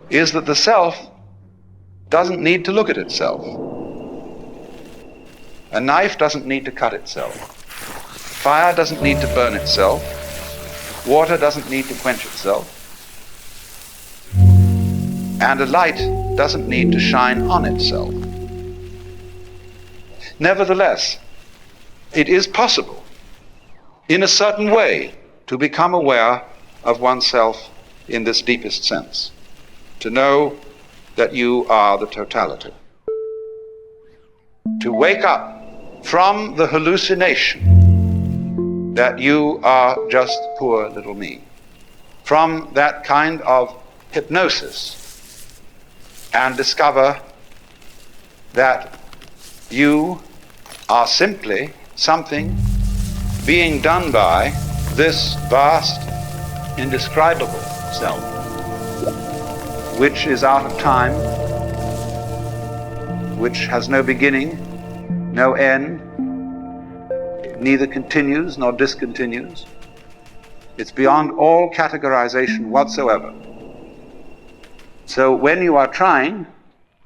is that the self doesn't need to look at itself. A knife doesn't need to cut itself. Fire doesn't need to burn itself. Water doesn't need to quench itself. And a light doesn't need to shine on itself. Nevertheless, it is possible, in a certain way, to become aware of oneself in this deepest sense, to know that you are the totality. To wake up from the hallucination that you are just poor little me, from that kind of hypnosis, and discover that you are simply something being done by this vast, indescribable self, which is out of time, which has no beginning, no end, neither continues nor discontinues. It's beyond all categorization whatsoever. So when you are trying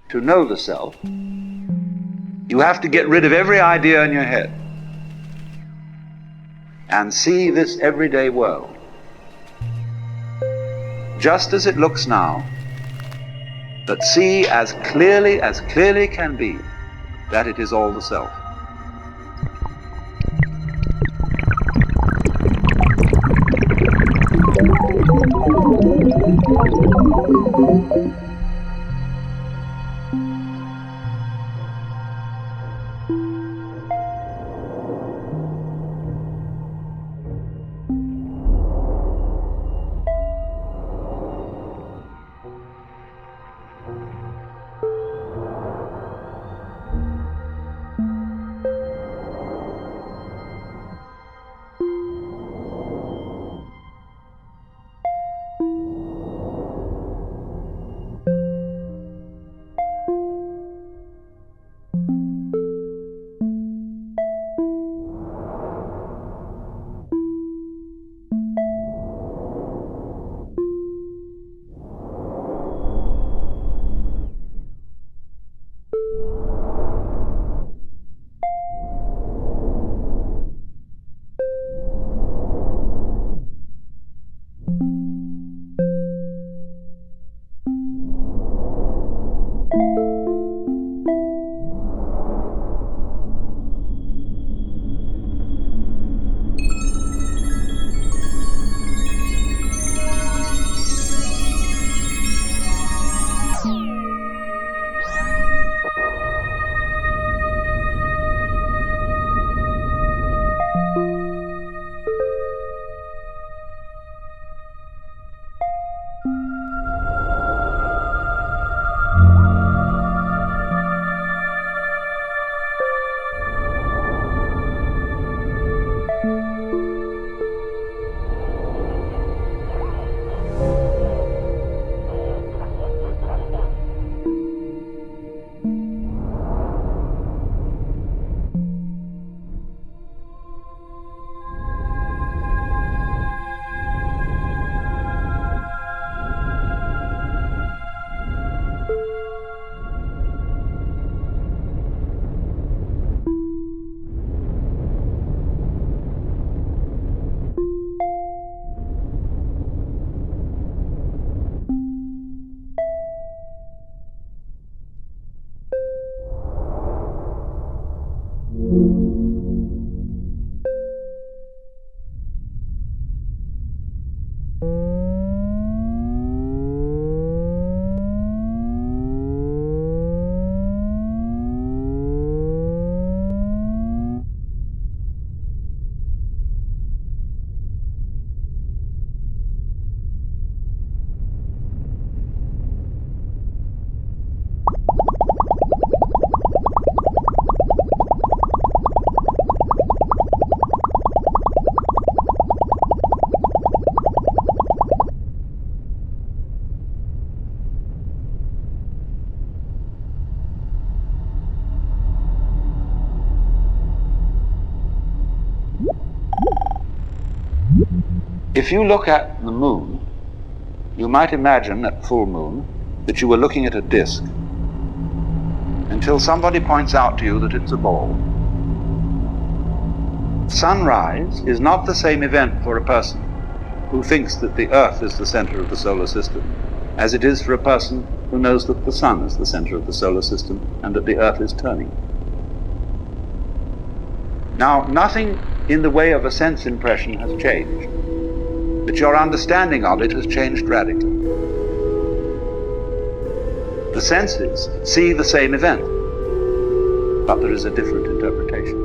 to know the self, you have to get rid of every idea in your head and see this everyday world just as it looks now, but see as clearly can be that it is all the self. If you look at the moon, you might imagine at full moon that you were looking at a disk until somebody points out to you that it's a ball. Sunrise is not the same event for a person who thinks that the Earth is the center of the solar system as it is for a person who knows that the sun is the center of the solar system and that the Earth is turning. Now, nothing in the way of a sense impression has changed, but your understanding of it has changed radically. The senses see the same event, but there is a different interpretation.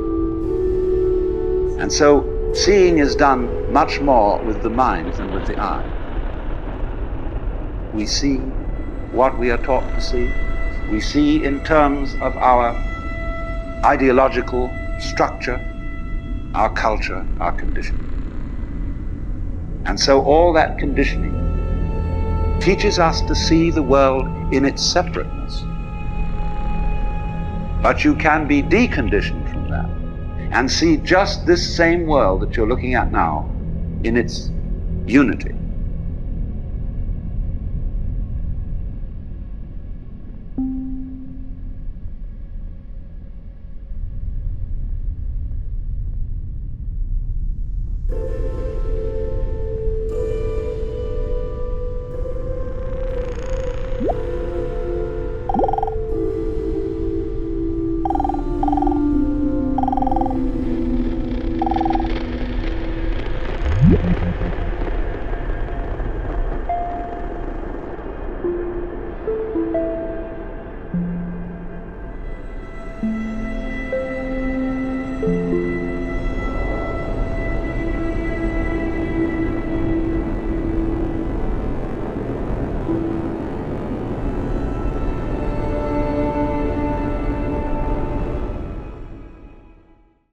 And so seeing is done much more with the mind than with the eye. We see what we are taught to see. We see in terms of our ideological structure, our culture, our conditioning. And so all that conditioning teaches us to see the world in its separateness. But you can be deconditioned from that and see just this same world that you're looking at now in its unity.